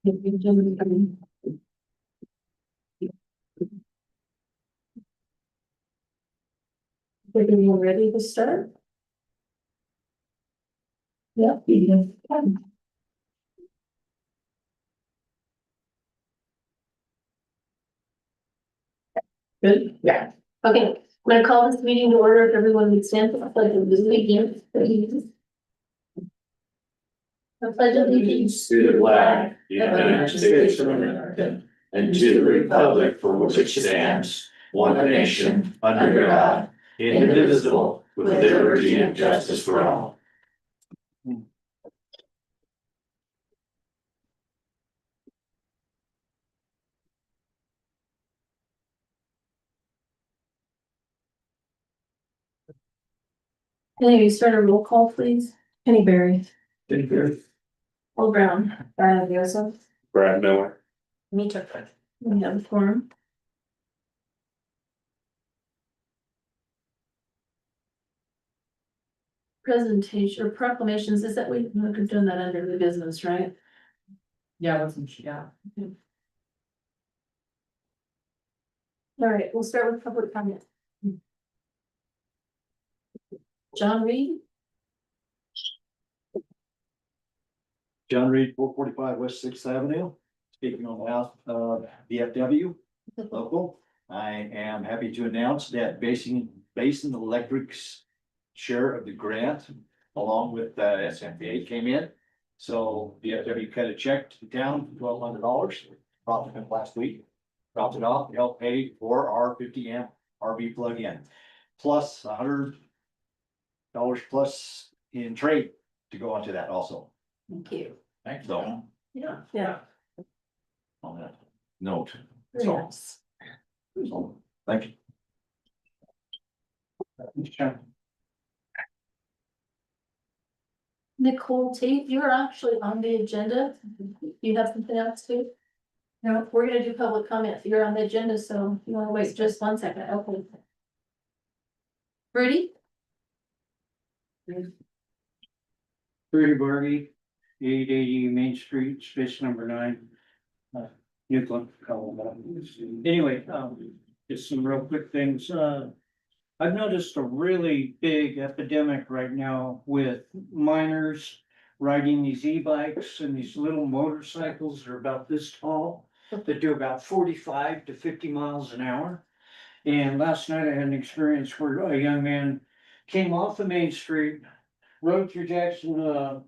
Are you ready to start? Yeah. Good, yeah. Okay, I'm gonna call this meeting to order. If everyone would stand for the pledge of allegiance. The pledge of allegiance To the flag of the United States of America, and to the republic for which it stands, one nation, under God, indivisible, with liberty and justice for all. Can you start a roll call, please? Penny Berry. Thank you. Paul Brown. Brian Joseph. Brad Miller. Me too. We have a forum. Presentation or proclamations, is that we've done that under the business, right? Yeah, yeah. All right, we'll start with public comment. John Reed. John Reed, 445 West Sixth Avenue, speaking on behalf of VFW local. I am happy to announce that Basin Electric's share of the grant, along with SMPA, came in. So VFW cut a check to the town, $1,200, dropped it last week, dropped it off to help pay for our 50 amp RV plug-in, plus $100 plus in trade to go onto that also. Thank you. Thanks, Dawn. Yeah. On that note. Very nice. So, thank you. Nicole Tate, you're actually on the agenda. You have something else too? No, we're gonna do public comment. You're on the agenda, so you wanna wait just 1 second, okay. Rudy? Rudy Bargy, 880 Main Street, space number 9. Nucla, Colorado. Anyway, just some real quick things. I've noticed a really big epidemic right now with minors riding these e-bikes and these little motorcycles that are about this tall, that do about 45 to 50 miles an hour. And last night I had an experience where a young man came off the main street, rode through Jackson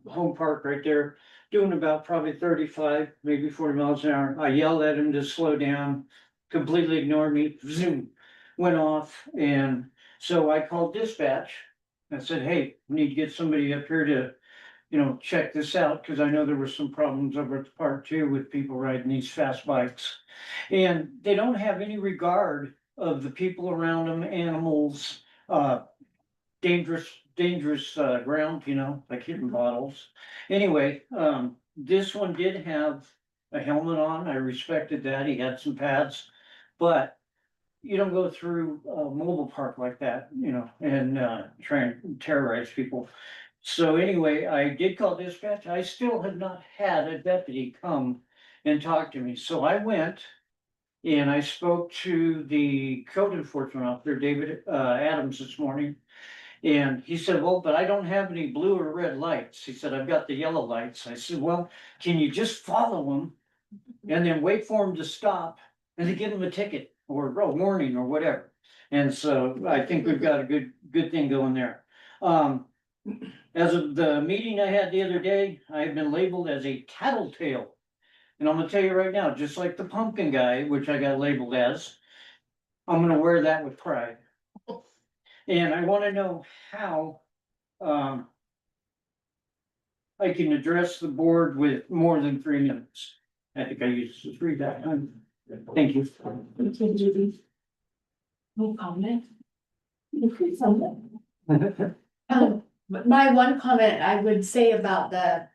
Home Park right there, doing about probably 35, maybe 40 miles an hour. I yelled at him to slow down, completely ignored me, zoom, went off. And so I called dispatch and said, hey, we need to get somebody up here to, check this out, because I know there were some problems over at the park too with people riding these fast bikes. And they don't have any regard of the people around them, animals, dangerous ground, like hitting bottles. Anyway, this one did have a helmet on. I respected that. He had some pads, but you don't go through a mobile park like that, and try and terrorize people. So anyway, I did call dispatch. I still have not had a deputy come and talk to me. So I went and I spoke to the code enforcement officer, David Adams, this morning. And he said, well, but I don't have any blue or red lights. He said, I've got the yellow lights. I said, well, can you just follow them and then wait for them to stop and then give them a ticket or a warning or whatever? And so I think we've got a good thing going there. As of the meeting I had the other day, I've been labeled as a tattletale. And I'm gonna tell you right now, just like the pumpkin guy, which I got labeled as, I'm gonna wear that with pride. And I wanna know how I can address the board with more than 3 minutes. I think I used 3 that time. Thank you. No comment. Increase on But my one comment I would say about the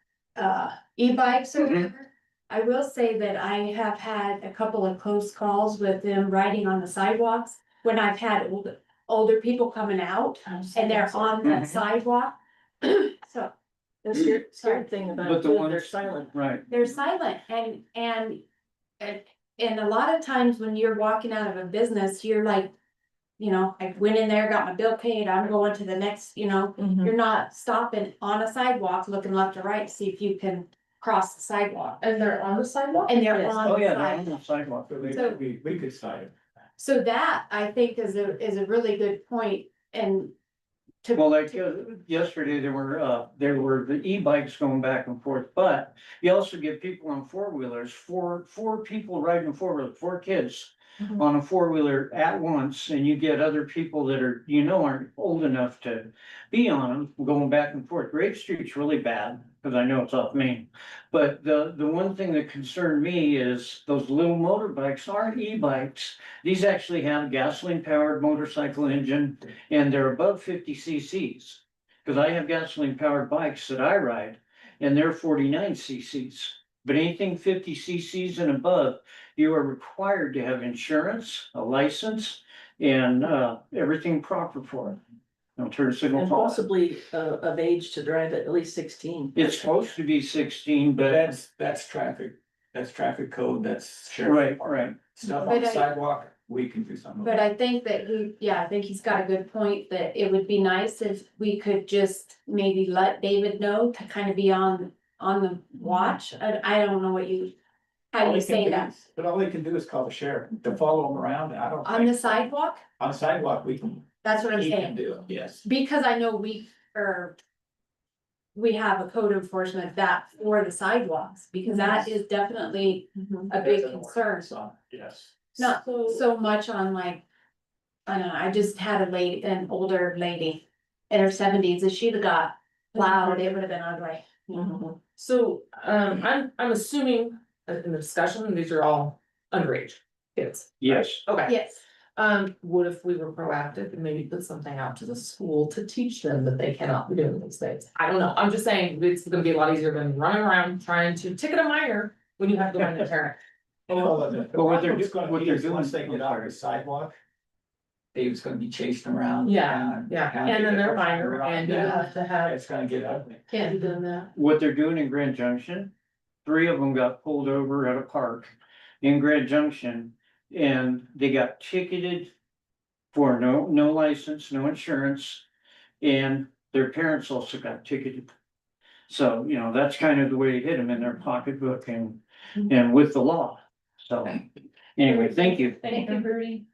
e-bikes or whatever, I will say that I have had a couple of close calls with them riding on the sidewalks when I've had older people coming out and they're on the sidewalk. So The scary thing about But it, the too, ones- they're silent. Right, They're silent and a lot of times when you're walking out of a business, you're like, you know, I went in there, got my bill paid, I'm going to the next, you know, Mhm. you're not stopping on a sidewalk, looking left or right, to see if you can cross the sidewalk. And they're on the sidewalk? And they're Yes. on oh the yeah, they're on sidewalk. the sidewalk. So- we could sign it. So that, I think, is a really good point and to. Well, like, yesterday, there were the e-bikes going back and forth, but you also get people on four-wheelers, four people riding a four-wheeler, 4 kids Mhm. on a four-wheeler at once, and you get other people that are, aren't old enough to be on them, going back and forth. Grape Street's really bad, because I know it's off Main. But the one thing that concerned me is those little motorbikes aren't e-bikes. These actually have gasoline-powered motorcycle engine, and they're above 50 cc's. Because I have gasoline-powered bikes that I ride, and they're 49 cc's. But anything 50 cc's and above, you are required to have insurance, a license, and everything proper for it. Don't turn a signal And off. possibly of age to drive at least 16. It's supposed to be 16, But but that's traffic code, that's sheriff. right, department. right. Stuff But on the I- sidewalk, we can do something. But I think that I think he's got a good point, that it would be nice if we could just maybe let David know to kind of be on the watch. I don't know how All you they say can do that, is- But all they can do is call the sheriff to follow them around, I don't on the think, sidewalk, on the sidewalk, we can, that's what I'm he can saying, do it, yes. because I know we have a code enforcement that for the sidewalks, because that is definitely a big concern. So, yes. Not so much on like, I don't know, I just had an older lady in her 70s, if she'd have got plowed, it would have been ugly. Mhm. So, I'm assuming in the discussion, these are all underage kids. Yes. Okay, Yes, what if we were proactive and maybe put something out to the school to teach them that they cannot be doing these things? I don't know, I'm just saying, it's gonna be a lot easier than running around trying to ticket a minor when you have to go in and turn. Well, the But what they're problem's do- gonna what be they're is once they doing- get off the sidewalk, Dave's gonna be chasing around. Yeah, yeah, and then they're minor and you Yeah, have to have, it's gonna get ugly. Can't be doing that. What they're doing in Grand Junction, 3 of them got pulled over at a park in Grand Junction, and they got ticketed for no license, no insurance, and their parents also got ticketed. So, that's kind of the way to hit them in their pocketbook and with the law. So, anyway, thank you. Thank you, Bertie.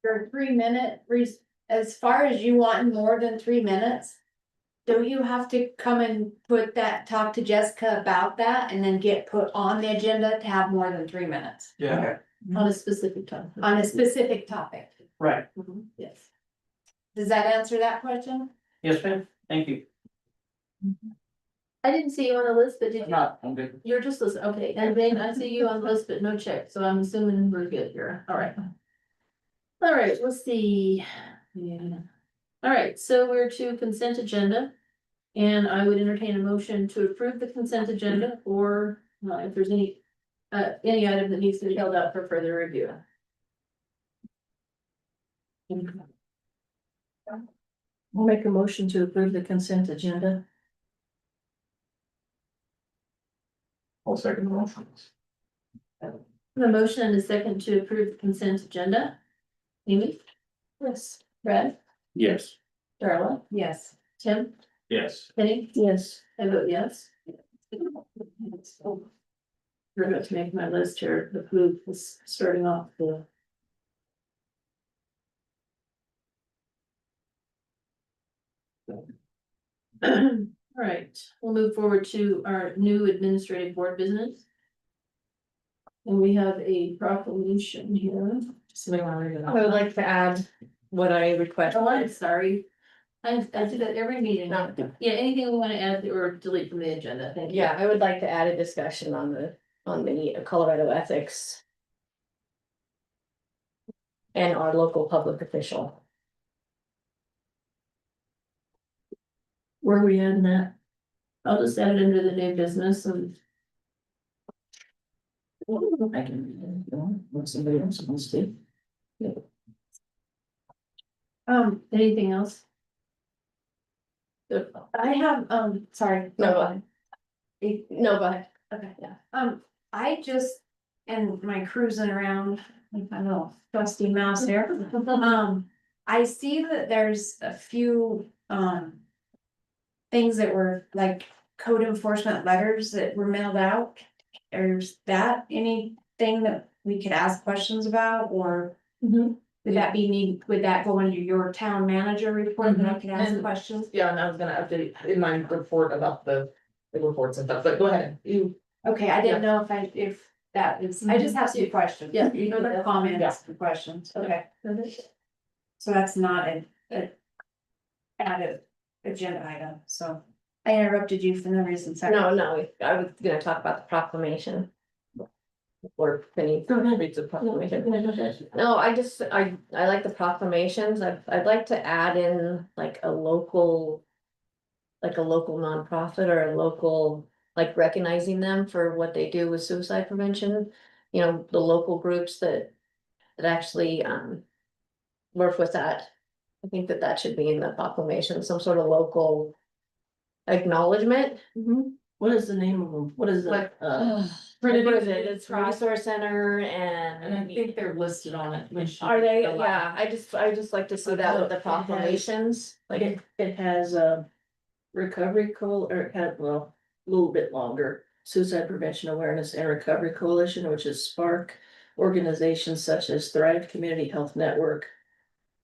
for 3 minute, as far as you want more than 3 minutes. Don't you have to come and talk to Jessica about that and then get put on the agenda to have more than 3 minutes Yeah. On a specific time. on a specific topic? Right. Yes. Does that answer that question? Yes, ma'am. Thank you. I didn't see you on the list, but did you? I'm good. You're just listening, okay, and Ben, I see you on the list, but no check, so I'm assuming we're good here, alright. Alright, let's see. Yeah. Alright, so we're to consent agenda. And I would entertain a motion to approve the consent agenda, or if there's any item that needs to be held out for further review. We'll make a motion to approve the consent agenda. I'll second the motion. The motion and a second to approve the consent agenda. Amy? Yes. Brad? Yes. Darla? Yes. Tim? Yes. Penny? Yes. I vote yes. Forgot to make my list here, the food was starting off the. All right, we'll move forward to our new administrative board business. And we have a proclamation here. somebody wanna read it out? I would like to add what I request. Oh, I'm sorry. I do that every meeting. No. Yeah, anything we want to add or delete from the agenda, thank you. Yeah, I would like to add a discussion on the Colorado ethics. And our local public official. Where are we at in that? I'll just add it under the new business and. I can, what somebody else wants to. Anything else? I have, sorry. No, go ahead. It- No, go ahead. Okay. Yeah. I just, and my cruising around, like my little trusty mouse here. I see that there's a few, things that were like code enforcement letters that were mailed out. Is that anything that we could ask questions about, or would that be would that go under your town manager report that I could ask And- questions? Yeah, and I was gonna update in my report about the reports and stuff, but go ahead, you. Okay, I didn't know if that is, I just have some questions. Yeah. You know, the comments, the questions, okay. So that's not a added agenda item, so. I interrupted you for no reason, sorry. No, I was gonna talk about the proclamation. Or Penny reads the proclamation. No, I like the proclamations. I'd like to add in like a local. Like a local nonprofit or a local, like recognizing them for what they do with suicide prevention. You know, the local groups that actually work with that. I think that should be in the proclamation, some sort of local acknowledgement. What is the name of them? What is Like, it? What is it? It's Resource Center And I and. think they're listed on it. when she- Are they? Yeah, I just like to see that with the It has- proclamations, like, It has recovery or it had, well, a little bit longer. Suicide Prevention Awareness and Recovery Coalition, which is Spark. Organizations such as Thrive Community Health Network.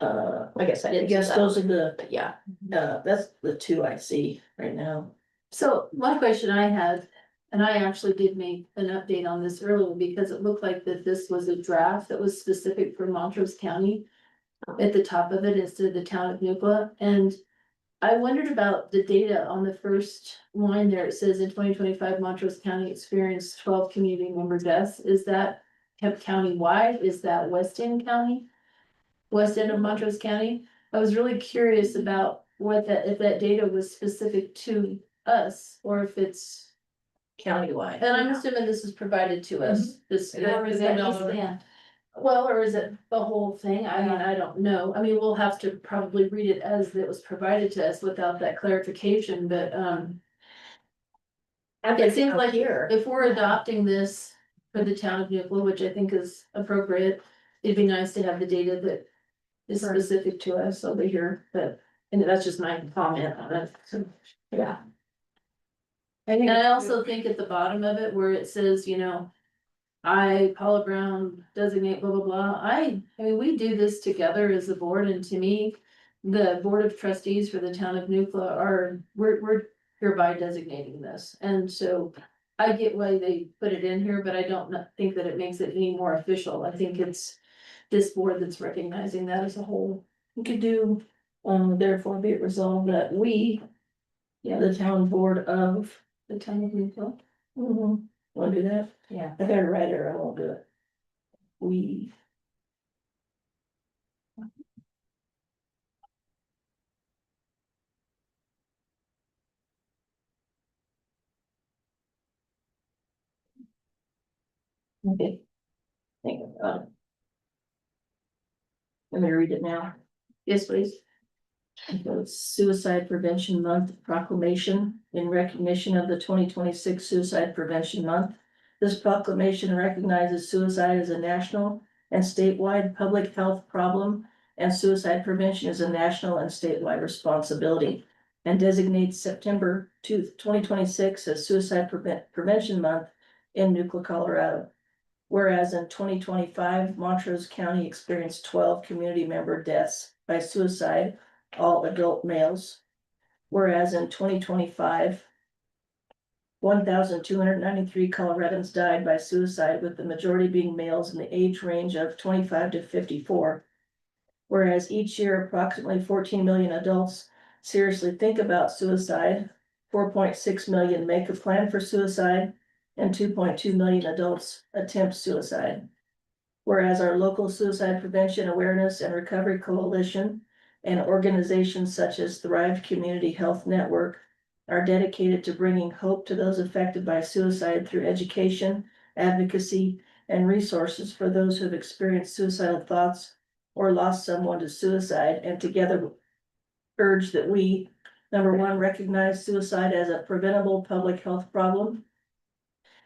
I guess I I didn't see guess that those one, are the, but yeah. that's the two I see right now. So one question I had, and I actually did make an update on this earlier because it looked like that this was a draft that was specific for Montrose County. At the top of it instead of the town of Nucla, and I wondered about the data on the first line there. It says in 2025, Montrose County experienced 12 community member deaths. Is that kept county-wide? Is that West End County? West End of Montrose County? I was really curious about what that, if that data was specific to us or if it's Countywide. and I'm assuming this is provided to us, this. Or is it East End? Well, or is it the whole thing? I mean, I don't know. I mean, we'll have to probably read it as it was provided to us without that clarification, but, it seems like here. if we're adopting this for the town of Nucla, which I think is appropriate, it'd be nice to have the data that is Sure. specific to us over here, but, and that's just my comment on it. So, Yeah. and I also think at the bottom of it where it says, you know, I, Paula Brown, designate blah, blah, blah. I mean, we do this together as a board, and to me, the Board of Trustees for the town of Nucla we're hereby designating this. And so I get why they put it in here, but I don't think that it makes it any more official. I think it's this board that's recognizing that as a whole. We could do, therefore be it resolved that we, the town board of. The town of Nucla. Wanna do that? Yeah. I gotta write it or I won't do it. We. Okay. Think about it. Let me read it now. Yes, please. The Suicide Prevention Month proclamation in recognition of the 2026 Suicide Prevention Month. This proclamation recognizes suicide as a national and statewide public health problem, and suicide prevention is a national and statewide responsibility, and designates September 2026 as Suicide Prevention Month in Nucla, Colorado. Whereas in 2025, Montrose County experienced 12 community member deaths by suicide, all adult males. Whereas in 2025, 1,293 Coloradans died by suicide, with the majority being males in the age range of 25 to 54. Whereas each year, approximately 14 million adults seriously think about suicide, 4.6 million make a plan for suicide, and 2.2 million adults attempt suicide. Whereas our local suicide prevention awareness and recovery coalition and organizations such as Thrive Community Health Network are dedicated to bringing hope to those affected by suicide through education, advocacy, and resources for those who have experienced suicidal thoughts or lost someone to suicide, and together urge that we, Number one, recognize suicide as a preventable public health problem.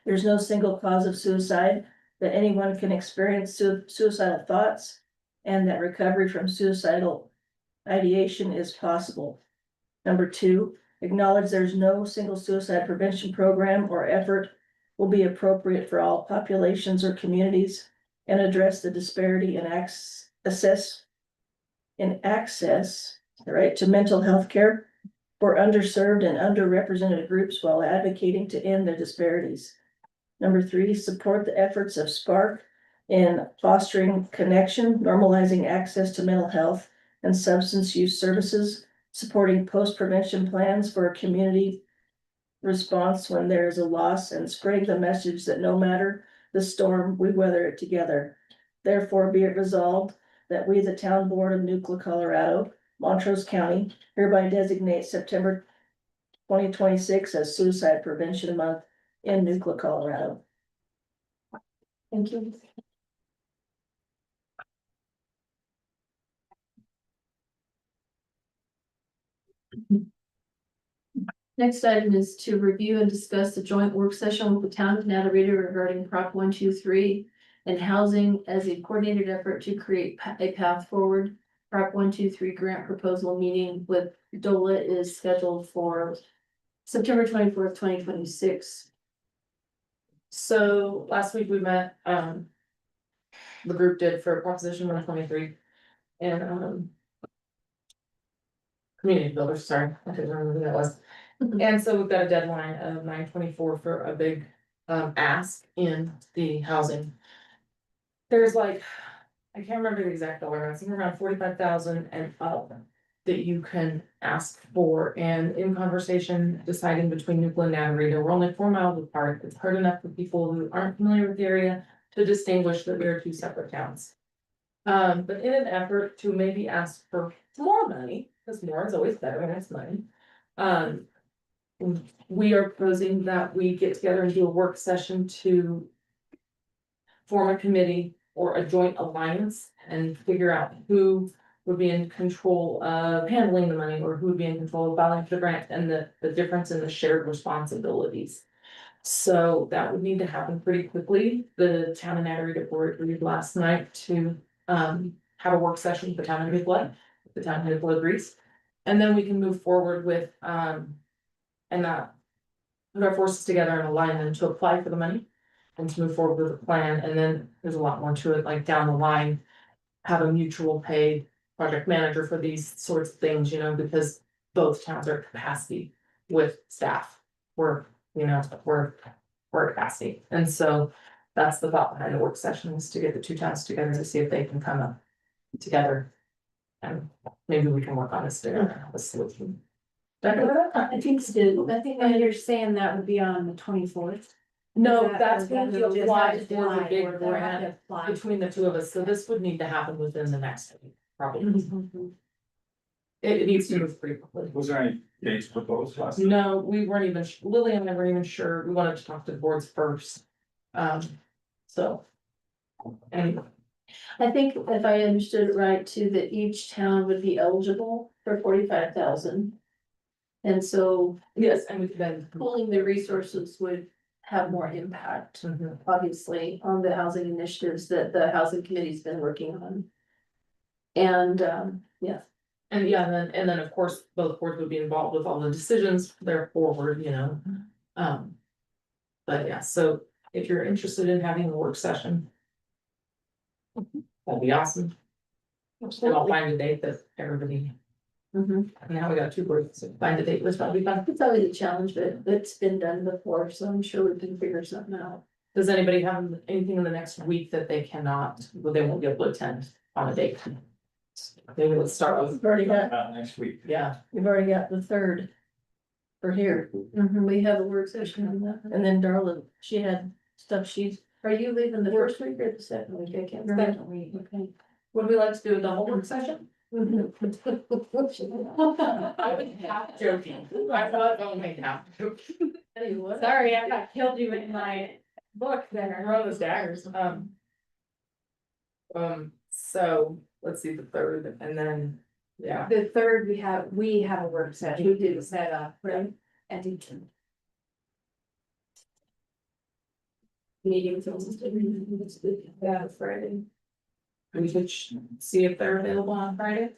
There's no single cause of suicide, that anyone can experience suicidal thoughts, and that recovery from suicidal ideation is possible. Number two, acknowledge there's no single suicide prevention program or effort will be appropriate for all populations or communities, and address the disparity in access to mental health care for underserved and underrepresented groups while advocating to end the disparities. Number three, support the efforts of Spark in fostering connection, normalizing access to mental health and substance use services, supporting post-prevention plans for a community response when there is a loss, and spreading the message that no matter the storm, we weather it together. Therefore, be it resolved that we, the Town Board of Nucla, Colorado, Montrose County, hereby designate September 2026 as Suicide Prevention Month in Nucla, Colorado. Thank you. Next item is to review and discuss the joint work session with the town of Natarita regarding Prop 123 and housing as a coordinated effort to create a path forward. Prop 123 grant proposal meeting with DOLA is scheduled for September 24th, 2026. So last week we met, the group did for Proposition 123 and, community builders, sorry, I couldn't remember who that was. And so we've got a deadline of 9/24 for a big, ask in the housing. There's like, I can't remember the exact dollar, I think around 45,000 and up that you can ask for, and in conversation deciding between Nucla and Natarita, we're only 4 miles apart. It's hard enough for people who aren't familiar with the area to distinguish that we are 2 separate towns. But in an effort to maybe ask for more money, because more is always better when it's money. We are proposing that we get together and do a work session to form a committee or a joint alliance and figure out who would be in control of handling the money, or who would be in control of filing for the grant, and the difference in the shared responsibilities. So that would need to happen pretty quickly. The town of Natarita board agreed last night to have a work session with the town of Nucla. The town of Nucla agrees. And then we can move forward with put our forces together and align them to apply for the money and to move forward with a plan. And then there's a lot more to it, like down the line, have a mutual paid project manager for these sorts of things, you know, because both towns are at capacity with staff. We're at capacity. And so that's the thought behind the work session, is to get the 2 towns together to see if they can come up together. And maybe we can work on this together, a solution. I think so. I think when you're saying that would be on the 24th. No, that's when we apply for the big or grant between the 2 of us, so this would need to happen within the next week, probably. It needs to move pretty quickly. Was there any dates proposed last? No, we weren't even, Lily and I weren't even sure, we wanted to talk to the boards first. So. Anyway, I think if I understood it right too, that each town would be eligible for 45,000. And so yes, and we could then. pooling the resources would have more impact, obviously, on the housing initiatives that the housing committee's been working on. And, yeah. And yeah, and then of course, both boards would be involved with all the decisions there forward, you know. But yeah, so if you're interested in having a work session. That'd be awesome. And I'll find a date that everybody, now we got 2 groups, so find a date, was probably fun. It's always a challenge, but it's been done before, so I'm sure we can figure something out. Does anybody have anything in the next week that they cannot, well, they won't be able to attend on a date? Maybe let's start with, We've already got, Next week. yeah, we've already got the 3rd for here. We have a work session on that. And then Darla, she had stuff Are you leaving the first week or the second week? I can't remember. Second week. Okay. Would we like to do a double work session? I was half joking, I was only half joking. Sorry, I got killed you in my book there. Throw those daggers, so let's see the 3rd, and then Yeah. The third, we have a work session, we did set up, right? And Meetings. yeah, Friday. We could see if they're available on Friday.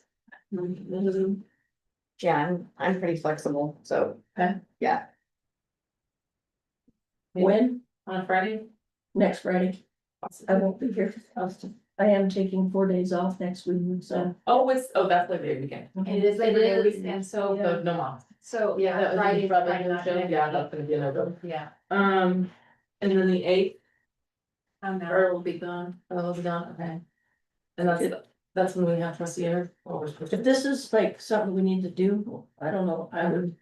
Yeah, I'm pretty flexible, so. Okay. Yeah. When? On Friday? Next Friday. I won't be here. I am taking 4 days off next week, so. Oh, that's Labor Day weekend. It is Labor Day It is. weekend, so, So no mom. so, Yeah, yeah, Friday, Probably Friday, not show, next yeah, week. that's gonna be a no-go. Yeah, And then the 8th, I'm not. Or will be gone. will be gone, okay. And that's when we have trustee or we're supposed If to. this is like something we need to do, I don't know,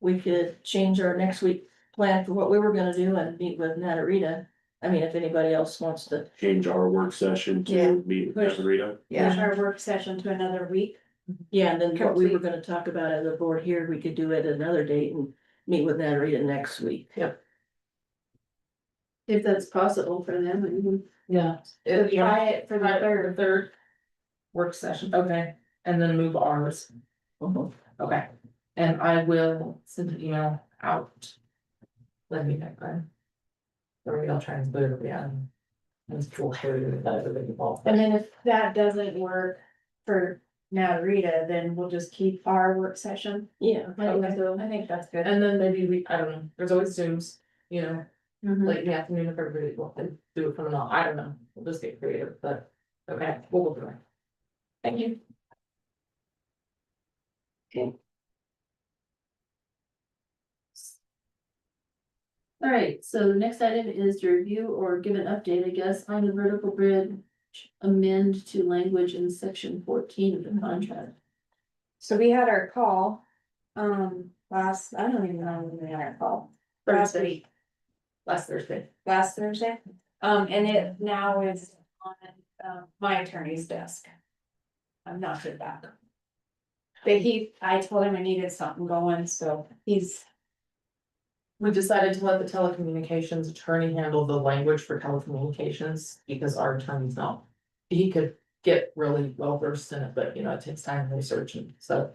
we could change our next week plan for what we were gonna do and meet with Natarita. I mean, if anybody else wants to, Change our work session Yeah. to meet with Rita. Push our work session to another week. yeah, and then what we were Complete. gonna talk about as a board here, we could do it another date and meet with Natarita next week. If that's possible for them, and Yeah. Try it for the Right, third. third work session, okay, and then move ours, okay, and I will send an email out. Let me know, or maybe I'll try and put it, yeah. It's cool, involved. And then if that doesn't work for Natarita, then we'll just keep our work session. Yeah, I think that's good. And then maybe I don't know, there's always Zooms, you know, Mhm. late in the afternoon if everybody will do it from now, I don't know, we'll just get creative, but, okay, we'll go through it. Thank you. All right, so the next item is to review or give an update, I guess, on the vertical bridge amend to language in section 14 of the contract. So we had our call, last, I don't even know when we had our call. Last Thursday. week, Last Thursday. last Thursday, and it now is on, my attorney's desk. I'm not sure that. But I told him I needed something going, so We decided to let the telecommunications attorney handle the language for telecommunications because our attorney's not. He could get really well versed in it, but you know, it takes time to research and so.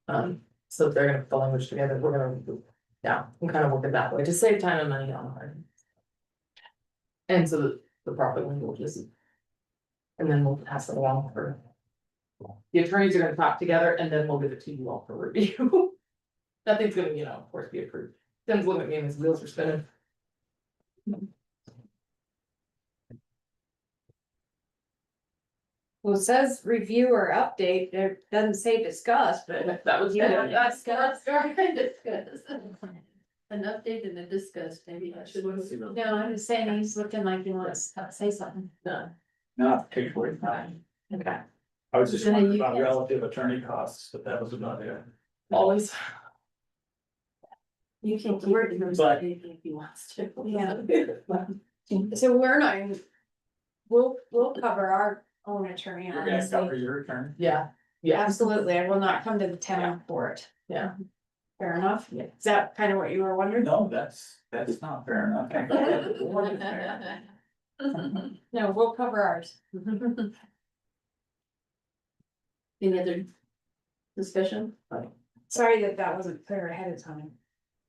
So if they're gonna put the language together, we're gonna, yeah, we kind of work it that way to save time and money on our. And so the proper language is. And then we'll pass it along for. The attorneys are gonna talk together and then we'll give it to you all for review. Nothing's gonna, you know, of course, be approved. Tim's looking at me and his wheels are spinning. well, it says review or update, it doesn't say discuss, but. That was. Yeah, That's Discuss. An update and a discuss, maybe I should. No, I'm just saying, he's looking like he wants to say something. No. Not particularly. Okay, I was just Then wondering you about can- relative attorney costs, but that was about it. always. You can keep it in But- if he wants to. Yeah. So we're not, we'll cover our own attorney, You're gonna cover honestly. your attorney? Yeah, yeah, Absolutely, I will not come to the town for it. yeah. Fair enough? Yeah. Is that kind of what you were wondering? No, that's not fair enough. No, we'll cover ours. Any other discussion? Sorry that wasn't clear ahead of time.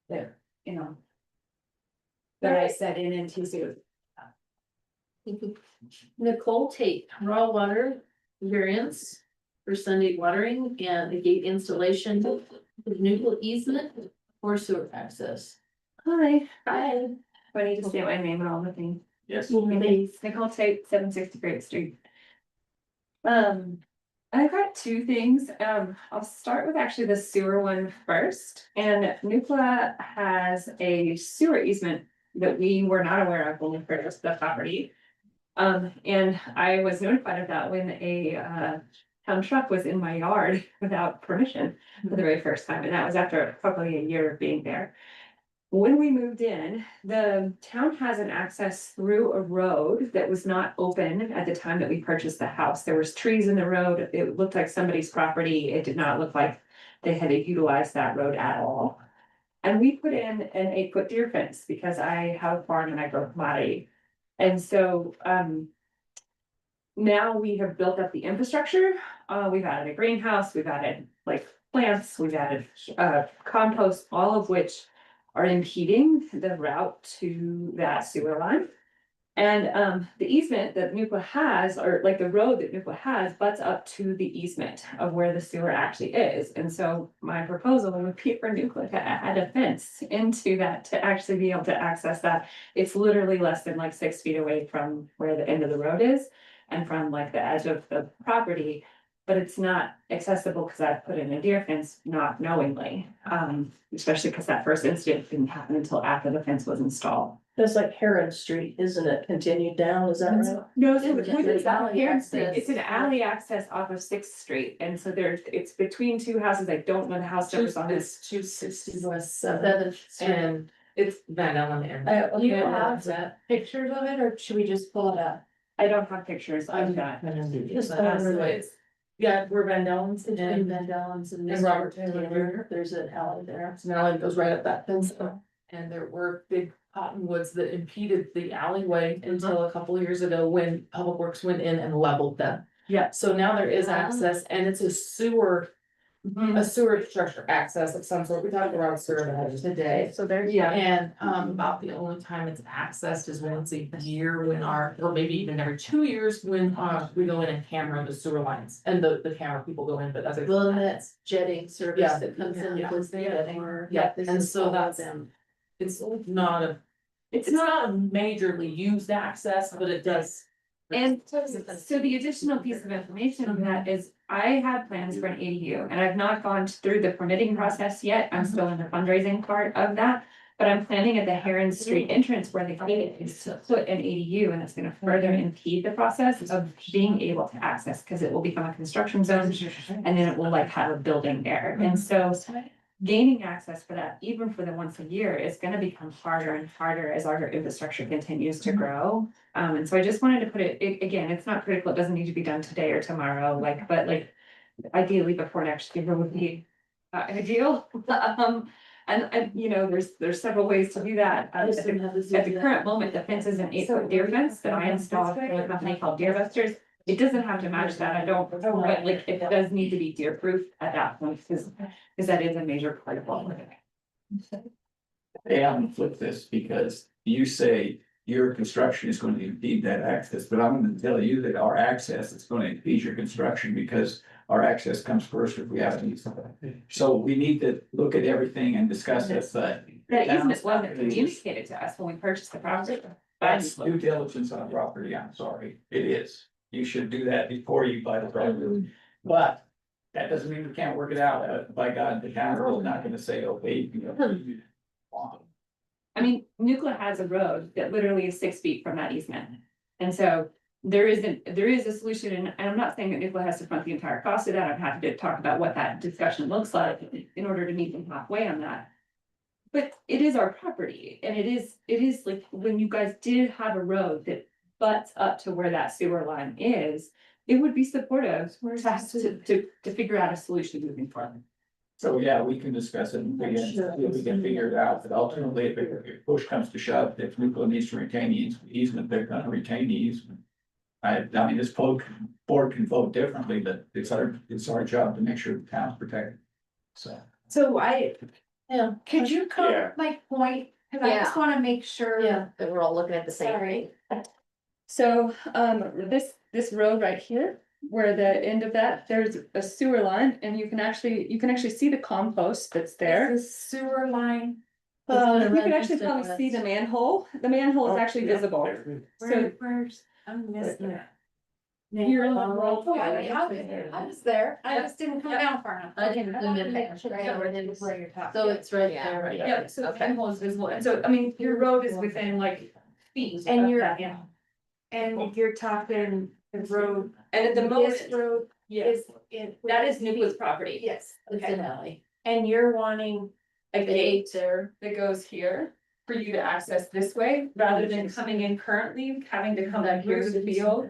That, you know. That I said in NTC. Nicole Tate, raw water variance for Sunday watering and a gate installation with Nucla easement for sewer access. Hi, Hi. do I need to state my name and all the things? Yes. Please, Nicole Tate, 760 Great Street. I've got two things. I'll start with actually the sewer one first. And Nucla has a sewer easement that we were not aware of when we purchased the property. And I was notified of that when a town truck was in my yard without permission for the very first time, and that was after probably a year of being there. When we moved in, the town has an access through a road that was not open at the time that we purchased the house. There was trees in the road. It looked like somebody's property. It did not look like they had utilized that road at all. And we put in an 8-foot deer fence because I have a farm and I grow commodity. And so, now we have built up the infrastructure we've added a greenhouse, we've added like plants, we've added compost, all of which are impeding the route to that sewer line. And the easement that Nucla has, or like the road that Nucla has, butts up to the easement of where the sewer actually is. And so my proposal would be for Nucla to add a fence into that to actually be able to access that. It's literally less than like 6 feet away from where the end of the road is and from like the edge of the property. But it's not accessible because I put in a deer fence not knowingly, especially because that first incident didn't happen until after the fence was installed. It's like Heron Street, isn't it? Continued down, is that right? No, There's alley access. it's an alley access off of Sixth Street, and so it's between two houses. I don't know the house numbers on this. It's 260 West 7th Street. and it's Van Ellen and. Do you Okay, have that. pictures of it, or should we just pull it up? I don't have pictures of that. Just anyways. Yeah, we're Van Ellen's Between and Van Dallen's and and Robert Taylor. Taylor, there's an alley there. it's an alley that goes right up that fence. And there were big cottonwoods that impeded the alleyway until a couple of years ago when Public Works went in and leveled them. Yeah. So now there is access and it's a sewer structure access of some sort. We talked about sewer today. So there's. Yeah, And about the only time it's accessed is once a year when or maybe even every 2 years when we go in and camera the sewer lines and the camera people go in, but other. Well, and that's jetting service Yeah. that comes in Yeah. because they jetting or. Yeah, this and is so all of that's- them. It's not a, it's not a majorly used access, but it does. and so the additional piece of information on that is I have plans for an ADU, and I've not gone through the permitting process yet. I'm still in the fundraising part of that. But I'm planning at the Heron Street entrance where the gate is to put an ADU, and it's gonna further impede the process of being able to access, because it will become a construction zone. And then it will like have a building there, and so gaining access for that, even for the once a year, is gonna become harder and harder as our infrastructure continues to grow. And so I just wanted to put it, again, it's not critical, it doesn't need to be done today or tomorrow, like, but like ideally before next year would be ideal. And you know, there's several ways to do that. I just didn't have this. At the current moment, the fence is an 8-foot deer fence that I installed for a company called Deer Busters. It doesn't have to match that, I don't, but like, it does need to be deer proof at that point, because that is a major part of what we're doing. Hey, I'm gonna flip this because you say your construction is going to impede that access, but I'm gonna tell you that our access is going to impede your construction because our access comes first if we have to use something. So we need to look at everything and discuss this, That easement wasn't communicated to us when we purchased the property. That's due diligence on property, I'm sorry, it is. You should do that before you buy the property. But that doesn't mean we can't work it out. By God, the town is not gonna say, okay, you know. I mean, Nucla has a road that literally is 6 feet from that easement. And so there is a solution, and I'm not saying that Nucla has to front the entire cost of that. I'm happy to talk about what that discussion looks like in order to meet them halfway on that. But it is our property, and it is like when you guys did have a road that butts up to where that sewer line is, it would be supportive to figure out a solution moving forward. So, yeah, we can discuss it and we can figure it out, but ultimately, if push comes to shove, if Nucla needs to retain the easement, they're gonna retain the easement. I mean, this board can vote differently, but it's our job to make sure the town's protected. So. Yeah. Could you come Yeah. with my point? Cause I just wanna make sure. Yeah. That we're all looking at the same thing. Sorry. So, this road right here, where the end of that, there's a sewer line, and you can actually see the compost that's there. The sewer line. You can actually probably see the manhole is actually visible. So Where's, I'm missing it. you're in the Oh, road. I was there, I just didn't come down far enough. I didn't zoom in there. So it's right Yeah. there, right? Yeah, so the manhole is visible, and so, I mean, your road is within like feet. And of you're- that, yeah. And you're talking the road, And at the this moment, road yes, is in. that is Nucla's property. Yes, It's okay, an alley. and you're wanting, A gate there. that goes here for you to access this way, rather than coming in currently, having to come back here to the field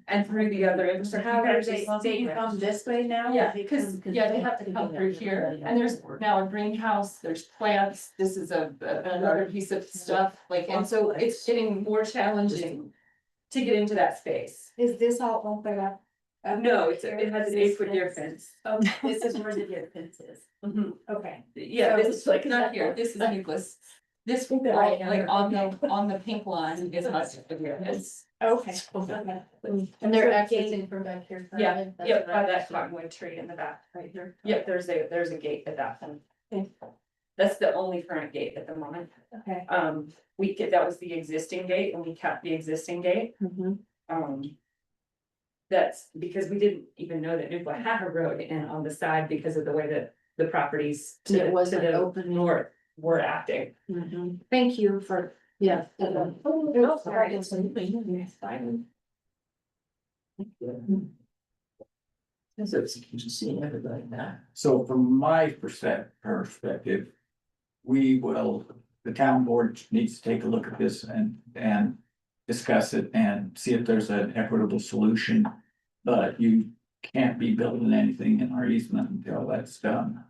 and through the other infrastructure. how You do can they actually- come this way now? Yeah, They because, come- yeah, they have to come through here, and there's now a greenhouse, there's plants, this is another piece of stuff, like, and so it's getting more challenging to get into that space. Is this all open up? No, it has an 8-foot deer fence. Oh, this is where the deer fence is. Mhm. Okay. Yeah, So this it's is like like not that here, one. this is Nucleus. This, Okay. like on the pink line is us, the deer fence. Okay. And they're accessing from back here. Yeah, currently? That's yep, what by I that understood. cottonwood tree in the back. Right here. Yep, there's a gate at that point. Okay. That's the only current gate at the moment. Okay. That was the existing gate and we kept the existing gate. Mhm. That's because we didn't even know that Nucla had a road in on the side because of the way that the properties to It the, wasn't to the open. north were acting. Mhm. Thank you for. Yeah. Oh, sorry. So it's just seeing everybody now. So from my perspective, we will, the town board needs to take a look at this and discuss it and see if there's an equitable solution. But you can't be building anything in our easement until that's done.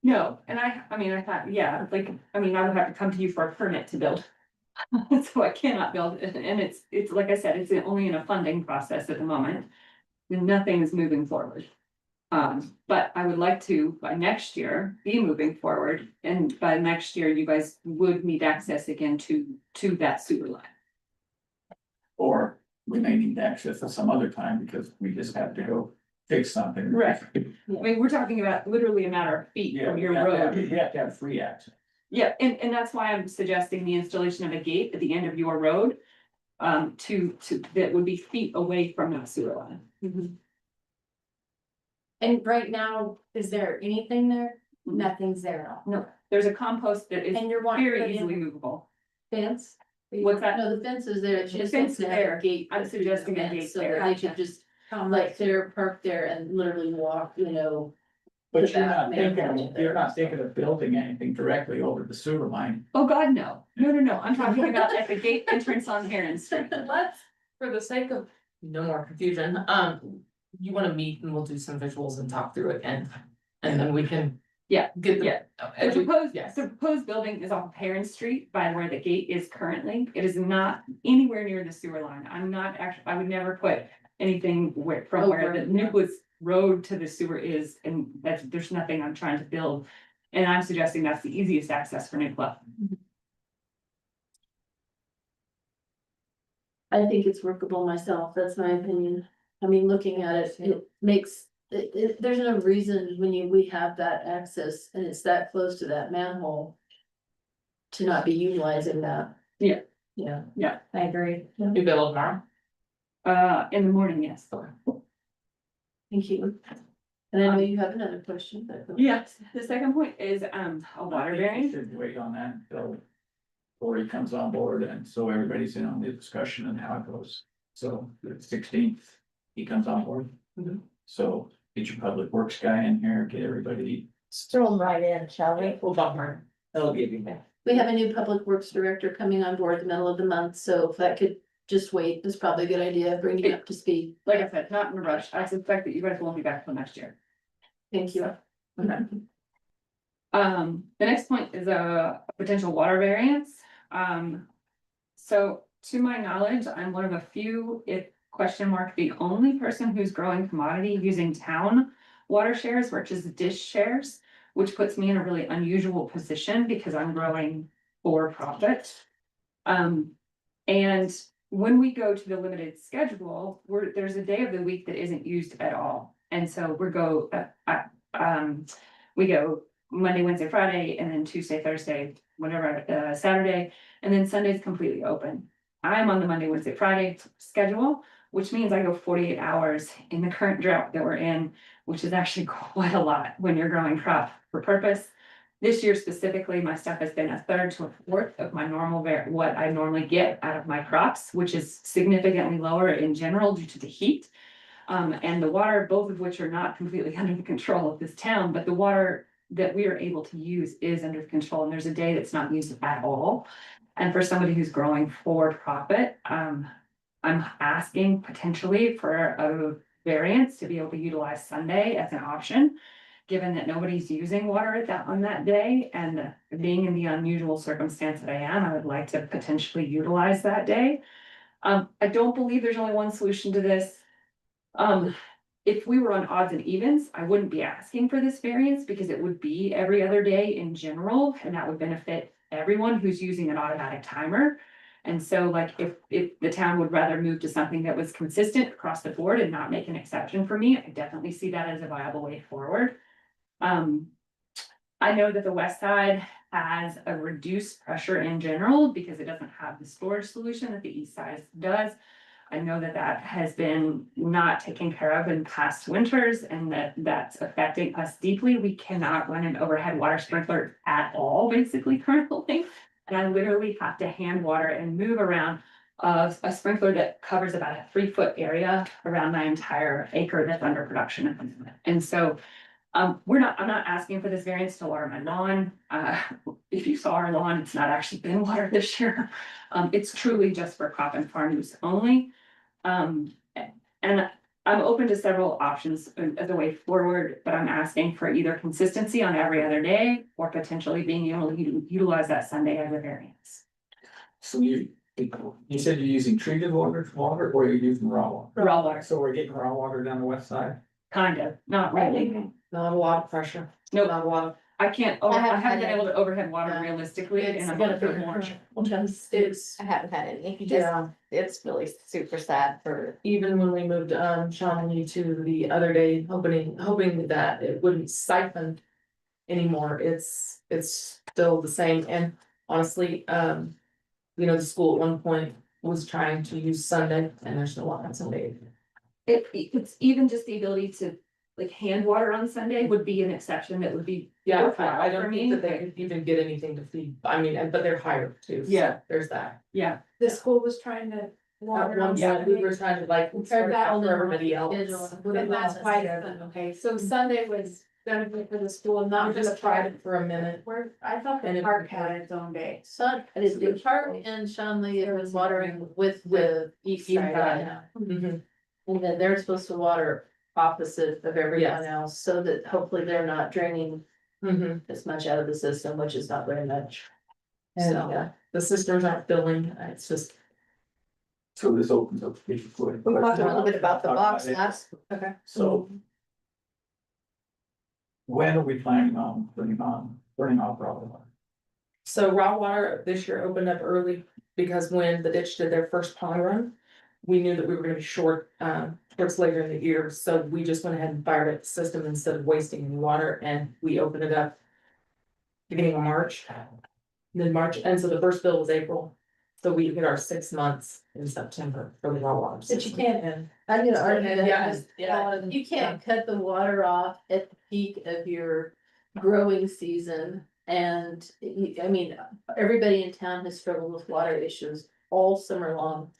No, and I mean, I thought, yeah, like, I mean, I would have to come to you for a permit to build. So I cannot build it, and it's like I said, it's only in a funding process at the moment. And nothing is moving forward. But I would like to, by next year, be moving forward, and by next year, you guys would need access again to that sewer line. Or we may need access at some other time because we just have to go fix something. Right. I mean, we're talking about literally a matter of feet Yeah, from your you have road. to have free access. Yeah, and that's why I'm suggesting the installation of a gate at the end of your road. That would be feet away from that sewer line. Mhm. And right now, is there anything there? Nothing's there. No, there's a compost that is And you're wanting to put very easily in movable. Fence? What's that? No, the fence is there. It's The just fence needs to is have a there. gate. I'm put through the suggesting a fence gate So there. that they could just like there, park there and literally walk, But you're not thinking of building anything directly over the sewer line. Oh, God, no. No, I'm talking about at the gate entrance on Heron Street. Let's, for the sake of no more confusion, you wanna meet and we'll do some visuals and talk through it and then we can. Yeah, Get the. yeah. and we- The proposed building is off Heron Street by where the gate is currently. It is not anywhere near the sewer line. I'm not actually, I would never put anything from where the Nucleus road to the sewer is, and there's nothing I'm trying to build. And I'm suggesting that's the easiest access for Nucleus. I think it's workable myself, that's my opinion. I mean, looking at it, it makes, there's no reason when we have that access and it's that close to that manhole. To not be utilizing that. Yeah. Yeah. I agree. You build tomorrow? In the morning, yes. Thank you. And I know you have another question, but. Yeah, the second point is, a water I think we variance. should wait on that until Cory comes on board and so everybody's in on the discussion and how it goes. So the 16th, he comes on board. Mhm. So get your public works guy in here, get everybody. Throw them right in, shall we? We'll talk more. That'll give you. We have a new public works director coming on board the middle of the month, so if that could just wait, it's probably a good idea, bring you up to speed. Like I said, not in a rush. I suspect that you guys won't be back till next year. Thank you. Okay. The next point is a potential water variance. So to my knowledge, I'm one of a few, the only person who's growing commodity using town water shares versus dish shares, which puts me in a really unusual position because I'm growing for profit. And when we go to the limited schedule, there's a day of the week that isn't used at all. And so we go Monday, Wednesday, Friday, and then Tuesday, Thursday, whatever, Saturday, and then Sunday's completely open. I'm on the Monday, Wednesday, Friday schedule, which means I go 48 hours in the current drought that we're in, which is actually quite a lot when you're growing crop for purpose. This year specifically, my stuff has been a third to a fourth of my normal, what I normally get out of my crops, which is significantly lower in general due to the heat. And the water, both of which are not completely under the control of this town, but the water that we are able to use is under control, and there's a day that's not used at all. And for somebody who's growing for profit, I'm asking potentially for a variance to be able to utilize Sunday as an option. Given that nobody's using water on that day, and being in the unusual circumstance that I am, I would like to potentially utilize that day. I don't believe there's only one solution to this. If we were on odds and evens, I wouldn't be asking for this variance because it would be every other day in general, and that would benefit everyone who's using an automatic timer. And so like if the town would rather move to something that was consistent across the board and not make an exception for me, I definitely see that as a viable way forward. I know that the west side has a reduced pressure in general because it doesn't have the storage solution that the east side does. I know that that has been not taken care of in past winters and that's affecting us deeply. We cannot run an overhead water sprinkler at all, basically currently. And I literally have to hand water and move around a sprinkler that covers about a 3-foot area around my entire acre that's under production. And so I'm not asking for this variance to water my lawn. If you saw our lawn, it's not actually been watered this year. It's truly just for crop and farm use only. And I'm open to several options as a way forward, but I'm asking for either consistency on every other day or potentially being able to utilize that Sunday as a variance. So you said you're using treated water or you're using raw water? Raw water, So we're getting raw water down the west side? kind of, not really. Not a lot of pressure. Nope. Not a lot of. I can't, I haven't been able to overhead water Yeah. realistically It's in a gonna month be or more. it's, I haven't had any, Yeah. it's really super sad for. Even when we moved Sean and you to the other day, hoping that it wouldn't siphon anymore, it's still the same, and honestly, the school at one point was trying to use Sunday, and there's no water on Sunday. It's even just the ability to like hand water on Sunday would be an exception that would be. Yeah, I worthwhile for don't me. think that they could even get anything to feed, I mean, but they're higher too, so Yeah. there's that. Yeah, The school was trying to. At one point, we were trying to like, Turn that for everybody else. And that's why, okay, so Sunday was gonna be for the school, We not for the just tried park. it for a minute. Where, I thought And the it- park had its own day. Sun, the park and Shanley it was watering with the east side right now. Mhm. And then they're supposed to water opposite of everyone Yes. else, so that hopefully they're not draining Mhm. as much out of the system, which is not very much. And So- yeah, the cisterns aren't filling, it's just. So this opens up. We We talked a little bit about the box last. Okay. So. When are we planning on burning off raw water? So raw water this year opened up early because when the ditch did their first pond run. We knew that we were gonna be short, towards later in the year, so we just went ahead and fired up the system instead of wasting any water, and we opened it up. Beginning of March, mid-March, and so the first bill was April, so we hit our 6 months in September for the raw water. But you system. can't, And- I'm gonna argue Yeah, that, yeah. you can't cut the water off at the peak of your growing season. And I mean, everybody in town has struggled with water issues all summer long.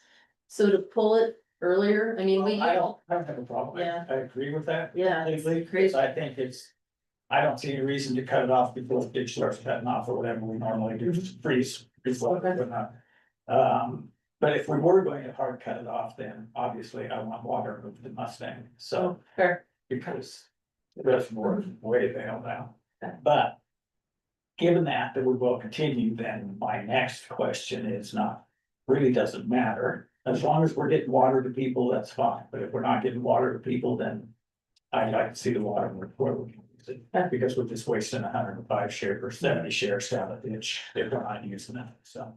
So to pull it earlier, I mean, I don't have a problem. Yeah. I agree with that. Yeah, Completely, because I think I don't see any reason to cut it off before the ditch starts cutting off or whatever we normally do, just freeze water, whatnot. But if we were going to hard cut it off, then obviously I want water moved to Mustang, so. Fair. Because the reservoir is way bailed out, but. Given that we will continue, then my next question is really doesn't matter. As long as we're getting water to people, that's fine, but if we're not getting water to people, then. I'd like to see the water where we can use it, because we're just wasting 105 shares or 70 shares down the ditch if we're not using it, so.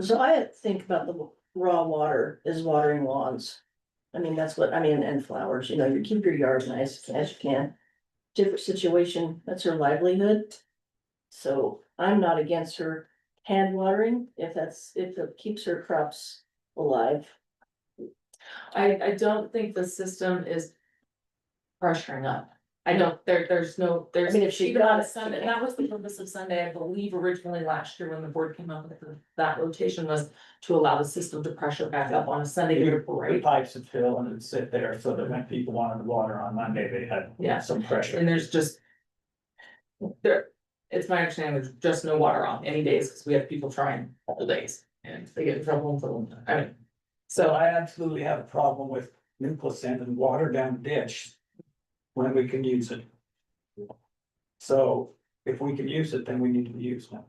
So I think about the raw water is watering lawns. I mean, that's what, and flowers, you keep your yard nice as you can. Different situation, that's her livelihood. So I'm not against her hand watering if it keeps her crops alive. I don't think the system is pressuring up. I don't, there's no, I mean, if she even on got it Sunday, today. that was the purpose of Sunday, I believe originally last year when the board came up with that rotation was to allow the system to pressure back up on a Sunday The before. pipes would fill and it'd sit there, so that when people wanted water on Monday, they had Yeah. some pressure. And there's just. It's my understanding there's just no water on any days, because we have people trying all days, and they get in trouble for them, I mean. So I absolutely have a problem with Nucla sending water down the ditch when we can use it. So if we can use it, then we need to use it.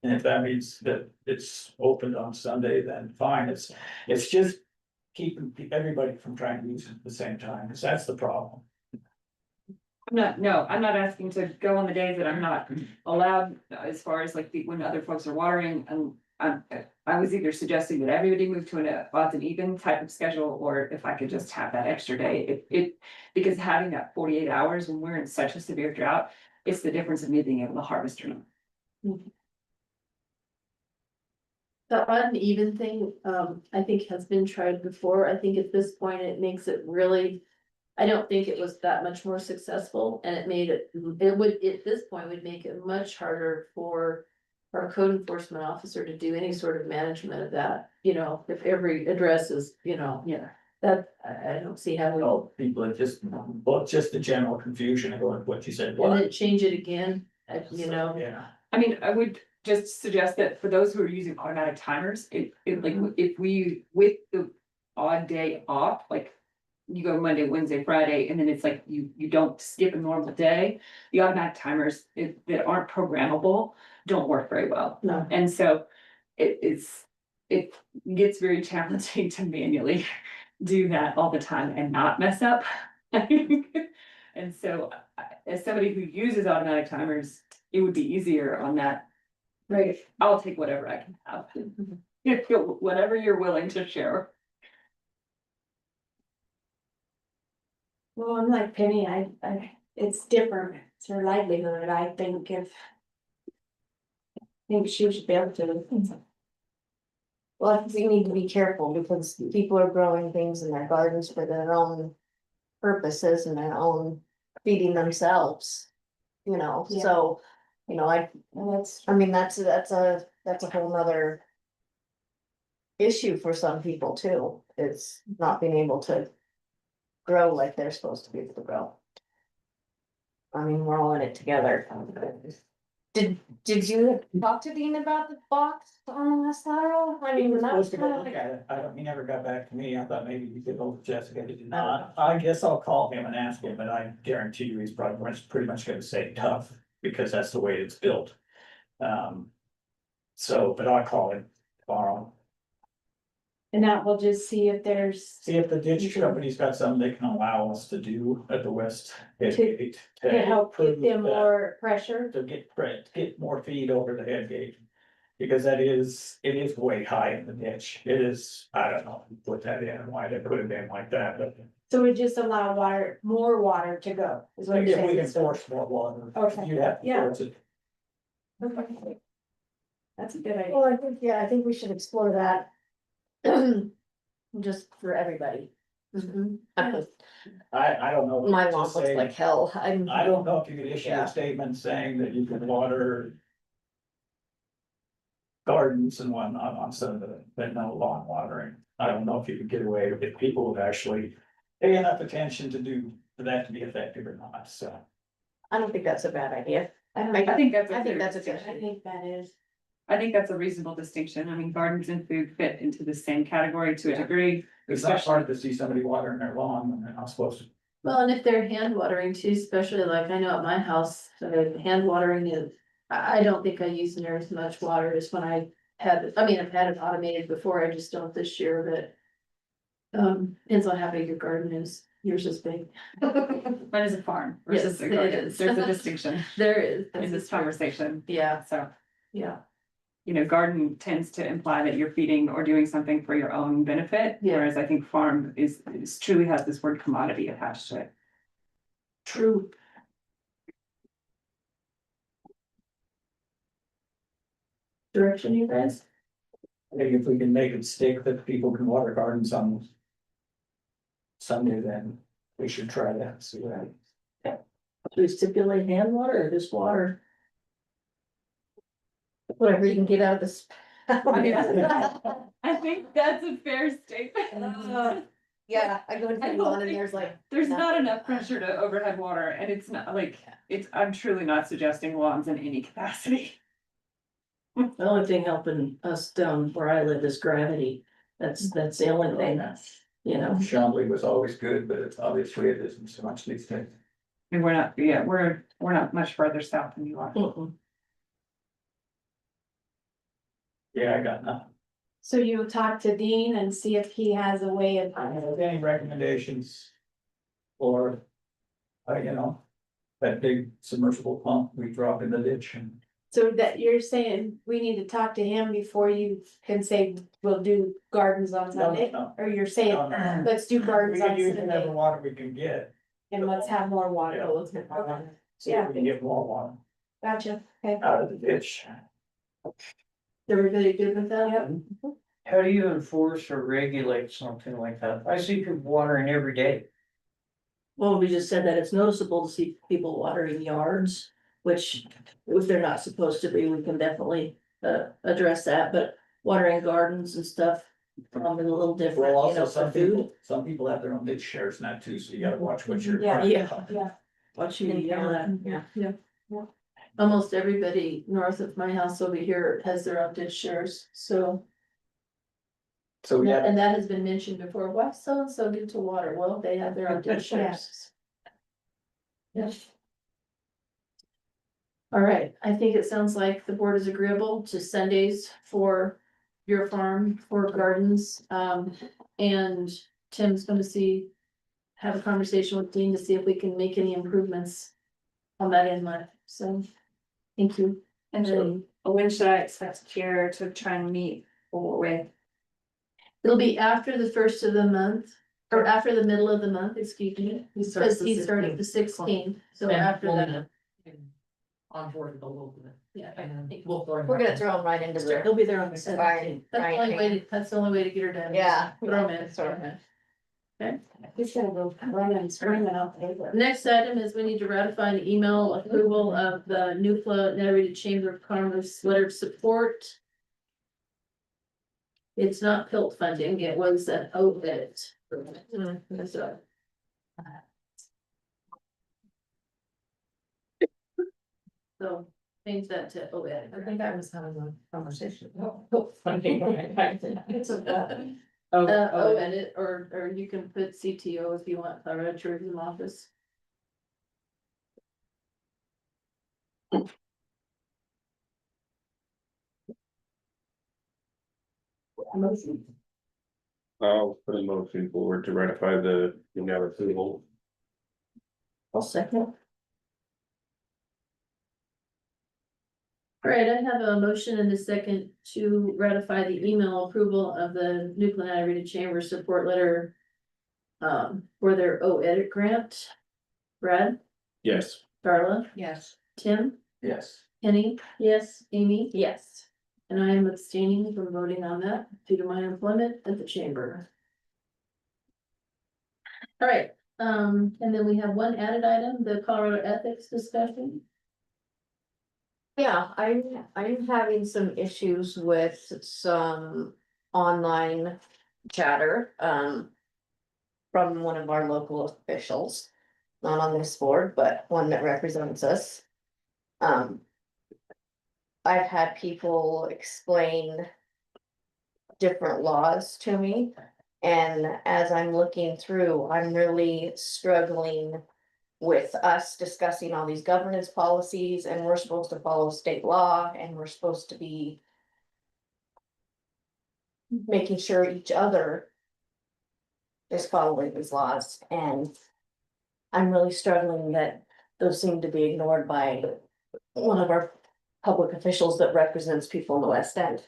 And if that means that it's open on Sunday, then fine, it's just keeping everybody from trying to use it at the same time, because that's the problem. No, I'm not asking to go on the days that I'm not allowed, as far as like when other folks are watering, and I was either suggesting that everybody move to an odds and even type of schedule, or if I could just have that extra day, because having that 48 hours when we're in such a severe drought, it's the difference of me being able to harvest or not. The odd and even thing, I think has been tried before. I think at this point it makes it really. I don't think it was that much more successful, and it would, at this point, would make it much harder for. Our code enforcement officer to do any sort of management of that, you know, if every address is, you know, Yeah. that, I don't see how we. Well, people are just, well, just the general confusion of what you said. And What? then change it again, you know. Yeah. I mean, I would just suggest that for those who are using automatic timers, like, if we, with the odd day off, like. You go Monday, Wednesday, Friday, and then it's like you don't skip a normal day. The automatic timers that aren't programmable don't work very well. No. And so it gets very challenging to manually do that all the time and not mess up. And so as somebody who uses automatic timers, it would be easier on that. Right, I'll take whatever I can have. Whatever you're willing to share. Well, I'm like Penny, it's different, it's her livelihood, I think she should be able to. Well, I think we need to be careful because people are growing things in their gardens for their own purposes and their own feeding themselves. You know, Yeah. so, you know, I mean, that's a whole nother issue for some people too, is not being able to grow like they're supposed to be able to grow. I mean, we're all in it together. Did you talk to Dean about the box on the last lateral? I He mean, was that supposed was to kind go of look like. at it, he never got back to me, I thought maybe you could hold Jessica, he did not, I guess I'll call him and ask him, but I guarantee you he's probably pretty much gonna say tough, because that's the way it's built. So, but I'll call him tomorrow, And that will just see if there's, see if the ditch company's got something they can allow us to do at the west head To- gate. to help give prove them that- more pressure. To get more feed over the head gate. Because it is way high in the ditch, it is, I don't know, who put that in and why they put it in like that, but. So we just allow more water to go, is what you're If we can saying. force more water, Okay. you'd have to Yeah. force it. Okay. That's a good idea. Well, I think we should explore that. Just for everybody. Mhm. I don't know. My Just lawn looks say- like hell, I don't know if you could issue Yeah. a statement saying that you can water. Gardens and whatnot on some of the, but no lawn watering. I don't know if you could get away with it, people would actually pay enough attention for that to be effective or not, so. I don't think that's a bad idea. I think that's. I think that's a fair good. I think that is. I think that's a reasonable distinction. I mean, gardens and food fit into the same category to a degree. It's not hard to see somebody watering their lawn when they're not supposed to. Well, and if they're hand watering too, especially like I know at my house, hand watering is, I don't think I use near as much water as when I had, I mean, I've had it automated before, I just don't this year, but. Depends on how big your garden is, yours is big. Mine is a farm versus Yes, a it garden. is. There's a distinction There is. in this conversation. Yeah, So, yeah, you know, garden tends to imply that you're feeding or doing something for your own benefit. Yeah. Whereas I think farm is truly has this word commodity attached to it. true. Direction, you guys? I think if we can make it stick that people can water gardens on. Sunday, then we should try that, see what happens. Do we stipulate hand water or just water? Whatever you can get out of this. I think that's a fair statement. Yeah, I go into I the don't lawn and think- there's like. There's not enough pressure to overhead water, and it's not like, I'm truly not suggesting lawns in any capacity. The only thing helping us down where I live is gravity. That's the only thing, you know. Chambly was always good, but it's obviously it isn't so much these days. And we're not much further south than you are. Mm-mm. Yeah, I got nothing. So you'll talk to Dean and see if he has a way of. Any recommendations? Or, you know, that big submersible pump we drop in the ditch and. So that you're saying we need to talk to him before you can say we'll do gardens on Sunday? No. Or you're saying, No. let's do We gardens can on use whatever Sunday water we can get, and let's have more water. Yeah. Let's get that one. see if we can get more water Gotcha, okay. out of the ditch. Everybody good with that? Yep. How do you enforce or regulate something like that? I see people watering every day. Well, we just said that it's noticeable to see people watering yards, which if they're not supposed to be, we can definitely address that, but watering gardens and stuff. Is a little different, Well, you know, also for food. some people have their own ditch shares now too, so you gotta watch what you're. Yeah. Yeah. Watch you yell at. Yeah. Almost everybody north of my house over here has their own ditch shares, so. So, yeah, And that has been mentioned before, why so and so get to water, well, they have their own ditch shares. Yes. All right, I think it sounds like the board is agreeable to Sundays for your farm, for gardens, and Tim's gonna have a conversation with Dean to see if we can make any improvements on that end line, so, thank you. And then when should I expect here to try and meet with? It'll be after the first of the month, or after the middle of the month, excuse me, because he started the 16th, so after that. On board a little bit. Yeah. And we'll. We're gonna throw them right into the. He'll be there on the Fine, 17th. That's the only way, that's the only way to get her done. Yeah. Throw 'em in. Throw 'em in. Okay. He's gonna go run and scream it out there. Next item is we need to ratify an email approval of the Nucla Narrated Chamber of Commerce letter of support. It's not PILT funding, it was an OVED. So. So change that to OVED. I think I was having a conversation. It's a. OVED, or you can put CTO if you want, Colorado Tourism Office. Motion. I'll put a motion forward to ratify the email approval. I'll second. All right, I have a motion and a second to ratify the email approval of the Nucla Narrated Chamber support letter. For their OEdit grant. Brad, Yes. Darla, Yes. Tim, yes. Penny, yes, Amy, Yes. and I am abstaining from voting on that due to my employment at the chamber. All right, and then we have one added item, the Colorado ethics discussion. Yeah, I'm having some issues with some online chatter, from one of our local officials. Not on this board, but one that represents us. I've had people explain different laws to me. And as I'm looking through, I'm really struggling with us discussing all these governance policies, and we're supposed to follow state law, and we're supposed to be making sure each other is following these laws, and I'm really struggling that those seem to be ignored by one of our public officials that represents people in the West End.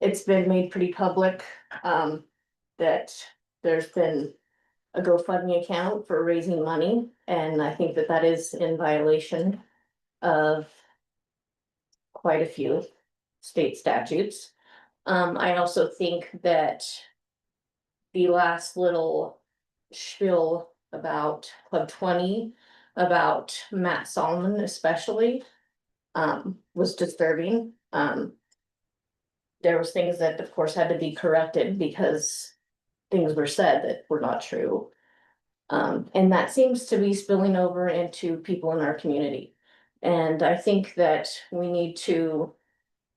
It's been made pretty public, that there's been a GoFundMe account for raising money, and I think that that is in violation of quite a few state statutes. I also think that the last little spiel about Club 20, about Matt Solomon especially, was disturbing. There was things that of course had to be corrected because things were said that were not true. And that seems to be spilling over into people in our community. And I think that we need to,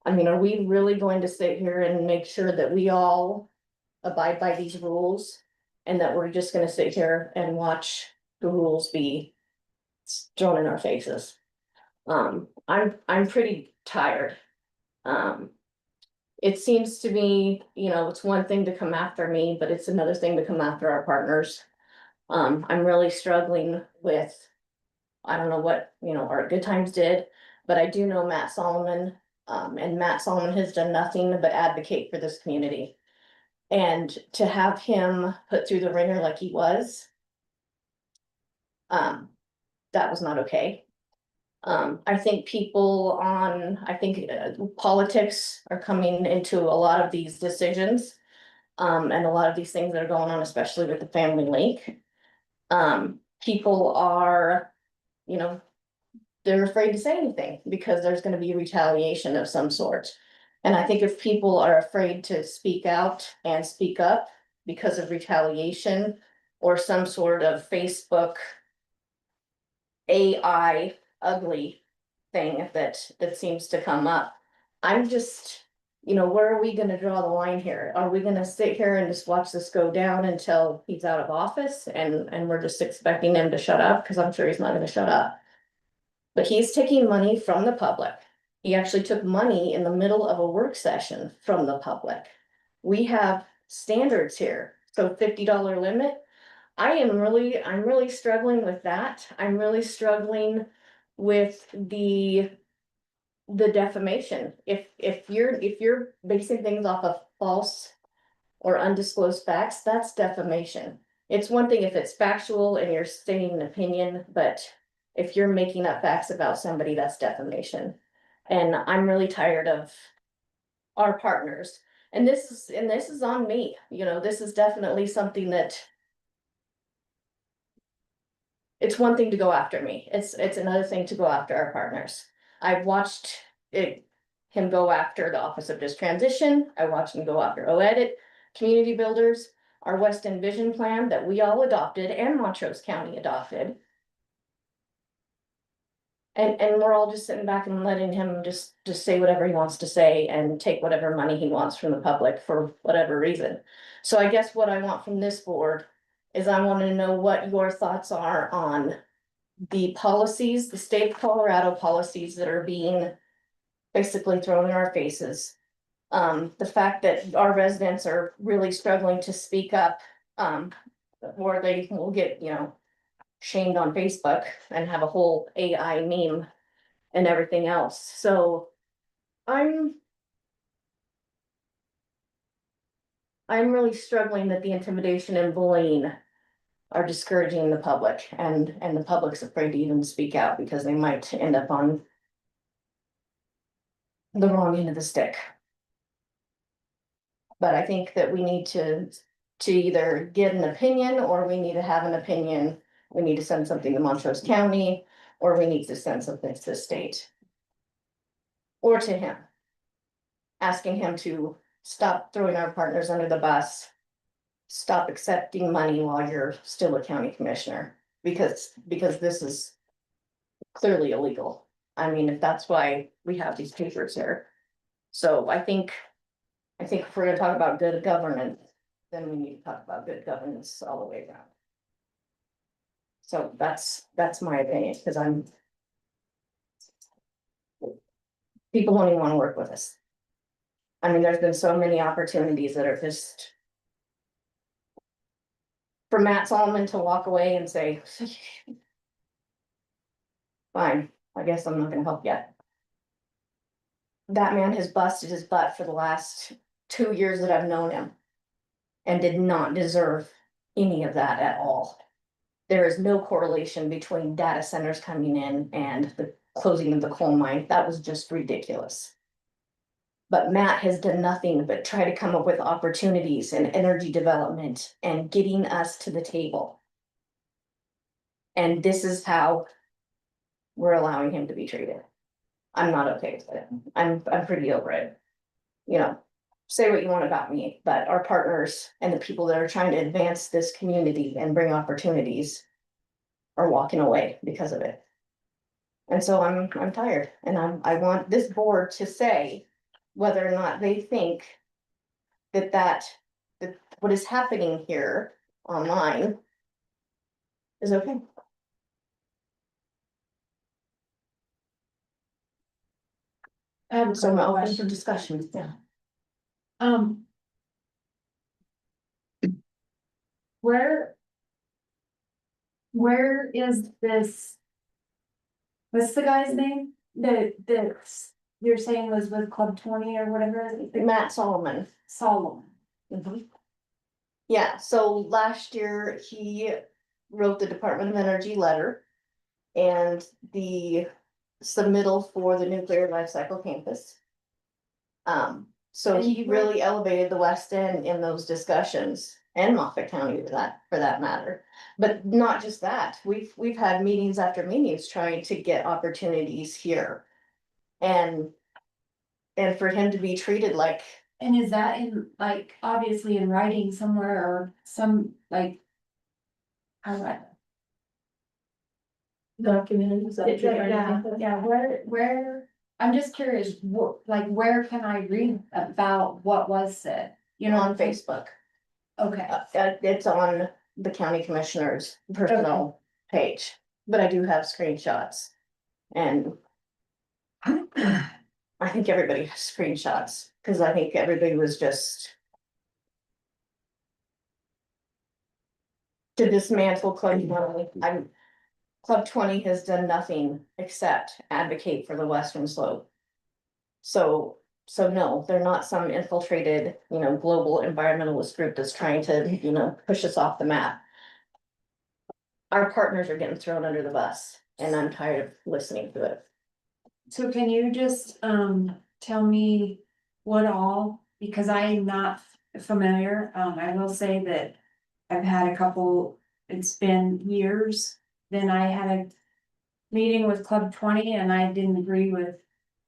I mean, are we really going to sit here and make sure that we all abide by these rules? And that we're just gonna sit here and watch the rules be thrown in our faces? I'm pretty tired Um. It seems to me, it's one thing to come after me, but it's another thing to come after our partners. I'm really struggling with. I don't know what, our Good Times did, but I do know Matt Solomon. And Matt Solomon has done nothing but advocate for this community. And to have him put through the ringer like he was. That was not okay. I think politics are coming into a lot of these decisions. And a lot of these things that are going on, especially with the family link. People are, they're afraid to say anything because there's gonna be retaliation of some sort. And I think if people are afraid to speak out and speak up because of retaliation or some sort of Facebook AI ugly thing that seems to come up. I'm just, where are we gonna draw the line here? Are we gonna sit here and just watch this go down until he's out of office and we're just expecting him to shut up? Cause I'm sure he's not gonna shut up. But he's taking money from the public. He actually took money in the middle of a work session from the public. We have standards here, so $50 limit. I'm really struggling with that. I'm really struggling with the defamation. If you're basing things off of false or undisclosed facts, that's defamation. It's one thing if it's factual and you're stating an opinion, but if you're making up facts about somebody, that's defamation. And I'm really tired of our partners. And this is on me. This is definitely something that it's one thing to go after me. It's another thing to go after our partners. I've watched him go after the Office of Just Transition. I watched him go after OEDIT, community builders, our West End Vision Plan that we all adopted and Montrose County adopted. And we're all just sitting back and letting him just say whatever he wants to say and take whatever money he wants from the public for whatever reason. So I guess what I want from this board is I want to know what your thoughts are on the policies, the state of Colorado policies that are being basically thrown in our faces. The fact that our residents are really struggling to speak up, or they will get, shamed on Facebook and have a whole AI meme and everything else. So I'm really struggling that the intimidation and bullying are discouraging the public and the public's afraid to even speak out because they might end up on the wrong end of the stick. But I think that we need to either get an opinion or we need to have an opinion. We need to send something to Montrose County, or we need to send something to the state. Or to him. Asking him to stop throwing our partners under the bus. Stop accepting money while you're still a county commissioner, because this is clearly illegal. I mean, if that's why we have these papers here. So I think if we're gonna talk about good governance, then we need to talk about good governance all the way around. So that's my opinion, because people don't even want to work with us. I mean, there's been so many opportunities that are just for Matt Solomon to walk away and say, fine, I guess I'm not gonna help yet. That man has busted his butt for the last 2 years that I've known him and did not deserve any of that at all. There is no correlation between data centers coming in and the closing of the coal mine. That was just ridiculous. But Matt has done nothing but try to come up with opportunities and energy development and getting us to the table. And this is how we're allowing him to be treated. I'm not okay with it. I'm pretty over it. Say what you want about me, but our partners and the people that are trying to advance this community and bring opportunities are walking away because of it. And so I'm tired, and I want this board to say whether or not they think that what is happening here online is okay. So I'm open for discussion. Yeah. Um. Where? Where is this? What's the guy's name? The, you're saying was with Club 20 or whatever? Matt Solomon. Solomon. Mhm. Yeah, so last year he wrote the Department of Energy letter. And the submittal for the nuclear life cycle campus. So he really elevated the West End in those discussions and Moffett County for that matter. But not just that, we've had meetings after meetings trying to get opportunities here. And for him to be treated like, And is that in, like, obviously in writing somewhere or some, like? How do I? Documented, is that what you're trying to Yeah, think of? yeah, where, I'm just curious, like, where can I read about what was said? You know, on Facebook. Okay, It's on the county commissioner's personal page, but I do have screenshots. And I think everybody has screenshots, cause I think everybody was just. To dismantle Club 20, Club 20 has done nothing except advocate for the western slope. So no, they're not some infiltrated, global environmentalist group that's trying to, push us off the map. Our partners are getting thrown under the bus, and I'm tired of listening to it. so can you just, tell me what all, because I am not familiar, I will say that. I've had a couple, it's been years, then I had a meeting with Club 20 and I didn't agree with.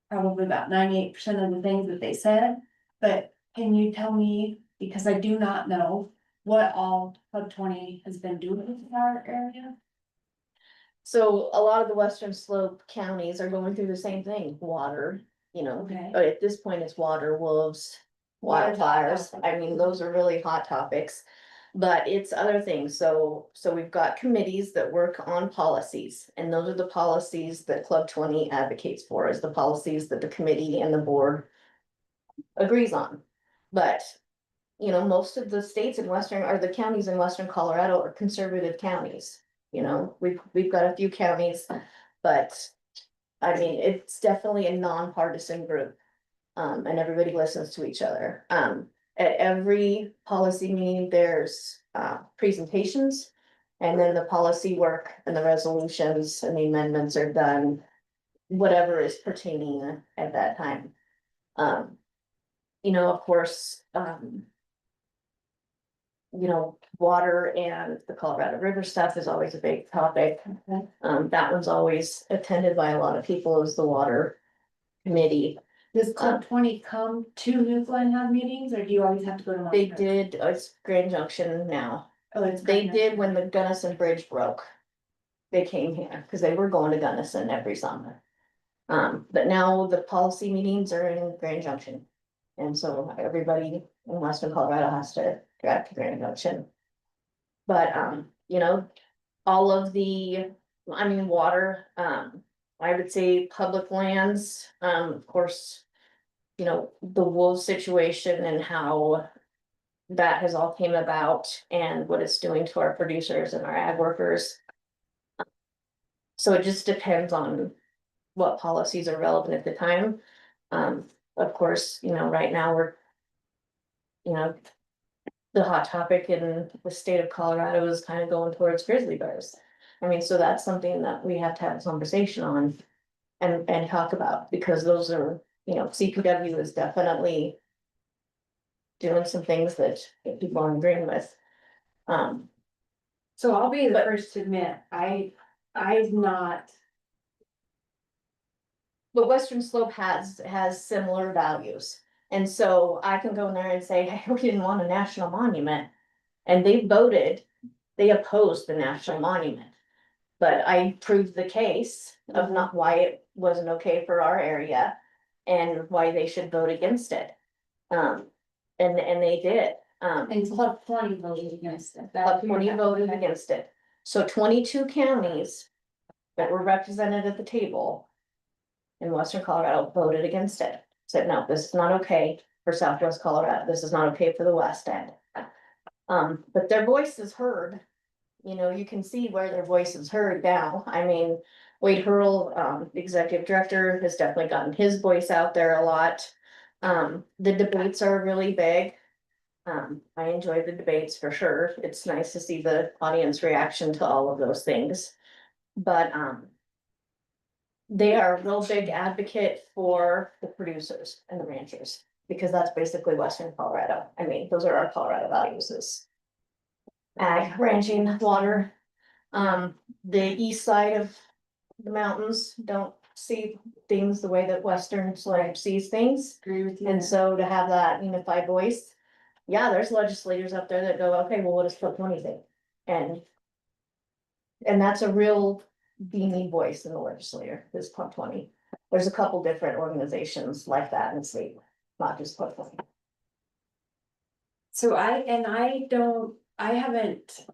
Probably about 98% of the things that they said, but can you tell me, because I do not know. What all Club 20 has been doing in our area? So a lot of the western slope counties are going through the same thing, water, Okay. at this point it's water, wolves, Water, wildfires. okay. I mean, those are really hot topics. But it's other things, so we've got committees that work on policies, and those are the policies that Club 20 advocates for, is the policies that the committee and the board agrees on. But, most of the states in western, or the counties in western Colorado are conservative counties. We've got a few counties, but I mean, it's definitely a nonpartisan group. And everybody listens to each other. At every policy meeting, there's presentations. And then the policy work and the resolutions and the amendments are done. Whatever is pertaining at that time. Of course, water and the Colorado River stuff is always a big topic. Okay. That one's always attended by a lot of people, as the water committee. Does Club 20 come to Nucla and have meetings, or do you always have to go to? They Montreal? did, it's Grand Junction now. Oh, it's. They Grand did when the Gunnison Bridge broke. They came here, cause they were going to Gunnison every summer. But now the policy meetings are in Grand Junction. And so everybody in western Colorado has to drive to Grand Junction. But, all of water, I would say public lands, of course. The wolf situation and how that has all came about and what it's doing to our producers and our ag workers. So it just depends on what policies are relevant at the time. Of course, right now we're, the hot topic in the state of Colorado is kind of going towards grizzly bears. I mean, so that's something that we have to have a conversation on and talk about, because those are, CPW is definitely doing some things that people are agreeing with. So I'll be the But- first to admit, I've not. But Western Slope has similar values. And so I can go in there and say, hey, we didn't want a national monument. And they opposed the national monument. But I proved the case of not why it wasn't okay for our area and why they should vote against it. And they did. And Club 20 voted against it. Club 20 voted against it. So 22 counties that were represented at the table in Western Colorado voted against it. Said, no, this is not okay for Southwest Colorado. This is not okay for the West End. But their voice is heard. You know, you can see where their voice is heard now. I mean, Wade Hurl, the executive director, has definitely gotten his voice out there a lot. The debates are really big. I enjoy the debates for sure. It's nice to see the audience reaction to all of those things. But, they are a real big advocate for the producers and the ranchers, because that's basically Western Colorado. I mean, those are our Colorado values is ag, ranching, water. The east side of the mountains don't see things the way that Western side sees things. Agree with you. And so to have that unified voice, yeah, there's legislators up there that go, okay, well, what does 420 think? And that's a real beanie voice in the legislature, this 420. There's a couple different organizations like that in the state, not just 420. So I haven't,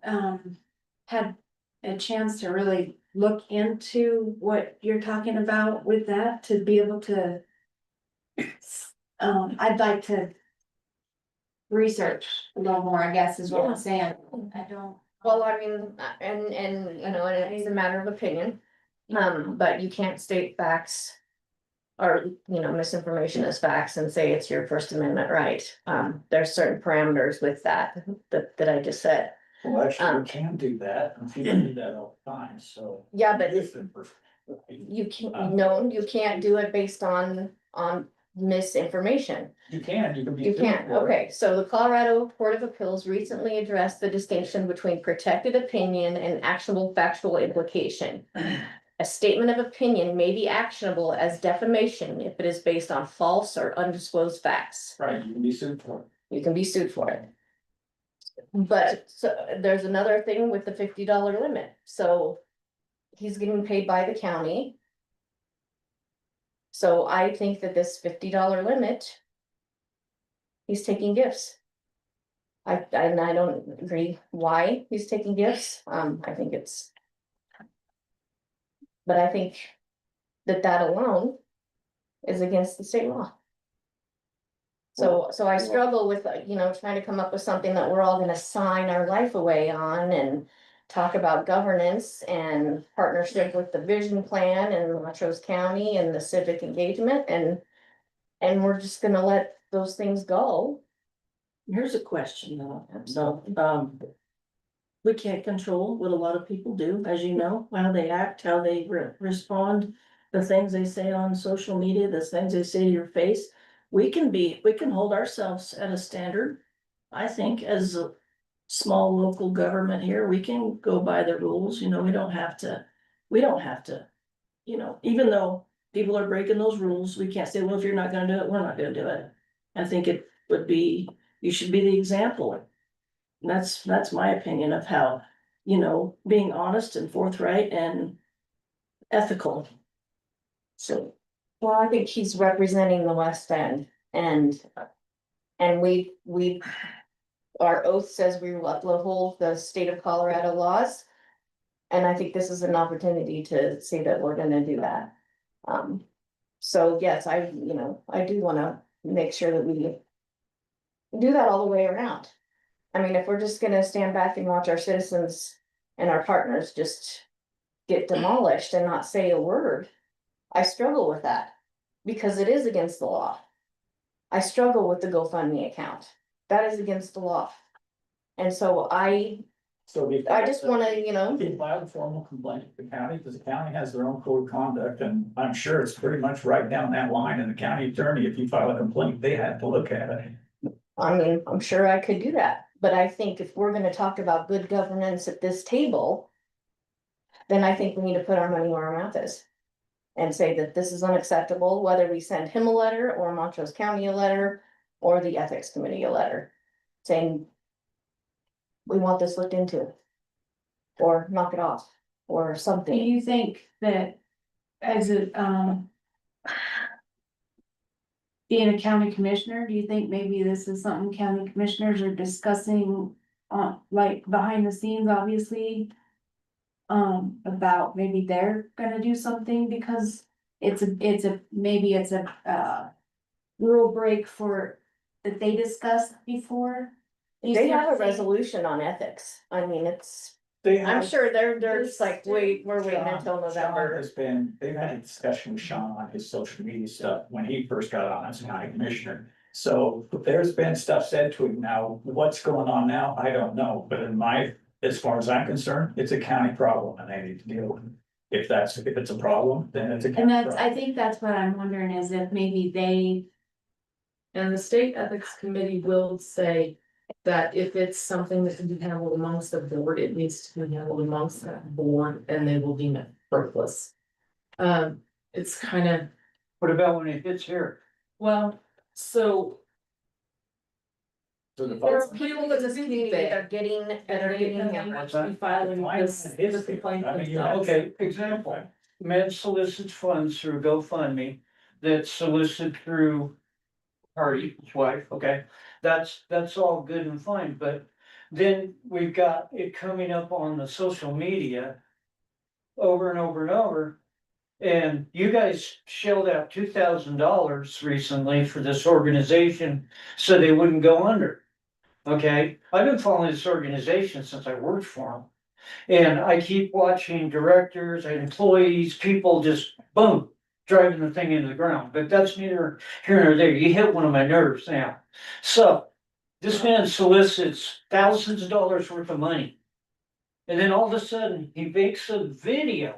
had a chance to really look into what you're talking about with that, to be able to. I'd like to research a little more, I guess is what I'm saying. I don't. Well, I mean, and, you know, and it's a matter of opinion, but you can't state facts. Or, you know, misinformation as facts and say it's your First Amendment right. There's certain parameters with that I just said. Well, actually, we can do that, and people do that all the time, so. Yeah, but you can't, no, you can't do it based on misinformation. You can be. You sued can't, for it. okay, so the Colorado Court of Appeals recently addressed the distinction between protected opinion and actionable factual implication. A statement of opinion may be actionable as defamation if it is based on false or undisclosed facts. Right, you can be sued for it. You can be sued for it. But so there's another thing with the $50 limit, so he's getting paid by the county. So I think that this $50 limit, he's taking gifts. I don't agree why he's taking gifts, I think it's. But I think that alone is against the state law. So I struggle with, you know, trying to come up with something that we're all gonna sign our life away on and talk about governance and partnership with the vision plan and Montrose County and the civic engagement and we're just gonna let those things go. Here's a question though, so, we can't control what a lot of people do, as you know, how they act, how they respond. The things they say on social media, the things they say to your face, we can hold ourselves at a standard. I think as a small local government here, we can go by the rules, you know, we don't have to, you know, even though people are breaking those rules, we can't say, well, if you're not gonna do it, we're not gonna do it. I think it would be, you should be the example. That's my opinion of how, you know, being honest and forthright and ethical. So, Well, I think he's representing the West End and we, our oath says we will uphold the state of Colorado laws. And I think this is an opportunity to say that we're gonna do that. So yes, I do wanna make sure that we do that all the way around. I mean, if we're just gonna stand back and watch our citizens and our partners just get demolished and not say a word, I struggle with that because it is against the law. I struggle with the GoFundMe account. That is against the law. And so I just wanna, you know. You can file a formal complaint with the county, because the county has their own code of conduct, and I'm sure it's pretty much right down that line, and the county attorney, if you file a complaint, they have to look at it. I mean, I'm sure I could do that, but I think if we're gonna talk about good governance at this table, then I think we need to put our money where our mouth is. And say that this is unacceptable, whether we send him a letter or Montrose County a letter or the ethics committee a letter. Saying, we want this looked into. Or knock it off, or Do something. you think that as a, being a county commissioner, do you think maybe this is something county commissioners are discussing on, like, behind the scenes, obviously? About maybe they're gonna do something because maybe it's a, rule break for, that they discussed before. You They see what have I'm a saying? resolution on ethics. I mean, it's, They I'm have, sure they're just like, wait, we're waiting until Sean November. has been, they've had a discussion with Sean on his social media stuff when he first got on as county commissioner. So there's been stuff said to him now, what's going on now, I don't know, but as far as I'm concerned, it's a county problem and they need to deal with it. If it's a problem, then it's a And county that's, I problem. think that's what I'm wondering is if maybe they, And the state ethics committee will say that if it's something that can be handled amongst the board, it needs to be handled amongst that board and they will deem it frivolous. It's kind of, What about when it hits here? well, so So the There vote- are people in this community that are getting hammered. be filing this complaint. I mean, you know, Okay, example, Med solicits funds through GoFundMe, that's solicited through Hardy, his wife, okay? That's all good and fine, but then we've got it coming up on the social media over and over and over. And you guys shelled out $2,000 recently for this organization so they wouldn't go under. Okay, I've been following this organization since I worked for them. And I keep watching directors and employees, people just boom, driving the thing into the ground, but that's neither here nor there. You hit one of my nerves now. So this man solicits thousands of dollars worth of money. And then all of a sudden he makes a video.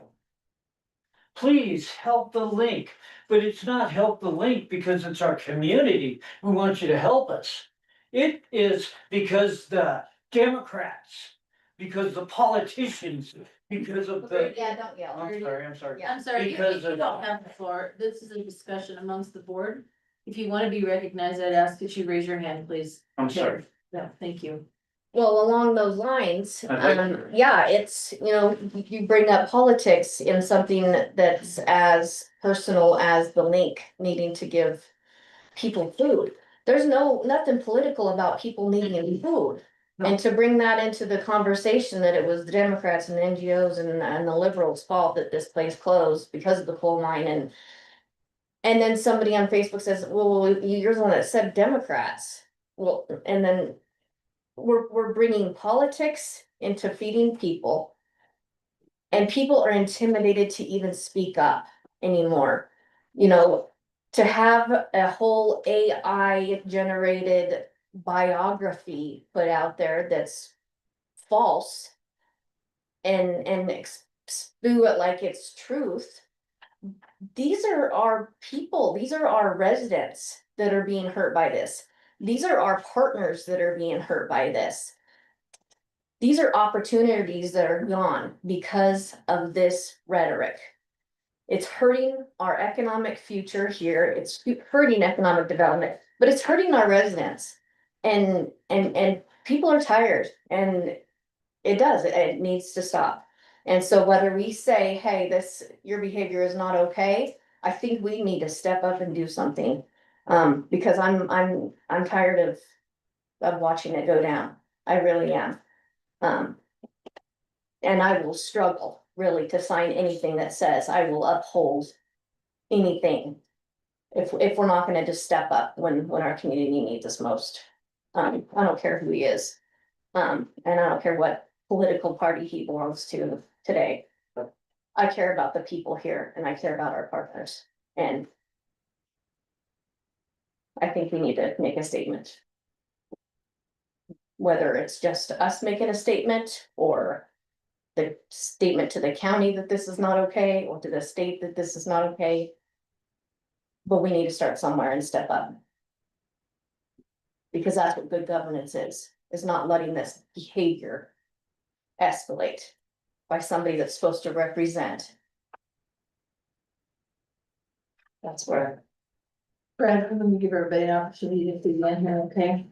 Please help the link, but it's not help the link because it's our community. We want you to help us. It is because the Democrats, because the politicians, because of the. Yeah, don't yell. I'm sorry. I'm sorry, you Because you of- don't have the floor. This is a discussion amongst the board. If you want to be recognized, I'd ask that you raise your hand, please. I'm sorry. Yeah, thank you. Well, along those lines, Okay. yeah, it's, you bring up politics in something that's as personal as the link needing to give people food. There's nothing political about people needing food. And to bring that into the conversation that it was the Democrats and the NGOs and the liberals' fault that this place closed because of the coal mine and then somebody on Facebook says, well, you're the one that said Democrats. Well, and then we're bringing politics into feeding people. And people are intimidated to even speak up anymore. To have a whole AI generated biography put out there that's false and spew it like it's truth. These are our people, these are our residents that are being hurt by this. These are our partners that are being hurt by this. These are opportunities that are gone because of this rhetoric. It's hurting our economic future here, it's hurting economic development, but it's hurting our residents. And people are tired and it needs to stop. And so whether we say, hey, your behavior is not okay, I think we need to step up and do something. Because I'm tired of watching it go down. I really am. And I will struggle really to sign anything that says I will uphold anything. If we're not gonna just step up when our community needs us most. I don't care who he is. And I don't care what political party he belongs to today. I care about the people here and I care about our partners and. I think we need to make a statement. Whether it's just us making a statement or. The statement to the county that this is not okay, or to the state that this is not okay. But we need to start somewhere and step up. Because that's what good governance is not letting this behavior escalate by somebody that's supposed to represent. That's where. Brad, I'm gonna give everybody an opportunity to do that here, okay?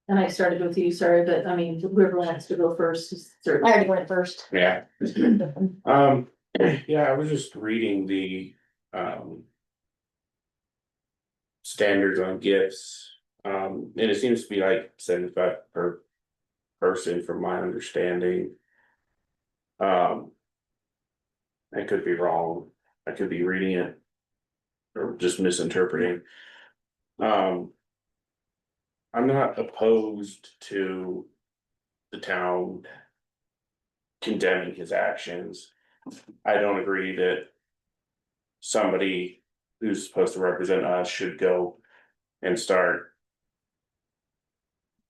And I started with you, sorry, but I mean, whoever wants to go first is I already went first. Yeah. Yeah, I was just reading the, standards on gifts, and it seems to be like 75 per person from my understanding. I could be wrong, I could be reading it. Or just misinterpreting. I'm not opposed to the town condemning his actions. I don't agree that somebody who's supposed to represent us should go and start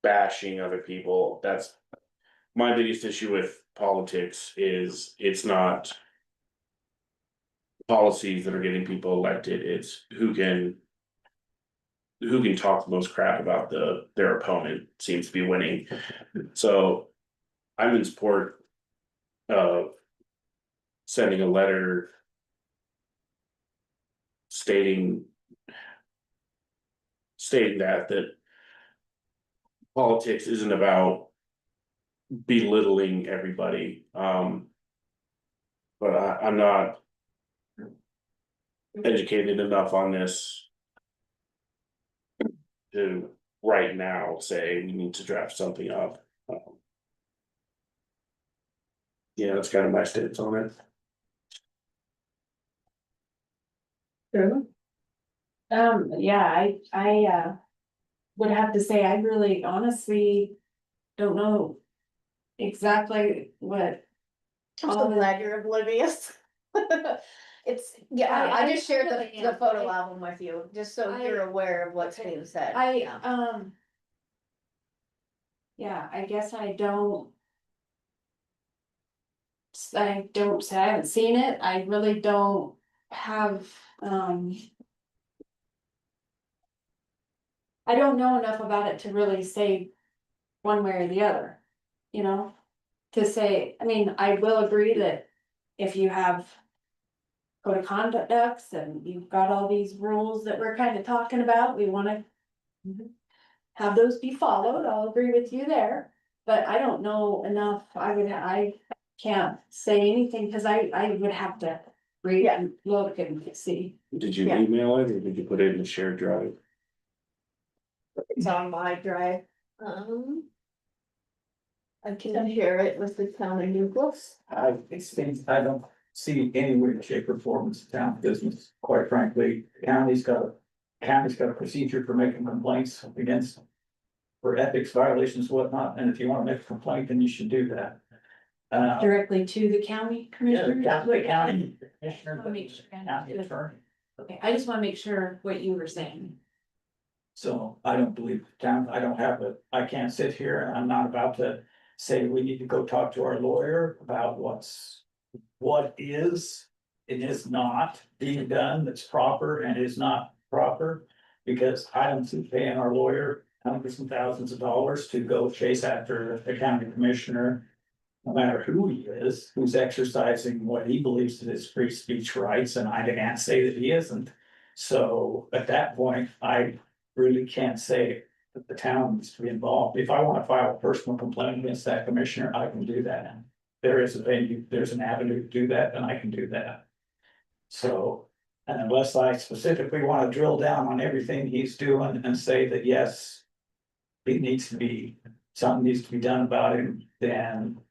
bashing other people. That's my biggest issue with politics is it's not policies that are getting people elected, it's who can talk the most crap about their opponent seems to be winning. So I'm in support of sending a letter stating that politics isn't about belittling everybody. But I'm not educated enough on this to right now say we need to draft something up. Yeah, that's kind of my stance on it. Yeah, I would have to say, I really honestly don't know exactly what. I'm so glad you're oblivious. It's, yeah, I just shared the photo album with you, just so you're aware of what's being said. Yeah, I guess I haven't seen it, I really don't have, I don't know enough about it to really say one way or the other, you know? To say, I mean, I will agree that if you have code of conducts and you've got all these rules that we're kind of talking about, we wanna have those be followed, I'll agree with you there. But I don't know enough, I can't say anything, cause I would have to read and look and see. Did you Yeah. email it or did you put it in the shared drive? It's on my drive. I can share it with the town of Nucla. I don't see anywhere, shape or form it's town business, quite frankly, county's got a procedure for making complaints against. For ethics violations, whatnot, and if you wanna make a complaint, then you should do that. Directly to the county Yeah, commissioner? county commissioner, Wanna make sure. county attorney. Okay, I just wanna make sure what you were saying. So I don't believe town, I can't sit here and I'm not about to say we need to go talk to our lawyer about what is. It is not being done that's proper and is not proper. Because I don't see paying our lawyer hundreds and thousands of dollars to go chase after the county commissioner. No matter who he is, who's exercising what he believes to his free speech rights, and I can't say that he isn't. So at that point, I really can't say that the town needs to be involved. If I want to file a personal complaint against that commissioner, I can do that. There is a venue, there's an avenue to do that, and I can do that. So, and unless I specifically want to drill down on everything he's doing and say that, yes, something needs to be done about him, then.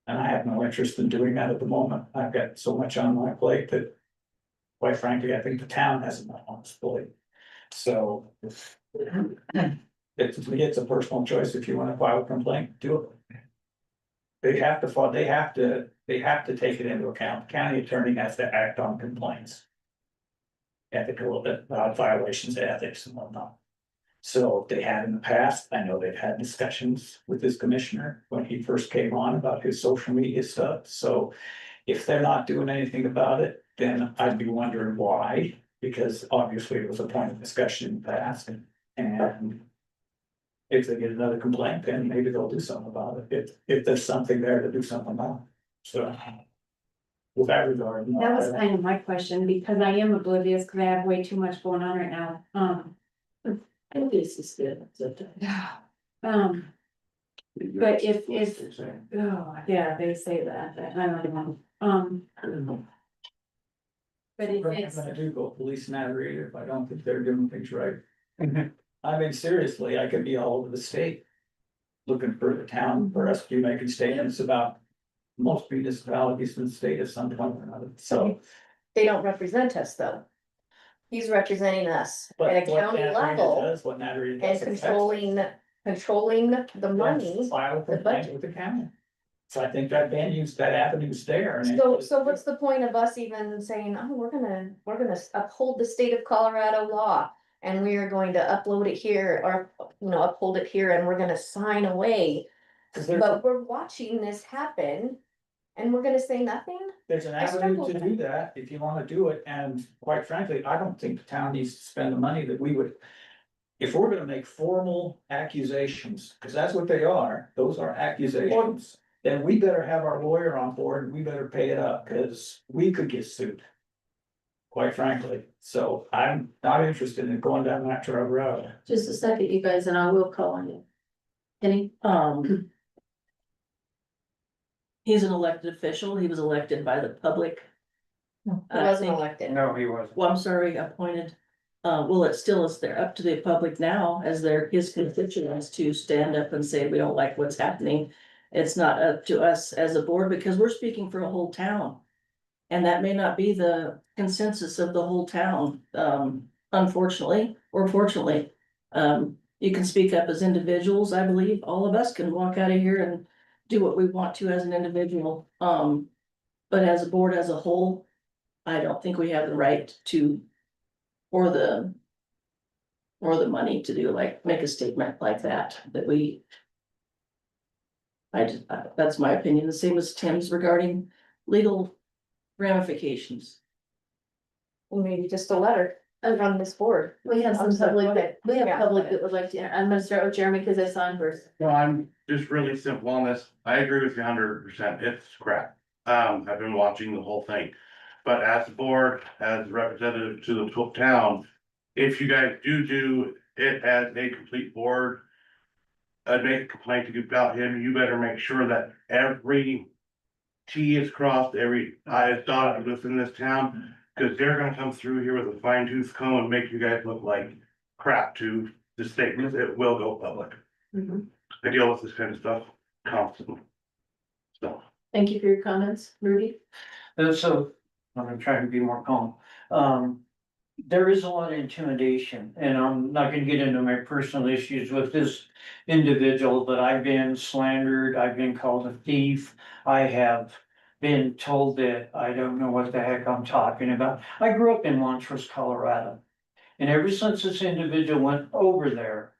And I have no interest in doing that at the moment. I've got so much on my plate that. Quite frankly, I think the town has enough on its plate. So. It's a personal choice. If you want to file a complaint, do it. They have to take it into account. The county attorney has to act on complaints. Ethical violations, of ethics and whatnot. So they had in the past, I know they've had discussions with this commissioner when he first came on about his social media stuff, so. If they're not doing anything about it, then I'd be wondering why, because obviously it was a point of discussion in the past and. If they get another complaint, then maybe they'll do something about it, if there's something there to do something about, so. With that regard. no, That was I- kind of my question, because I am oblivious, cause I have way too much going on right now, This is good. but if, oh, yeah, they say that, I don't know, but if I'm it's, gonna do go police navigator if I don't think they're doing things right. I mean, seriously, I could be all over the state. Looking for the town, for us to be making statements about most municipalities in the state at some point or another, so. They don't represent us though. He's representing us But at a what county that really level does, what that really and does affects us. controlling the money. File a the complaint budget. with the county. So I think that venues, that avenue's there. and So what's the point of us even saying, oh, we're gonna uphold the state of Colorado law? And we are going to upload it here or, uphold it here and we're gonna sign away. 'Cause But we're watching this happen and we're gonna say nothing? there's an I avenue struggle to with do that if you wanna do it, and quite frankly, I don't think the town needs to spend the money that we would. If we're gonna make formal accusations, cause that's what they are, those are accusations. Then we better have our lawyer on board and we better pay it up, cause we could get sued. Quite frankly, so I'm not interested in going down that road. Just a second, you guys, and I will call on you. Kenny? He's an elected official, he was elected by the public. He I wasn't think- elected. No, he wasn't. Well, I'm sorry, appointed. Well, it still is there, up to the public now, as they're his constituents to stand up and say, we don't like what's happening. It's not up to us as a board, because we're speaking for a whole town. And that may not be the consensus of the whole town, unfortunately, or fortunately. You can speak up as individuals, I believe, all of us can walk out of here and do what we want to as an individual. But as a board as a whole, I don't think we have the right to, or the money to do make a statement like that we. That's my opinion, the same as Tim's regarding legal ramifications. Well, maybe just a letter from this board. We have some public Yeah. that would like to, I'm gonna start with Jeremy because I saw him first. Well, I'm just really simple on this. I agree with you 100%. It's crap. I've been watching the whole thing. But as a board, as representative to the town, if you guys do it as a complete board, I'd make a complaint about him. You better make sure that every T is crossed, every I is dotted within this town. Cause they're gonna come through here with a fine tooth comb and make you guys look like crap to the state, because it will go public. I deal with this kind of stuff constantly. So. Thank you for your comments, Rudy. So, I'm gonna try to be more calm. There is a lot of intimidation, and I'm not gonna get into my personal issues with this individual, but I've been slandered, I've been called a thief. I have been told that I don't know what the heck I'm talking about. I grew up in Montrose, Colorado. And ever since this individual went over there,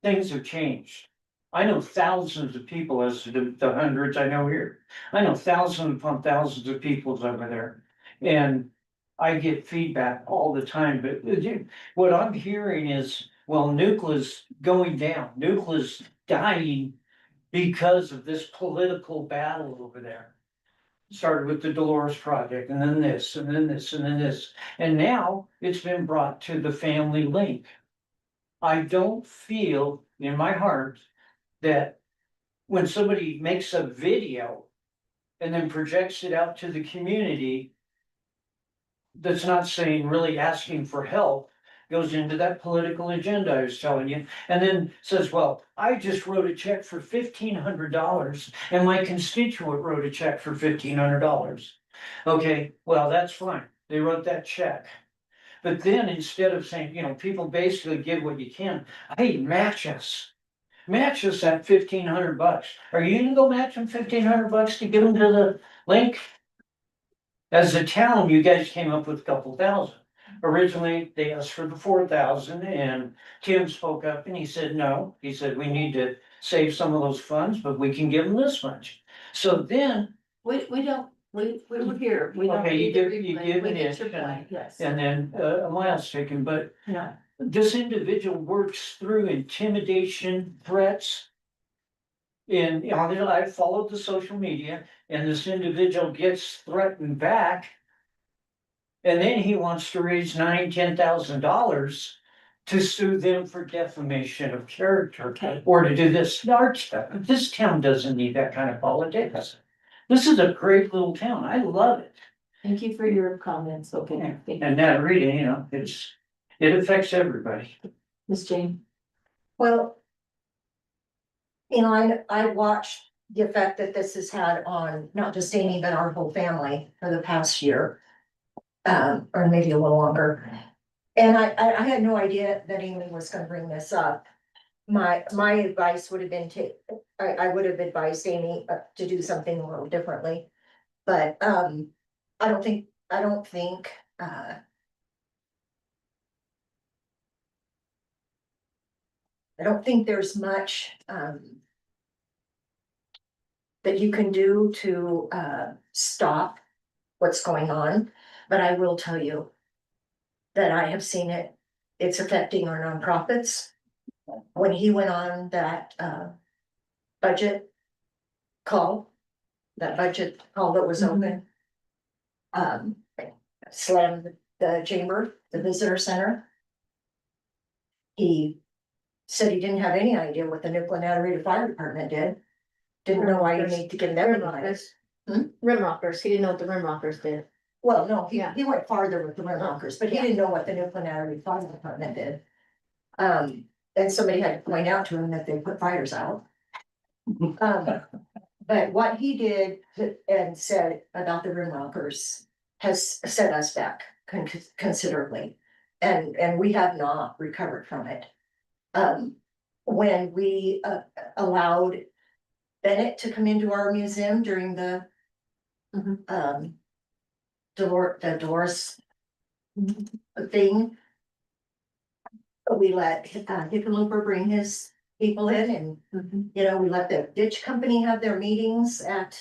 things have changed. I know thousands of people, as the hundreds I know here. I know thousands upon thousands of people over there. And I get feedback all the time, but what I'm hearing is, well, Nucla's going down. Nucla's dying because of this political battle over there. Started with the Dolores Project, and then this, and then this, and then this. And now it's been brought to the family link. I don't feel in my heart that when somebody makes a video and then projects it out to the community, that's not saying, really asking for help, goes into that political agenda I was telling you, and then says, well, I just wrote a check for $1,500 and my constituent wrote a check for $1,500. Okay, well, that's fine. They wrote that check. But then instead of saying, people basically give what you can, hey, match us. Match us at $1,500. Are you gonna go match them $1,500 to give them to the link? As a town, you guys came up with a couple thousand. Originally, they asked for the 4,000 and Tim spoke up and he said, no. He said, we need to save some of those funds, but we can give them this much. So then. We were here. We don't Okay, you need to give replay. We it get your in, point, yes. And then a mile's taken, but Yeah. this individual works through intimidation, threats. And I followed the social media and this individual gets threatened back. And then he wants to raise $10,000 to sue them for defamation of character. Okay. Or to do this. This town doesn't need that kind of politics. This is a great little town. I love it. Thank you for your comments, okay. Thank you. And that reading, it affects everybody. Ms. Jane. Well. I watched the effect that this has had on not just Amy, but our whole family for the past year. or maybe a little longer. And I had no idea that Amy was gonna bring this up. My advice would have been I would have advised Amy to do something a little differently. But, I don't think, I don't think there's much, that you can do to, stop what's going on, but I will tell you that I have seen it, it's affecting our nonprofits. When he went on that, budget call, that budget call that was open, slammed the chamber, the visitor center. He said he didn't have any idea what the Nucla Narita Fire Department did. Didn't know why you need to give them advice. Rim rockers, he didn't know what the rim rockers did. Well, no, Yeah. he went farther with the rim rockers, but he didn't know what the Nucla Narita Fire Department did. And somebody had to point out to him that they put fires out. But what he did and said about the rim rockers has set us back considerably. And we have not recovered from it. When we allowed Bennett to come into our museum during the Dolores thing, we let Hickenlooper bring his people in and, you know, we let the ditch company have their meetings at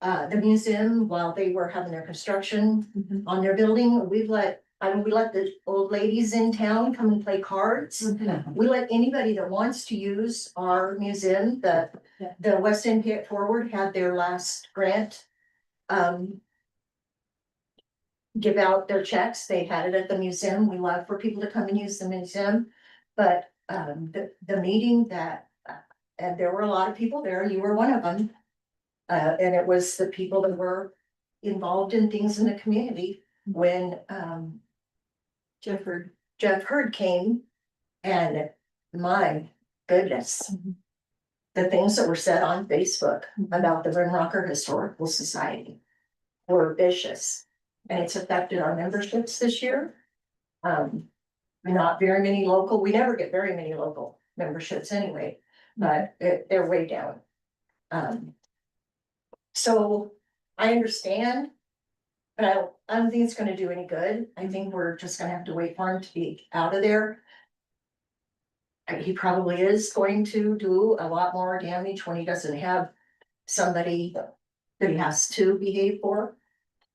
the museum while they were having their construction on their building. We let the old ladies in town come and play cards. We let anybody that wants to use our museum, the West End Pay It Forward had their last grant. Give out their checks. They had it at the museum. We love for people to come and use the museum. But the meeting that, and there were a lot of people there, you were one of them. And it was the people that were involved in things in the community when Jeff Hurd came, and my goodness. The things that were said on Facebook about the Rim Rocker Historical Society were vicious, and it's affected our memberships this year. Not very many local, we never get very many local memberships anyway, but they're way down. So I understand, but I don't think it's gonna do any good. I think we're just gonna have to wait for him to be out of there. And he probably is going to do a lot more damage when he doesn't have somebody that he has to behave for.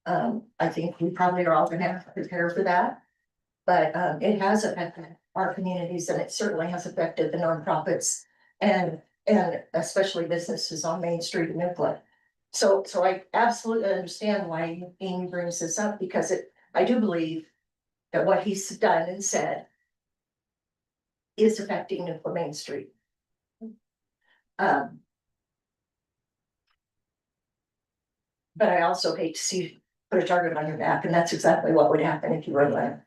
I think we probably are all gonna have to prepare for that. But it has affected our communities, and it certainly has affected the nonprofits and especially businesses on Main Street in Nucla. So I absolutely understand why Amy brings this up, because I do believe that what he's done and said is affecting Nucla Main Street. But I also hate to see put a target on your back, and that's exactly what would happen if you were there.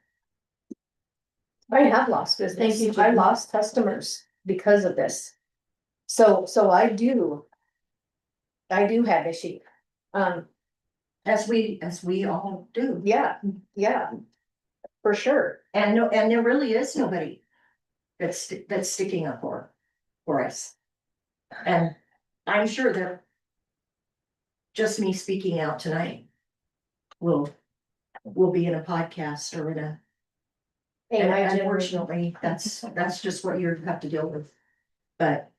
I have lost business. Thank you, I Jen. lost customers because of this. So I do have issue. As we all do. Yeah, for sure. And there really is nobody that's sticking up for us. And I'm sure that just me speaking out tonight will be in a podcast or in a, and unfortunately, that's just what you have to deal with. But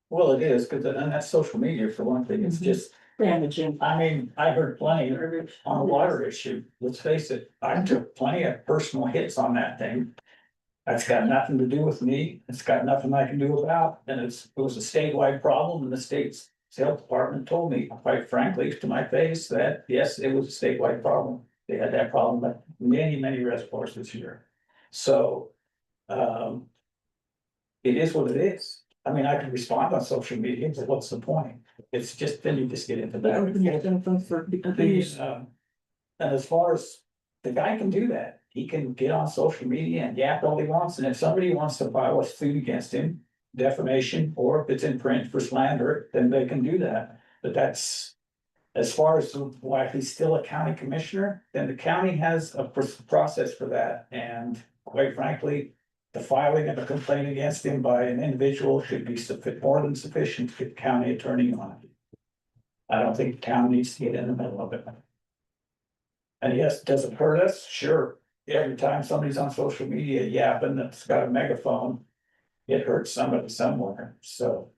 Well, it is, cause and that's social media for one thing, it's just damaging. I mean, I heard plenty on the water issue, let's face it, I took plenty of personal hits on that thing. That's got nothing to do with me, it's got nothing I can do about, and it was a statewide problem, and the state's health department told me, quite frankly, to my face, that yes, it was a statewide problem. They had that problem at many reservoirs this year. So, it is what it is. I mean, I can respond on social media, but what's the point? It's just, then you just get into that. And as far as, the guy can do that, he can get on social media and yap all he wants, and if somebody wants to file a suit against him, defamation, or if it's in print for slander, then they can do that. But that's As far as why he's still a county commissioner, then the county has a process for that, and quite frankly. The filing of a complaint against him by an individual should be more than sufficient to get the county attorney on it. I don't think the town needs to get in the middle of it. And yes, does it hurt us? Sure. Every time somebody's on social media yapping that's got a megaphone, it hurts somebody somewhere, so.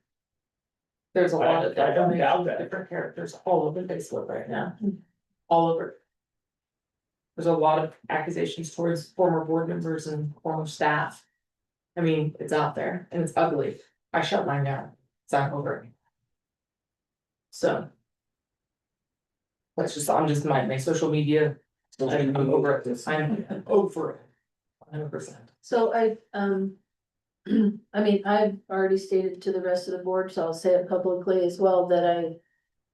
There's a lot of I don't doubt that. different characters all over Facebook right now, all over. There's a lot of accusations towards former board members and former staff. I mean, it's out there and it's ugly. I shut mine down. It's not over. So. That's just, I'm just my social media. I'm over it. I'm over it. 100%. So I mean, I've already stated to the rest of the board, so I'll say it publicly as well, that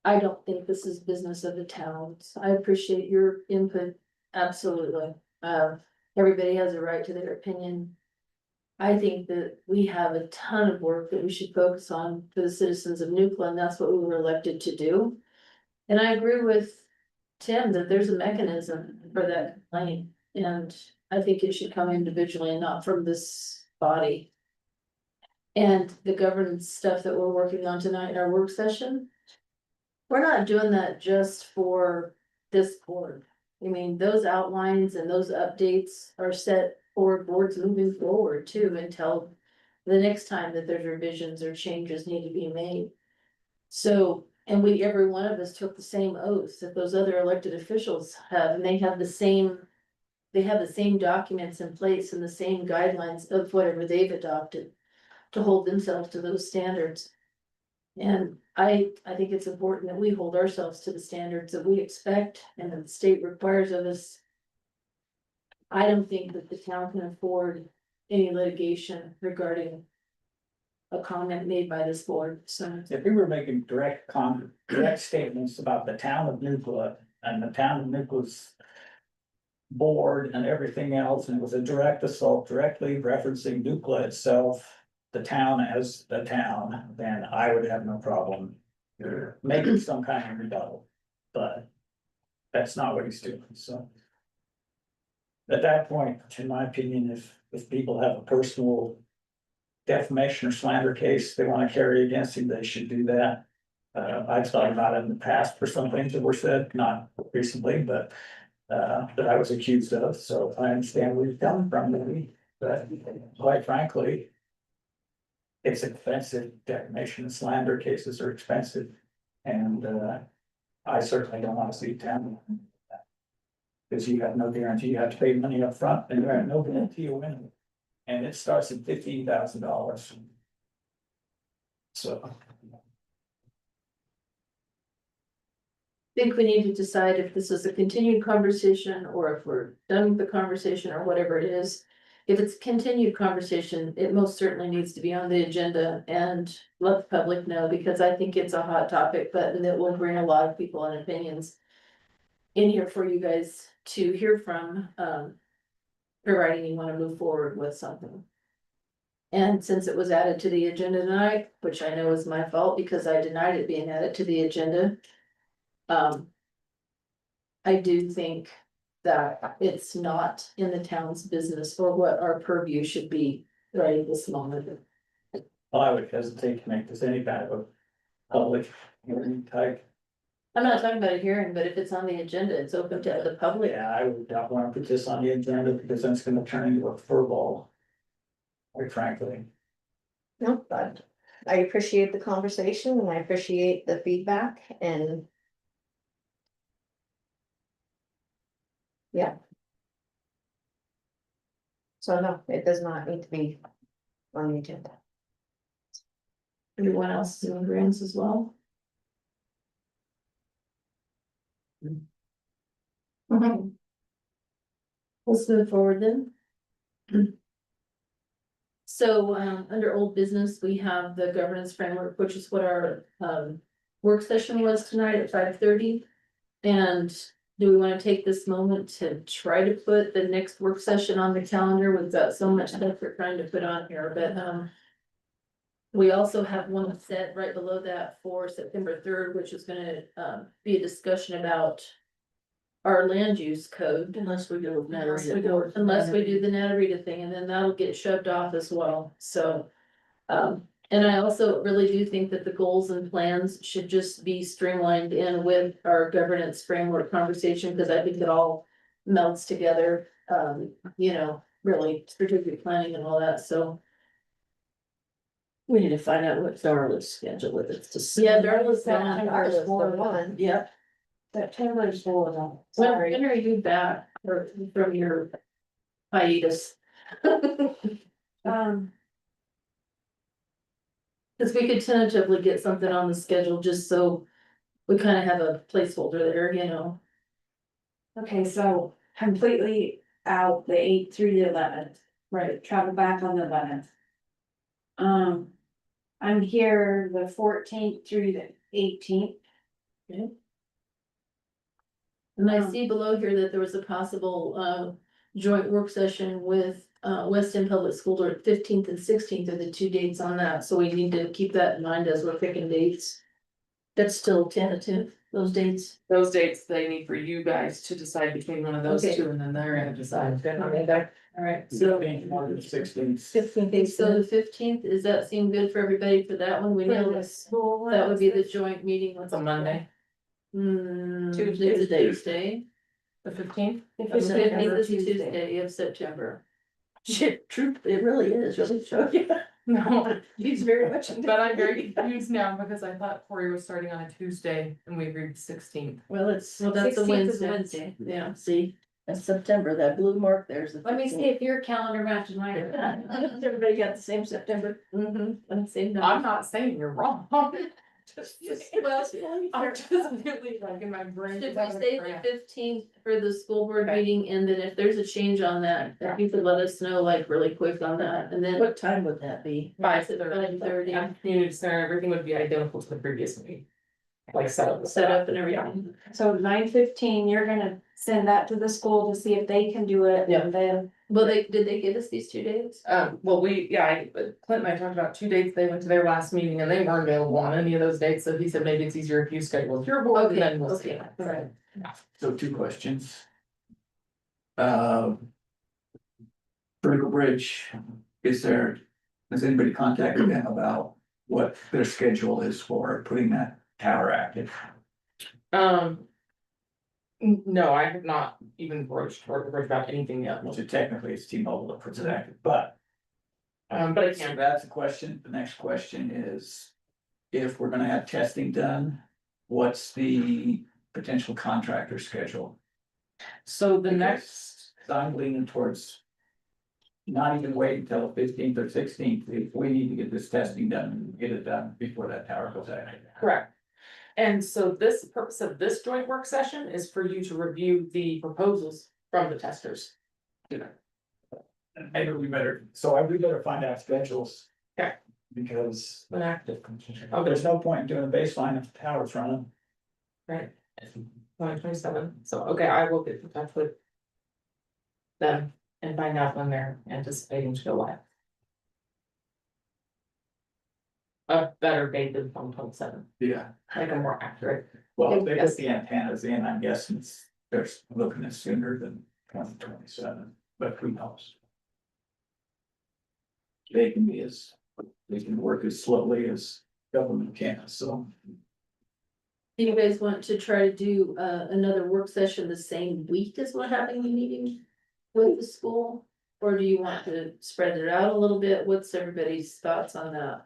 I don't think this is business of the town. I appreciate your input, absolutely. Everybody has a right to their opinion. I think that we have a ton of work that we should focus on for the citizens of Nucla, and that's what we were elected to do. And I agree with Tim that there's a mechanism for that complaint, and I think it should come individually and not from this body. And the governance stuff that we're working on tonight in our work session, we're not doing that just for this board. I mean, those outlines and those updates are set for boards moving forward too, until the next time that there's revisions or changes need to be made. So, and every one of us took the same oaths that those other elected officials have, and they have the same documents in place and the same guidelines of whatever they've adopted to hold themselves to those standards. And I think it's important that we hold ourselves to the standards that we expect and that the state requires of us. I don't think that the town can afford any litigation regarding a comment made by this board, so. If we were making direct statements about the town of Nucla and the town of Nucla's board and everything else, and it was a direct assault directly referencing Nucla itself, the town as the town, then I would have no problem making some kind of rebuttal, but that's not what he's doing, so. At that point, in my opinion, if people have a personal defamation or slander case they want to carry against him, they should do that. I've thought about it in the past for some things that were said, not recently, but that I was accused of, so I understand where you're coming from, maybe, but quite frankly, it's expensive. Defamation and slander cases are expensive, and I certainly don't want to see town. Because you have no guarantee, you have to pay money up front, and you have no guarantee of winning. And it starts at $15,000. So. I think we need to decide if this is a continued conversation or if we're done with the conversation or whatever it is. If it's continued conversation, it most certainly needs to be on the agenda and let the public know, because I think it's a hot topic, but that will bring a lot of people and opinions in here for you guys to hear from, providing you want to move forward with something. And since it was added to the agenda tonight, which I know is my fault because I denied it being added to the agenda. I do think that it's not in the town's business or what our purview should be right at this moment. Well, I would hesitate to make this any kind of a public hearing type. I'm not talking about a hearing, but if it's on the agenda, it's open to the public. Yeah, I would not want to put this on the agenda because then it's gonna turn into a furball. Quite frankly. No, but I appreciate the conversation and I appreciate the feedback and. Yeah. So no, it does not need to be on the agenda. Everyone else is in agreement as well? Okay. Let's move forward then. So, under old business, we have the governance framework, which is what our, work session was tonight at 5:30. And do we want to take this moment to try to put the next work session on the calendar? We've got so much stuff we're trying to put on here, but, We also have one set right below that for September 3rd, which is gonna be a discussion about our land use code. Unless we go with Unless we Natarita. unless we do the Natarita thing, and then that'll get shoved off as well, so. And I also really do think that the goals and plans should just be streamlined in with our governance framework conversation, because I think it all melts together. You know, really strategic planning and all that, so. We need to find out what Darla's schedule is. It's just. Yeah, Darla's Darla's gone. the one. Yep. September's full of When are you back from your hiatus? Um, Cause we could tentatively get something on the schedule, just so we kind of have a placeholder there, you know. okay, so completely out the 8th through the 11th, Right. travel back on the 11th. I'm here the 14th through the 18th. And I see below here that there was a possible joint work session with West End Public School, or 15th and 16th are the 2 dates on that, so we need to keep that in mind as we're picking dates. That's still tentative, those dates. Those dates they need for you guys to decide between one of those Okay. two, and then they're gonna decide. Good, I mean, they're Alright, so. 16th. Okay, so the 15th, does that seem good for everybody for that one? We know that would be the joint meeting with It's a Monday, Tuesday, Tuesday. Tuesday. the 15th. The 15th is a Tuesday of September. Shit, truth, it really is, really show you. No, He's very much. but I'm very confused now because I thought Cory was starting on a Tuesday and we agreed 16th. Well, it's, Well, that's a 16th is Wednesday. Yeah. see, that's September, that blue mark there's the. Let me see if your calendar matches mine. Everybody got the same September. I'm saying I'm not saying you're wrong. Just- Well, I'm just really like in my brain. should we say the 15th for the school board meeting, and then if there's a change on that, if you could let us know like really quick on that, and then. What time would that be? 5:30. At community center, everything would be identical to the previous meeting. Like set Set up and everything. So 9:15, you're gonna send that to the school to see if they can do it, Yeah. and then. Well, did they give us these 2 dates? Well, Clint and I talked about 2 dates, they went to their last meeting and they weren't available on any of those dates, so he said maybe it's easier if you schedule with your board, and then we'll see. Okay, alright. So 2 questions. Vertical Bridge, has anybody contacted them about what their schedule is for putting that tower active? No, I have not even broached about anything yet. So technically it's T-Mobile that puts it active, but. But I So can, that's a question. The next question is, if we're gonna have testing done, what's the potential contractor schedule? so the next, Because I'm leaning towards not even wait until the 15th or 16th, if we need to get this testing done, and get it done before that tower goes active. correct. And so this purpose of this joint work session is for you to review the proposals from the testers. Maybe we better, so we better find out schedules. Okay. Because When active. there's no point in doing a baseline if the tower's running. Right. 2027, so, okay, I will get in touch with them and find out when they're anticipating to go live. A better date than 2027, Yeah. like a more accurate. Well, if they Yes. put the antennas in, I'm guessing they're looking at sooner than 2027, but who knows? They can work as slowly as government can, so. Do you guys want to try to do another work session the same week as we're having the meeting with the school? Or do you want to spread it out a little bit? What's everybody's thoughts on that?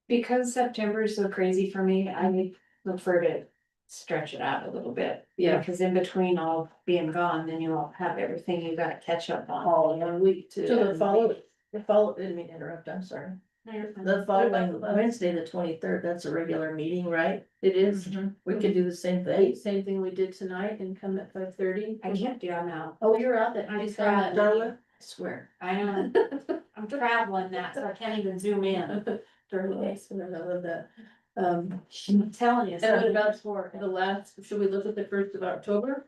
Because September is so crazy for me, I would prefer to stretch it out a little bit. Yeah. Because in between all being gone, then you'll have everything you gotta catch up on. All in 1 week too. So didn't mean to interrupt, I'm sorry. The following Wednesday, the 23rd, that's a regular meeting, right? It is. We could do the same thing. Same thing we did tonight and come at 5:30. I can't do it now. Oh, you're out that. I'm you saw that. Darla, I swear. I know, I'm traveling that, so I can't even zoom in. Darla, I love that. I'm telling you. And what about for the last, should we look at the 1st of October?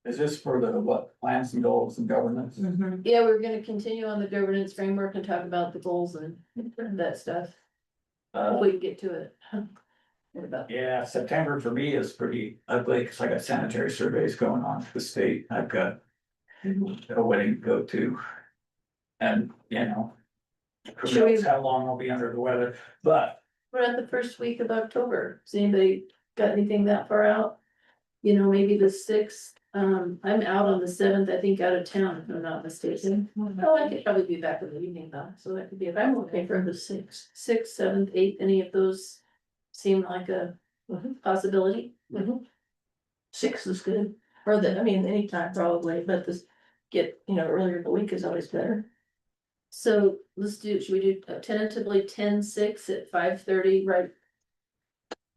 Is this for the what, plans and goals and governance? Yeah, we're gonna continue on the governance framework and talk about the goals and that stuff. If we can get to it. What about? Yeah, September for me is pretty ugly, cause I got sanitary surveys going on for the state, I've got a wedding to go to. And, you know. Who Should we- knows how long I'll be under the weather, but We're at the first week of October. Has anybody got anything that far out? You know, maybe the sixth, I'm out on the seventh, I think out of town, if I'm not mistaken. Oh, I could probably be back in the evening though, so that could be, if I'm okay for the sixth, seventh, eighth, any of those seem like a possibility? Six is good, or the, I mean, anytime probably, but this, earlier in the week is always better. So let's do, should we do tentatively 10-6 at 5:30, right?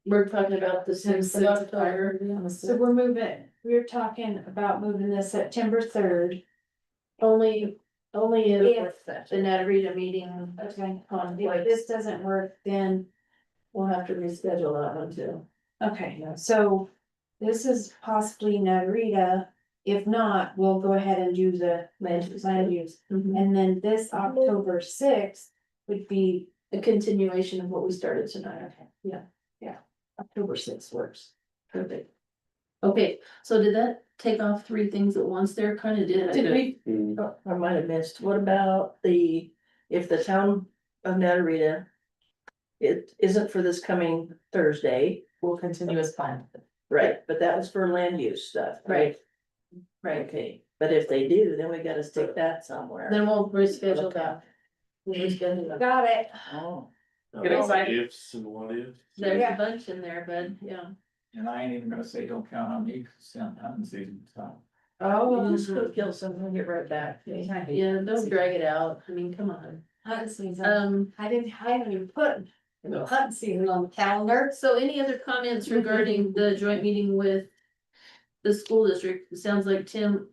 We're talking about the sixth of October. So we're talking about moving the September 3rd. Only if If, the Natarita meeting okay, on if this doesn't work, then, we'll have to reschedule that one too. okay, so this is possibly Narita. If not, we'll go ahead and do the land use. And then this October 6th would be, A continuation of what we started tonight. Yeah. October 6th works. Perfect. Okay, so did that take off three things at once there? Kind of did. Did we, oh, I might have missed, what about if the town of Natarita. It isn't for this coming Thursday, We'll continue as planned. right, but that was for land use stuff, right? Right, Okay, but if they do, then we gotta stick that somewhere. then we'll reschedule that. We'll reschedule that. Got it. oh, Get excited. Ifs and what ifs. There's a bunch in there, bud, yeah. and I ain't even gonna say don't count on me, cause it's hunting season, so. Oh, just go kill someone, and get right back. Yeah, don't drag it out. I mean, come on. Hunt season. I didn't even put hunt season on the calendar. So any other comments regarding the joint meeting with the school district? It sounds like Tim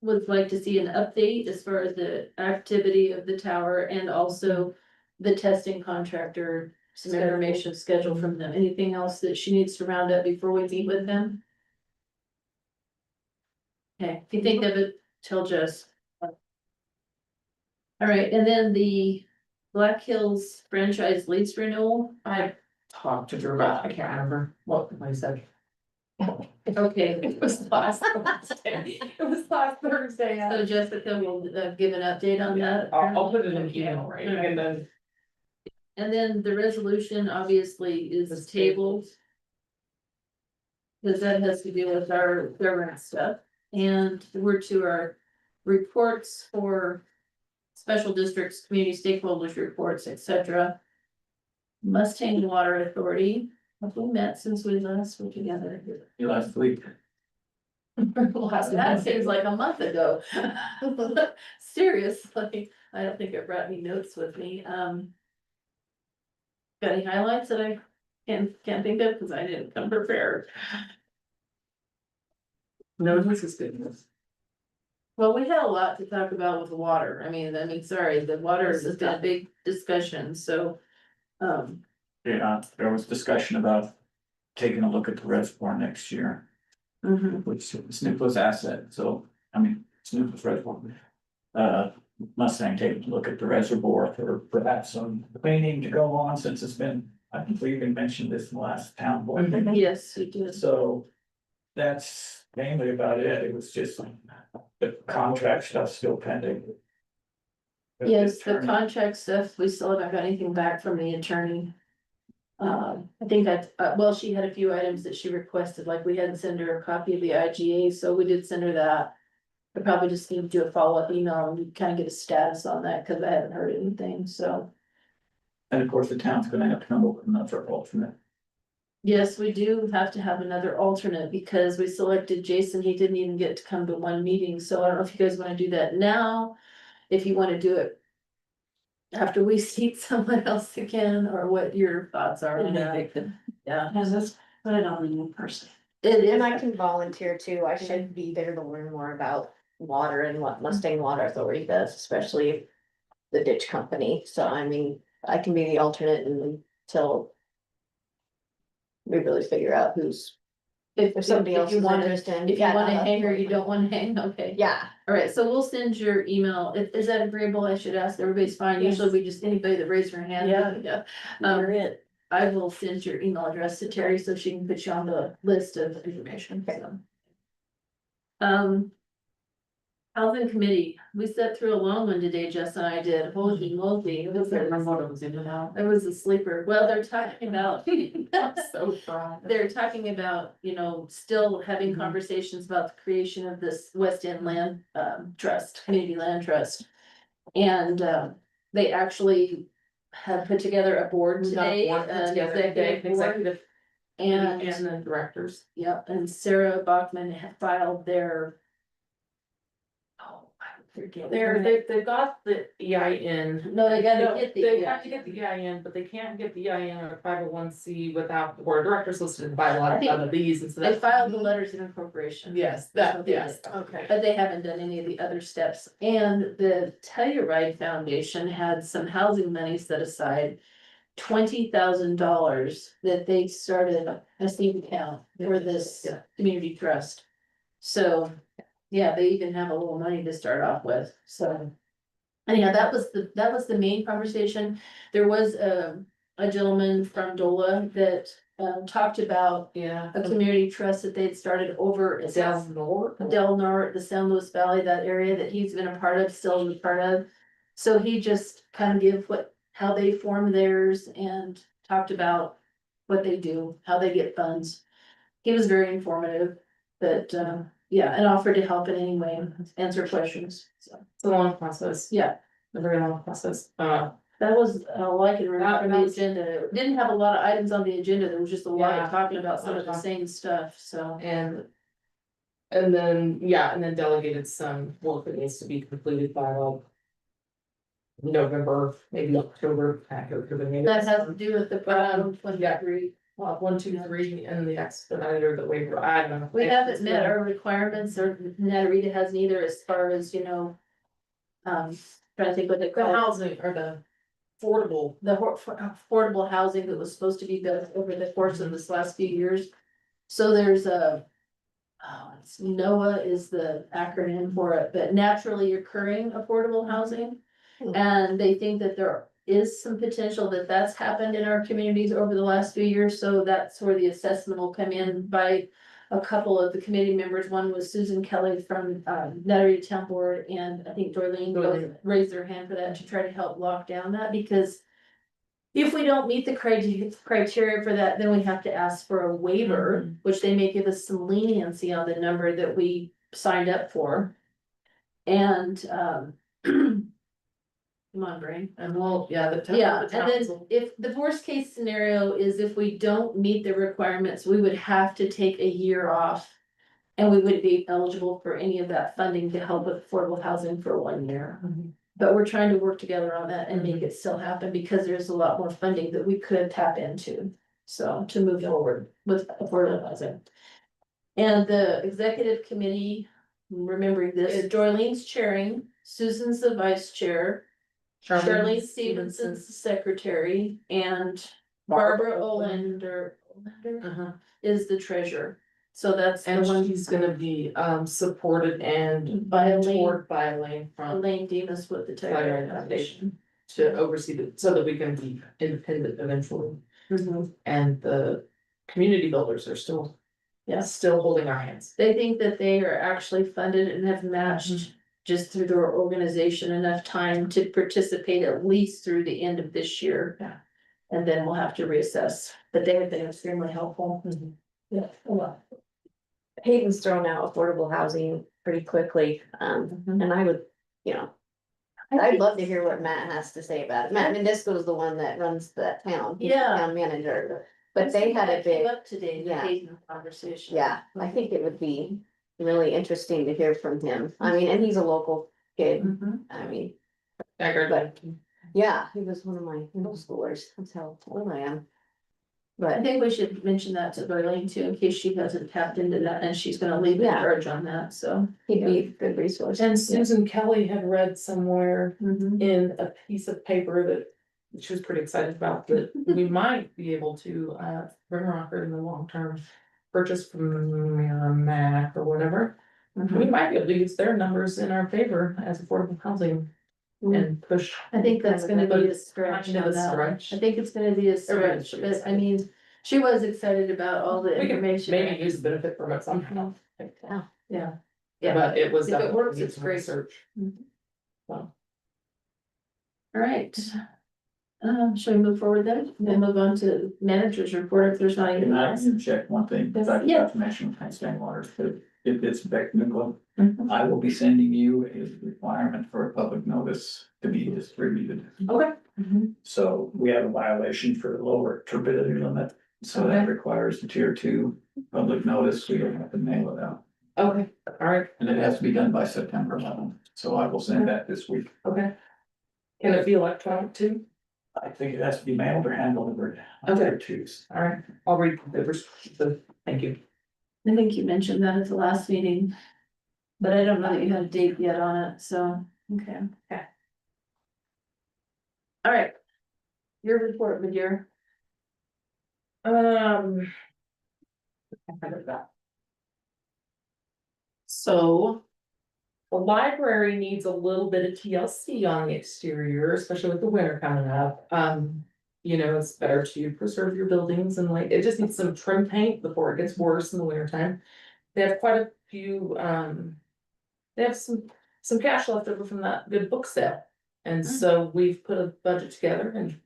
would like to see an update as far as the activity of the tower and also the testing contractor, some information scheduled from them. Anything else that she needs to round up before we meet with them? Okay, if you think of it, tell Jess. All right, and then the Black Hills franchise lease renewal. I talked to Drew about, I can't remember what I said. Okay, It was last Thursday. It was last Thursday. so Jessica will give an update on that. I'll put it in an email, right, and then. And then the resolution obviously is tabled. Cause that has to do with our governance stuff, and we're to our reports for special districts, community stakeholders reports, etc. Mustang Water Authority, have we met since we last were together? Last week, That seems like a month ago. Seriously, I don't think I brought any notes with me, got any highlights that I can't think of, cause I didn't come prepared. No, this is good news. Well, we had a lot to talk about with the water, I mean, sorry, the water has been a big discussion, so. yeah, there was discussion about taking a look at the reservoir next year, which is Nucla's asset, so, I mean, it's Nucla's reservoir. Mustang taking a look at the reservoir for perhaps some cleaning to go on, since it's been, I think we even mentioned this in the last town board. Yes, you did. So that's mainly about it. It was just the contract stuff still pending. Yes, the contract stuff, we still haven't got anything back from the attorney. I think well, she had a few items that she requested, like we hadn't sent her a copy of the IGA, so we did send her that. I probably just need to do a follow-up email and kind of get a status on that, cause I haven't heard anything, so. And of course, the town's gonna have to come up with another alternate. Yes, we do have to have another alternate because we selected Jason, he didn't even get to come to one meeting, so I don't know if you guys wanna do that now. If you wanna do it. After we seat someone else again, or what your thoughts are on that. Yeah. Let's put it on a new person. It is, And I can volunteer too, I should be there to learn more about water and what Mustang Water Authority does, especially the ditch company, so I mean, I can be the alternate until we really figure out who's If somebody else you is wanna, interested. if you wanna hang or you don't wanna hang, okay. Yeah, All right, so we'll send your email. Is that agreeable? I should ask. Everybody's fine. Yes. Usually we just, anybody that raises their hand. Yeah. You're it. I will send your email address to Terry so she can put you on the list of information. So. Housing committee, we sat through a long one today, Jess and I did. Holy moly. It was Remember what it was in and out. It was a sleeper. Well, they're talking about. So fun. They're talking about, you know, still having conversations about the creation of this West End Land Trust, Community Land Trust. And they actually have put together a board today, an executive board. And the directors. yep, and Sarah Bachman had filed their. Oh, I forget. They've got the EIN. No, they gotta No, get the. they have to get the EIN, but they can't get the EIN or 501c without the board of directors listed by a lot I think of these, and so They that. filed the letters of incorporation. Yes, That's what that, they yes, did. okay. But they haven't done any of the other steps. And the Telluride Foundation had some housing money set aside. $20,000 that they started a seed account for this community trust. So, yeah, they even have a little money to start off with, so. Anyhow, that was the main conversation. There was a gentleman from DOLA that talked about Yeah. a community trust that they'd started over at Del Norte. Del Norte, the San Luis Valley, that area that he's been a part of, still is a part of. So he just kind of give how they formed theirs and talked about what they do, how they get funds. He was very informative, but yeah, and offered to help in any way and answer questions, so. It's a long process, Yeah, a very long process. that was all I can remember from That the was- agenda. It didn't have a lot of items on the agenda. There was just a lot Yeah. of talking about some of the same stuff, so. And then, yeah, and then delegated some work that needs to be completed by like. November, maybe October. That has to do with the problem 23. 1, 2, 3, and the expedited or the waiver, I don't know. We haven't met our requirements, or Natarita hasn't either, as far as, you know. Trying to think what they The call it, housing or the affordable. the affordable housing that was supposed to be built over the course of this last few years. So there's it's NOAA is the acronym for it, but naturally occurring affordable housing. And they think that there is some potential that that's happened in our communities over the last few years, so that's where the assessment will come in by a couple of the committee members. One was Susan Kelly from Natarita Town Board, and I think Dorleen both raised their hand for that to try to help lock down that, because if we don't meet the criteria for that, then we have to ask for a waiver, which they may give us some leniency on the number that we signed up for. And come on, brain. And well, yeah, Yeah, and then if the worst case scenario is if we don't meet the requirements, we would have to take a year off. And we wouldn't be eligible for any of that funding to help with affordable housing for 1 year. But we're trying to work together on that and make it still happen, because there's a lot more funding that we could tap into. So to move forward with affordable housing. And the executive committee, remembering this, Dorleen's chairing, Susan's the vice chair. Charlene Stevenson's the secretary, and Barbara Olander is the treasurer. So that's the And one she's gonna be supported and by mentored by Elaine from Elaine Demas with the Telluride Foundation. to oversee the, so that we can be independent eventually. And the community builders are still. Yeah. Still holding our hands. They think that they are actually funded and have matched just through their organization enough time to participate at least through the end of this year. Yeah. And then we'll have to reassess, but they have been extremely helpful. Yeah, a lot. Hayden's thrown out affordable housing pretty quickly, and I would, you know. I'd love to hear what Matt has to say about it. Matt Mendisco is the one that runs that town. He's the Yeah. Town manager, but they had a That came big, up today, the yeah. Hayden conversation. yeah, I think it would be really interesting to hear from him. I mean, and he's a local kid, I mean, But yeah, he was one of my middle schoolers, that's how old I am. I But, think we should mention that to Darlene too, in case she hasn't tapped into that, and she's gonna leave in Yeah. charge on that, so. he'd be a good resource. And Susan Kelly had read somewhere Mhm. in a piece of paper that she was pretty excited about, that we might be able to bring her on in the long term. purchase from Merrimack or whatever. Mm-hmm. We might be able to use their numbers in our favor as affordable housing and push. I think that's gonna be a stretch Kind of on a that. stretch. I think it's gonna be a Everybody stretch, should be but I mean, she was excited about all the We can information. maybe use the benefit from it somehow. Yeah. Yeah, But it was. if it definitely works, needs it's some great. research. Mhm. So. All right. Shall we move forward then? Then move on to managers report if there's not anything Can I else. interject one thing? Yes. Dr. Yeah. Definition of Stan Waters, but if it's back Nucla, Mhm. I will be sending you a requirement for a public notice to be distributed. Okay. Mhm. So we have a violation for lower turbidity limit, so that requires a tier 2 public notice. We don't have to mail it out. Okay, all right, And it has to be done by September 11th, so I will send that this week. okay. Can it be electronic too? I think it has to be mailed or hand delivered. Okay. Choose. All right, I'll read the, thank you. I think you mentioned that at the last meeting. But I don't know that you had a date yet on it, so, okay. Okay. All right. Your report, Madeira. I have that. So. The library needs a little bit of TLC on the exterior, especially with the winter coming up. You know, it's better to preserve your buildings and like, it just needs some trim paint before it gets worse in the winter time. They have quite a few, they have some cash left over from that good book sale. And so we've put a budget together and,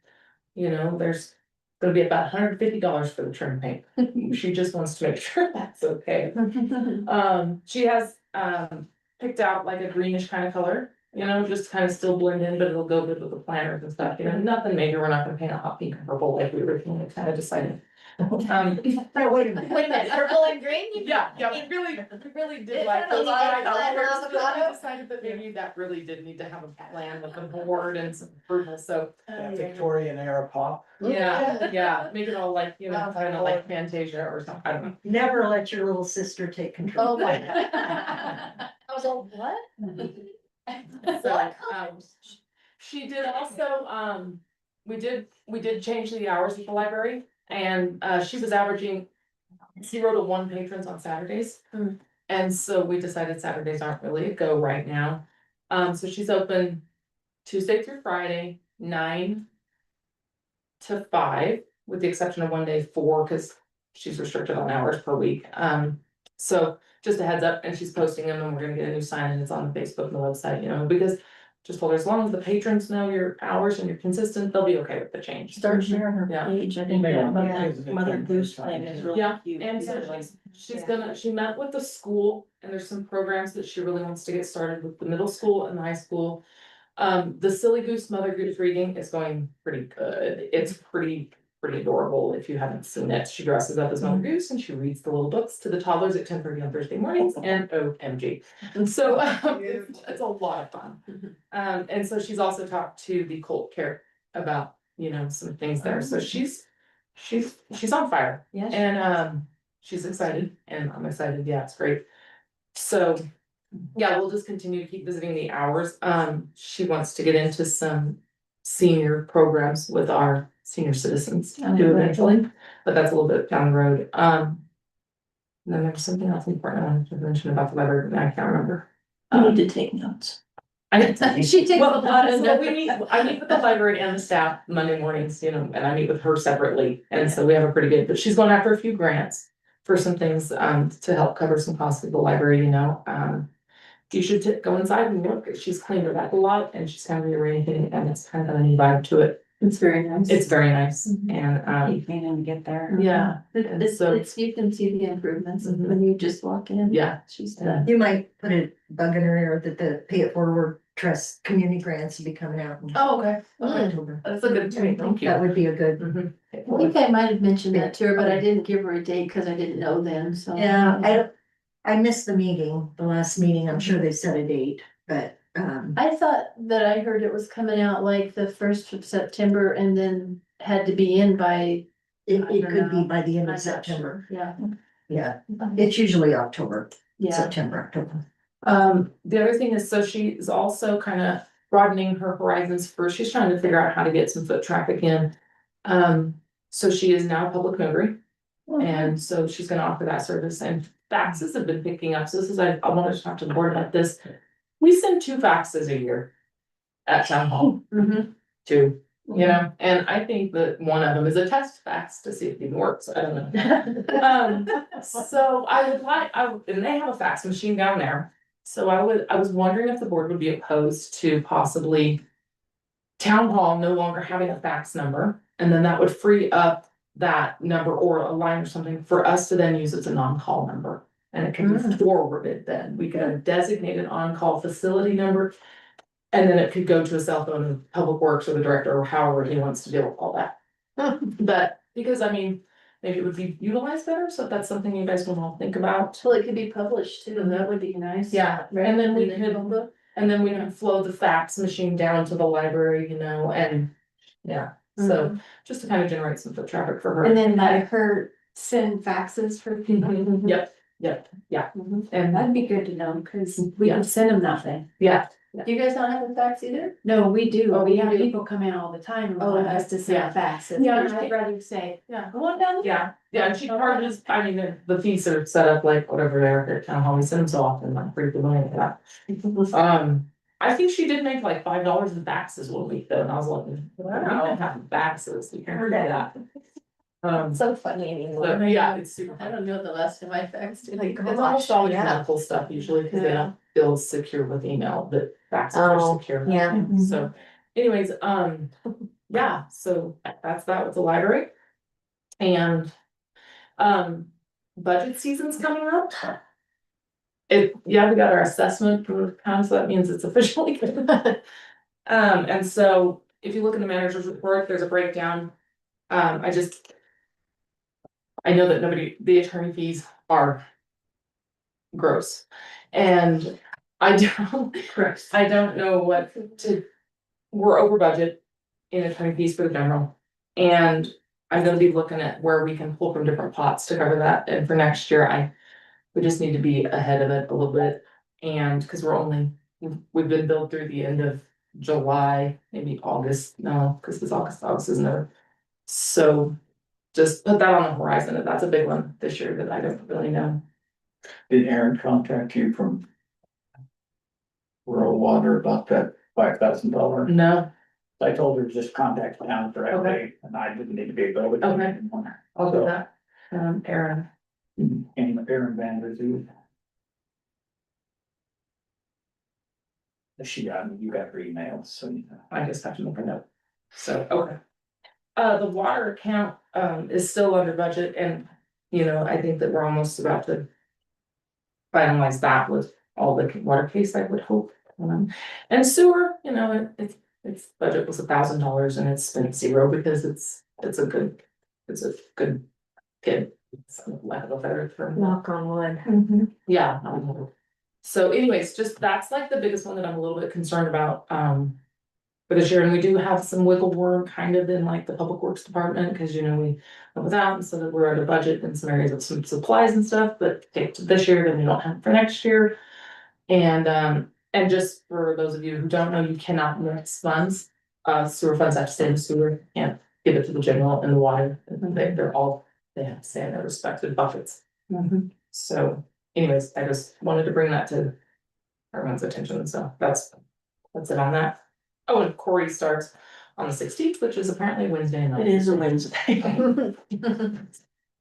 you know, there's gonna be about $150 for the trim paint. She just wants to make sure that's okay. She has, picked out like a greenish kind of color, you know, just kind of still blend in, but it'll go good with the planners and stuff, you know, nothing major. We're not gonna paint a hot pink and purple like we originally kind of decided. Wait a minute. Purple and green? Yeah, we really did Is like that a those. lot of I plan avocado? decided that maybe that really did need to have a plan with the board and some approval, so. Victorian era pop. Yeah, make it all like, you know, kind of like Fantasia or something, I don't know. Never let your little sister take control. Oh my God. I was like, what? So, she did also, we did change the hours at the library and, she was averaging 0 to 1 patrons on Saturdays. And so we decided Saturdays aren't really a go right now. So she's open Tuesday through Friday, 9 to 5, with the exception of one day 4, because she's restricted on hours per week. So just a heads up, and she's posting them, and we're gonna get a new sign, and it's on the Facebook and the website, you know, because just told her, as long as the patrons know your hours and you're consistent, they'll be okay with the change. Start sharing her Yeah. page, I think that Mother Goose thing is really Yeah, cute. and so she met with the school, and there's some programs that she really wants to get started with the middle school and the high school. The Silly Goose, Mother Goose reading is going pretty good. It's pretty adorable if you haven't seen it. She dresses up as Mother Goose and she reads the little books to the toddlers at 10:30 on Thursday mornings, and OMG. And so it's a lot of fun. And so she's also talked to the cult care about, you know, some things there. So she's on fire. Yes. And she's excited and I'm excited. Yeah, it's great. So yeah, we'll just continue to keep visiting the hours. She wants to get into some senior programs with our senior citizens too eventually, but that's a little bit down the road. And then there's something else important I wanted to mention about the library, but I can't remember. You need to take notes. She takes a Well, lot of so notes. I meet with the library and the staff Monday mornings, you know, and I meet with her separately, and so we have a pretty good, but she's going after a few grants for some things, to help cover some costs of the library, you know, you should go inside and look. She's cleaned it up a lot and she's kind of rearranging it, and it's kind of a new vibe to it. It's very nice. It's very nice, Mhm. and Keep meaning to get there. Yeah, And it's, so- you can see the improvements Mhm. when you just walk in. yeah, She's done. You might put a bug in her ear that the Pay It Forward Trust community grants will be coming out in oh, okay, October. that's a good point, thank you. That would be a good, Mhm. I think I might have mentioned that to her, but I didn't give her a date because I didn't know then, so. yeah, I missed the meeting, the last meeting. I'm sure they set a date, but, I thought that I heard it was coming out like the 1st of September and then had to be in by. it I don't could be know. by the end I'm of not September. sure. Yeah, Yeah, it's usually October, yeah. September, October. The other thing is, so she is also kind of broadening her horizons she's trying to figure out how to get some foot traffic in. So she is now a public notary. And so she's gonna offer that service, and faxes have been picking up, so this is, I wanted to talk to the board about this. We send 2 faxes a year at town hall. Two, you know, and I think that one of them is a test fax to see if it even works, I don't know. So I would like, and they have a fax machine down there, so I was wondering if the board would be opposed to possibly town hall no longer having a fax number, and then that would free up that number or a line or something for us to then use as a non-call number. And it can be forwarded then, we could have a designated on-call facility number. And then it could go to a cell phone of Public Works or the director or however he wants to deal with all that. But because I mean, maybe it would be utilized better, so if that's something you guys will all think about. Well, it could be published too, and that would be nice. Yeah, and then we could, and then we can flow the fax machine down to the library, you know, and yeah, so just to kind of generate some foot traffic for her. And then let her send faxes for people. Yep, yeah, and That'd be good to know, cause we can send them nothing. yeah, Do you guys not have a fax either? No, we do. Oh, We you have do? people come in all the time and Oh, want us to send yeah. faxes. Yeah, And I'd rather say, yeah. go on down there. Yeah, and she charges, I mean, the fees are set up like whatever they're at town hall, we send them so often, like pretty familiar with that. I think she did make like $5 in faxes one week though, and I was like, wow, I don't have faxes, you can't do that. So funny anymore. So, yeah, it's super. I don't know the last time I faxed. Like, It's almost always yeah. medical stuff usually, because they Yeah. don't feel secure with email, but faxes Oh, are secure. yeah. So anyways, yeah, so that's that with the library. And, budget season's coming up. Yeah, we got our assessment for kind, so that means it's officially. And so if you look in the manager's report, there's a breakdown. I know that the attorney fees are gross. And I don't know what to, we're over budget in attorney fees for the general. And I'm gonna be looking at where we can pull from different pots to cover that, and for next year, we just need to be ahead of it a little bit. And, cause we've been billed through the end of July, maybe August, no, cause it's August isn't it? So just put that on the horizon, and that's a big one this year that I don't really know. Did Aaron contact you from rural water about that $5,000? No, I told her to just contact the town directly, and I didn't need to be able to. Okay. I'll do that. Aaron, And Aaron Vanderzee. You got her email, so you know. I just have to make a note. So, okay. The water account, is still under budget, and, you know, I think that we're almost about to finalize that with all the water case, I would hope. And sewer, you know, its budget was $1,000 and it's been zero because it's a good kid. For lack of a better term. Knock on wood. Yeah. So anyways, just that's like the biggest one that I'm a little bit concerned about, for this year, and we do have some wiggle room kind of in like the public works department, because you know, we went without, so that we're at a budget in some areas of some supplies and stuff, but take to this year, then we don't have for next year. And just for those of you who don't know, you cannot mix funds, sewer funds have to stay in the sewer, can't give it to the general and the water, they have to stay in their respective buckets. So anyways, I just wanted to bring that to everyone's attention, so that's it on that. Oh, and Corey starts on the 16th, which is apparently Wednesday night. It is a Wednesday.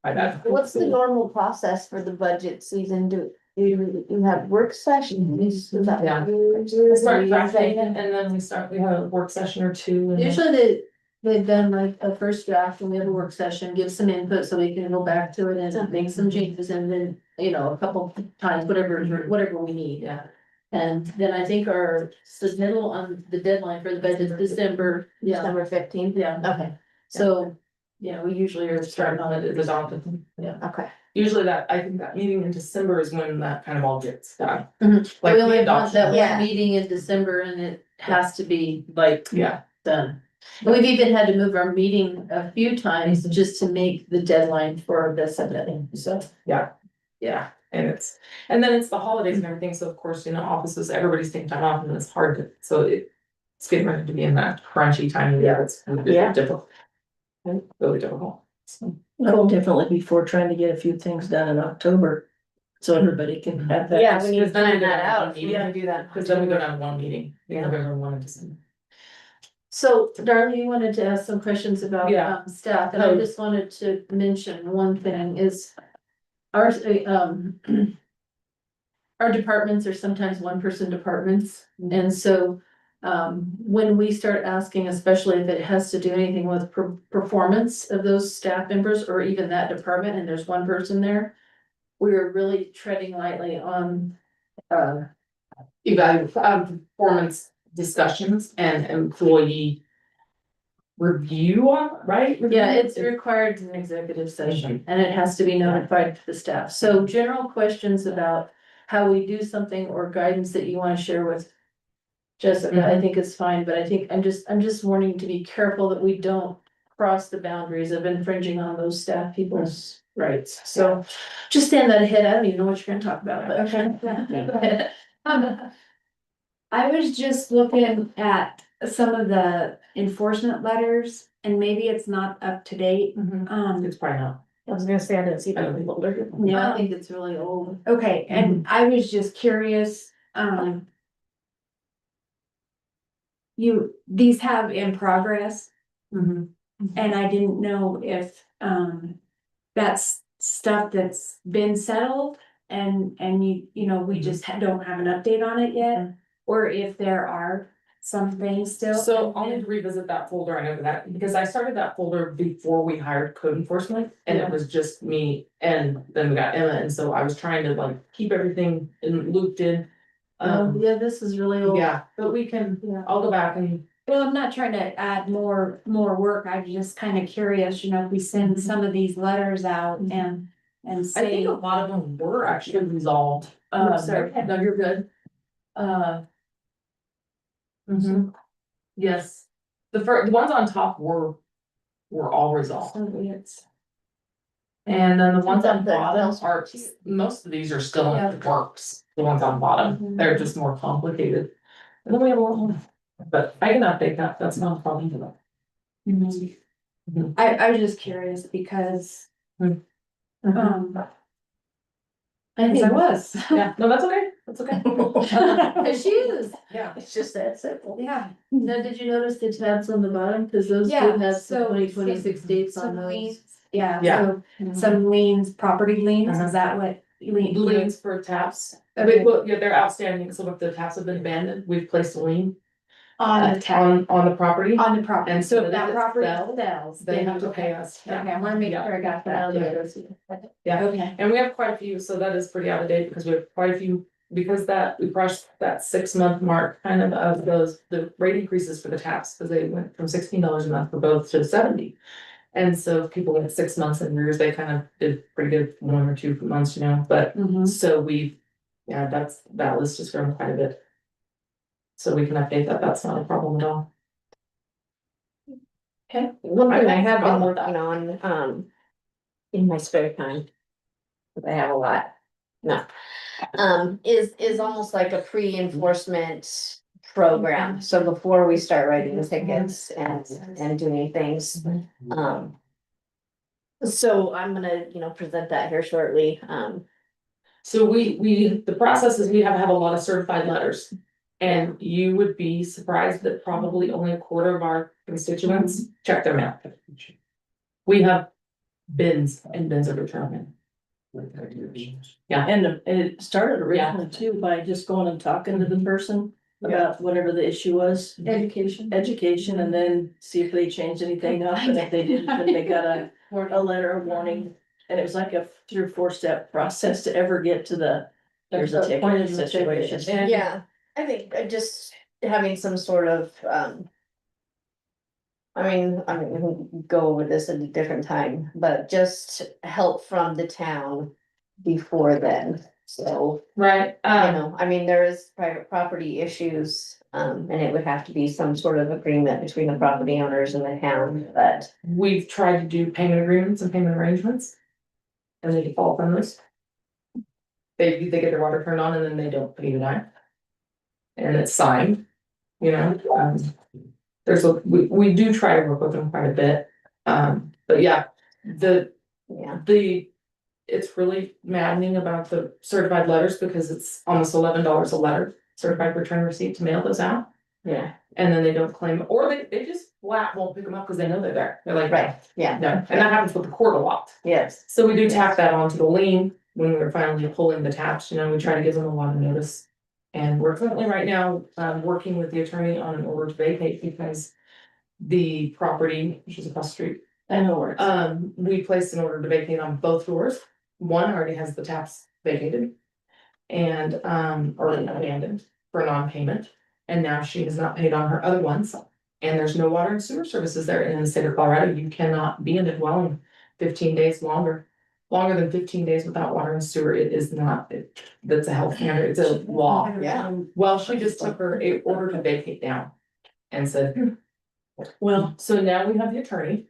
My bad. What's the normal process for the budget season? Do you have work sessions? Is that Yeah. what you We start do? drafting it, and then we have a work session or two. and then- Usually they've done like a first draft and we have a work session, give some input so we can go back to it and make some changes, and then, you know, a couple times, whatever we need. Yeah. And then I think our submittal on the deadline for the budget is December. Yeah, December 15th? yeah. Okay, So, yeah, we usually are starting on it at the dawn. Yeah. okay. Usually I think that meeting in December is when that kind of all gets done. Mhm. Like We only the want that adoption. Yeah. one meeting in December and it has to be like Yeah, done. And we've even had to move our meeting a few times just to make the deadline for the submitting, so. yeah, and then it's the holidays and everything, so of course, you know, offices, everybody's taking time off, and it's hard to, so it's getting ready to be in that crunchy time of year, it's Yeah. difficult. Really difficult. I'll definitely be for trying to get a few things done in October. So everybody can have that. Yeah, we need to Because then we plan go that down out, one if we meeting. can do that. Cause then we go down one meeting, in Yeah. November, 1 of December. So Darla, you wanted to ask some questions about Yeah. staff, and I just wanted to mention one thing is. Ours, our departments are sometimes one-person departments, and so. When we start asking, especially if it has to do anything with performance of those staff members or even that department, and there's one person there. We're really treading lightly on, Performance discussions and employee. Review on, right? yeah, it's required in executive session, and it has to be notified to the staff, so general questions about. How we do something or guidance that you wanna share with. Jessica, I think is fine, but I think I'm just warning to be careful that we don't cross the boundaries of infringing on those staff people's rights, so. Just stand that ahead, I don't even know what you're gonna talk about, but. Okay. I was just looking at some of the enforcement letters and maybe it's not up to date. It's probably not. I was gonna say, I didn't see that older. Yeah, I think it's really old. Okay, and I was just curious, these have in progress, and I didn't know if, that's stuff that's been settled and you know, we just don't have an update on it yet, or if there are some things still. So I'll need to revisit that folder, I know that, because I started that folder before we hired code enforcement, and it was just me, and then we got Emma, and so I was trying to like keep everything looped in. Yeah, this is really old. Yeah, but we can, Yeah. I'll go back and, Well, I'm not trying to add more work, I'm just kind of curious, you know, if we send some of these letters out and I say. think a lot of them were actually resolved. Sorry, no, you're good. Mhm. Yes, the ones on top were all resolved. And then the ones on bottom are, most of these are still in the works, the ones on bottom, they're just more complicated. And then we have a lot more, but I can update that, that's not a problem for them. I was just curious because, I think I was. Yeah, no, that's okay, that's okay. The shoes, Yeah. It's just that simple. Yeah. now did you notice the tabs on the bottom, cause those do Yeah, have so- 2026 dates on Some those. liens, yeah, Yeah. so some liens, property liens, is that what? Liens for taps, Okay. well, yeah, they're outstanding, so if the taps have been abandoned, we've placed a lien. On the tag, On the property, on the property, and so so if that if it property sells, sells. they then- have to pay us. Okay, I wanna make sure I got that. Yeah. Okay. And we have quite a few, so that is pretty out of date, because we have quite a few, because we crossed that 6-month mark kind of the rate increases for the taps, because they went from $16 a month for both to 70. And so if people went 6 months in arrears, they kind of did pretty good 1 or 2 months, you know, but so that list has grown quite a bit. So we can update that, that's not a problem at all. Okay. One thing I I have been forgot about working on, in my spare time. Cause I have a lot, no, is almost like a pre-enforcement program, so before we start writing the tickets and doing things, So I'm gonna, present that here shortly, So the process is we have a lot of certified letters. And you would be surprised that probably only a quarter of our constituents check their mail. We have bins and bins of return. Yeah, And it started originally too by just going and talking to the person about whatever the issue was. Education, and then see if they changed anything up, and if they didn't, then they got a letter of warning. And it was like a 3 or 4 step process to ever get to the, there's a ticket situation. yeah, I think just having some sort of, we can go over this at a different time, but just help from the town before then, so. right, There is private property issues, and it would have to be some sort of agreement between the property owners and the town, but. we've tried to do payment agreements and payment arrangements. And they default on those. They get their water turned on and then they don't pay the dime. And it's signed, we do try to work with them quite a bit, but yeah, Yeah. It's really maddening about the certified letters because it's almost $11 a letter, certified return receipt to mail those out. Yeah. And then they don't claim, it, or they just flat won't pick them up because they know they're there. They're like, Right, yeah, no, and that happens with the court a lot. yes. So we do tack that onto the lien when we're finally pulling the taps, you know, we try to give them a lot of notice. And we're currently right now, working with the attorney on an order to vacate because the property, which is across the street, I know where it's. we placed an order to vacate on both doors. One already has the taps vacated. And, or abandoned for non-payment. And now she has not paid on her other ones. And there's no water and sewer services there. And in the state of Colorado, you cannot be in a dwelling 15 days longer. Longer than 15 days without water and sewer, it is not, that's a health standard, it's a law. Yeah. Well, she just took her a order to vacate down. And said, well, so now we have the attorney.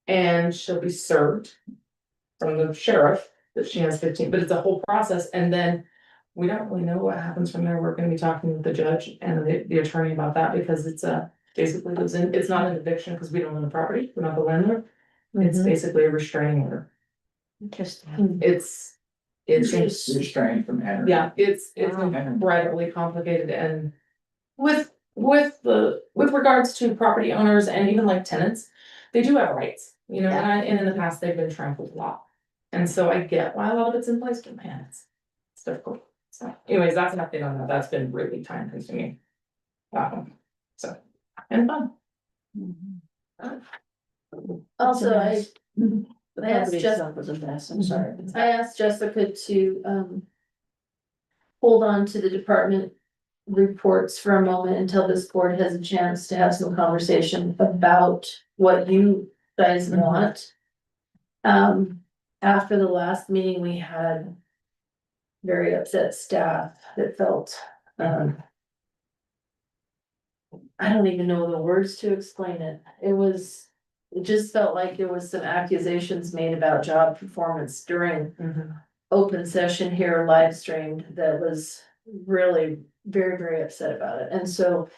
And she'll be served from the sheriff that she has 15, but it's a whole process, and then we don't really know what happens from there. We're gonna be talking with the judge and the attorney about that, because it's basically lives in, it's not an eviction, because we don't own the property, we're not the landlord. It's basically a restraining order. Interesting. It's just, Restrained from entering. yeah, it's incredibly complicated, and with regards to property owners and even like tenants, they do have rights, you know, and in the past, they've been trampled a lot. And so I get why a lot of it's in place, but man, it's difficult. So anyways, that's an update on that. That's been really time consuming. So, and fun. Also, I The asked property Jeff- itself was a mess, I'm sorry. I asked Jessica to, hold on to the department reports for a moment until this board has a chance to have some conversation about what you guys want. After the last meeting, we had very upset staff that felt, I don't even know the words to explain it. It just felt like there was some accusations made about job performance during open session here, live streamed, that was really very, very upset about it. And so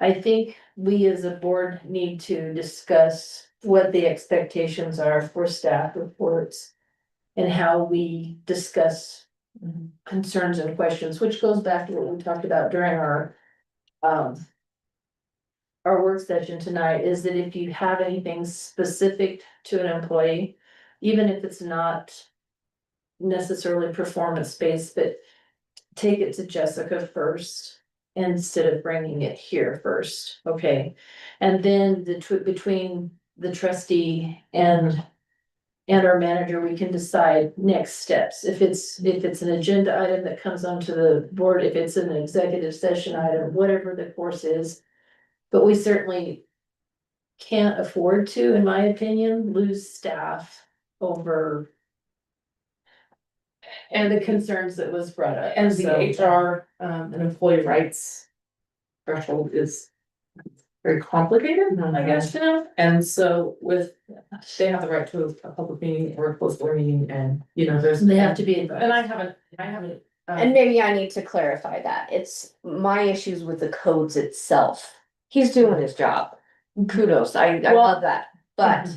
I think we as a board need to discuss what the expectations are for staff reports and how we discuss concerns and questions, which goes back to what we talked about during our work session tonight, is that if you have anything specific to an employee, even if it's not necessarily performance based, but take it to Jessica first instead of bringing it here first, okay? And then between the trustee and our manager, we can decide next steps. If it's an agenda item that comes onto the board, if it's an executive session item, whatever the course is. But we certainly can't afford to, in my opinion, lose staff over and the concerns that was brought up. And So- the HR, and employee rights threshold is very complicated, I guess, you know? And so they have the right to a public meeting or a closed door meeting, and, you know, They have to be advised. And I haven't. And maybe I need to clarify that. It's my issues with the codes itself. He's doing his job. Kudos, I love that, but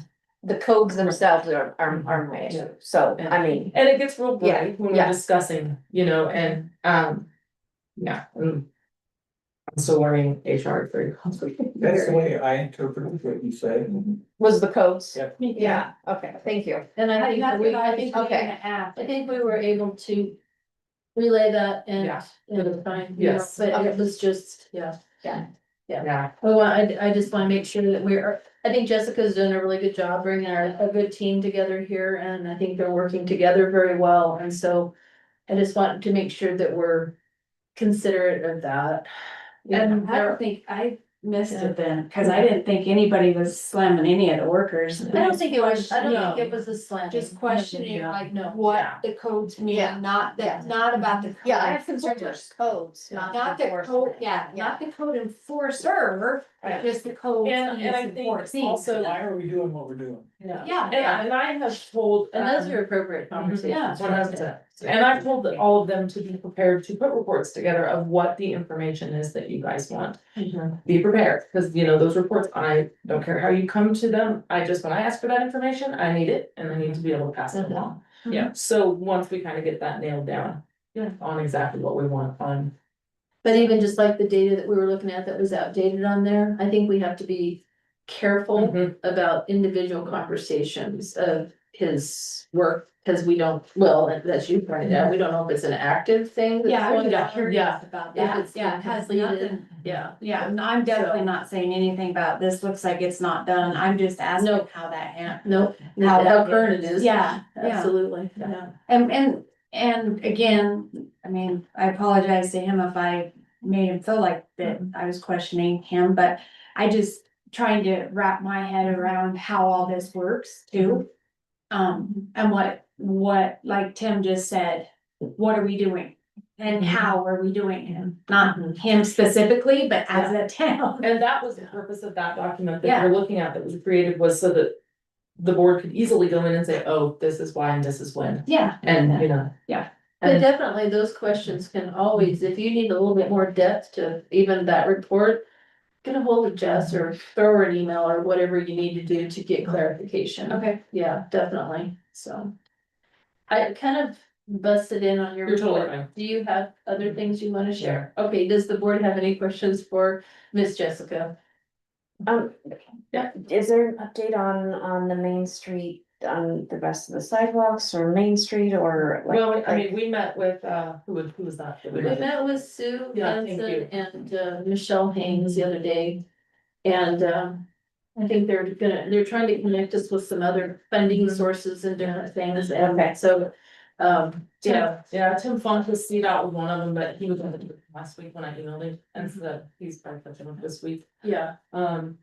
the codes themselves are my issue. So, I mean, And it gets real Yeah, bright when we're yeah. discussing, you know, and, yeah. I'm still learning HR, it's very complicated. That's the way I interpret what you say. was the codes? Yep. Yeah, okay, thank you. And I think That's we, what I I think, was okay. gonna ask. I think we were able to relay that and, Yeah. and it's fine, you know, Yes. but it was just, yeah. Yeah, Well, I just wanna make sure that I think Jessica's doing a really good job bringing a good team together here, and I think they're working together very well, and so. I just want to make sure that we're considerate of that. And I don't think I missed it then, cause I didn't think anybody was slamming any of the workers. I don't think it was a slam. Just questioning Yeah. like No. what the codes mean, Yeah. not that, not about the. Yeah, I code have concerns with codes, Not not the enforcement. code, not the code enforcer, Right. just the code. and I think also, are we doing what we're doing? Yeah. Yeah. and I have told. And those are appropriate conversations. 100%. And I've told all of them to be prepared to put reports together of what the information is that you guys want. Be prepared, because you know, those reports, I don't care how you come to them, when I ask for that information, I need it, and I need to be able to pass it along. Yeah, so once we kind of get that nailed down. On exactly what we want on. But even just like the data that we were looking at that was outdated on there, I think we have to be careful Mhm. about individual conversations of his work. Cause we don't, well, as you pointed out, we don't know if it's an active thing. that's Yeah, I was going just on. curious about If that. it's Yeah, been it has completed. nothing. Yeah. Yeah, and I'm definitely So- not saying anything about this looks like it's not done. I'm just asking No. how that happened. Nope, How how that current it is. Yeah, yeah. Absolutely, yeah. And again, I mean, I apologize to him if I made him feel like that I was questioning him, but I just trying to wrap my head around how all this works too. And what, like Tim just said, what are we doing? And how are we doing it? Not him specifically, but as a town. And that was the purpose of that document that Yeah. you're looking at that was created, was so that. The board could easily go in and say, oh, this is why and this is when, Yeah. and you know. But definitely those questions can always, if you need a little bit more depth to even that report. Get a hold of Jess or throw her an email or whatever you need to do to get clarification. Okay. Yeah, definitely, so. I kind of busted in on your You're totally report. fine. Do you have other things you wanna share? Okay, does the board have any questions for Miss Jessica? Yeah. Is there an update on the Main Street, on the rest of the sidewalks or Main Street or? like- Well, I mean, we met with, who was that? We met with Sue Yeah, thank Hanson you. and Michelle Haynes the other day. And I think they're trying to connect us with some other funding sources and different things, and so. Tim Funk was seed out with one of them, but he was on the trip last week when I emailed him, and so he's probably catching up this week. Yeah, And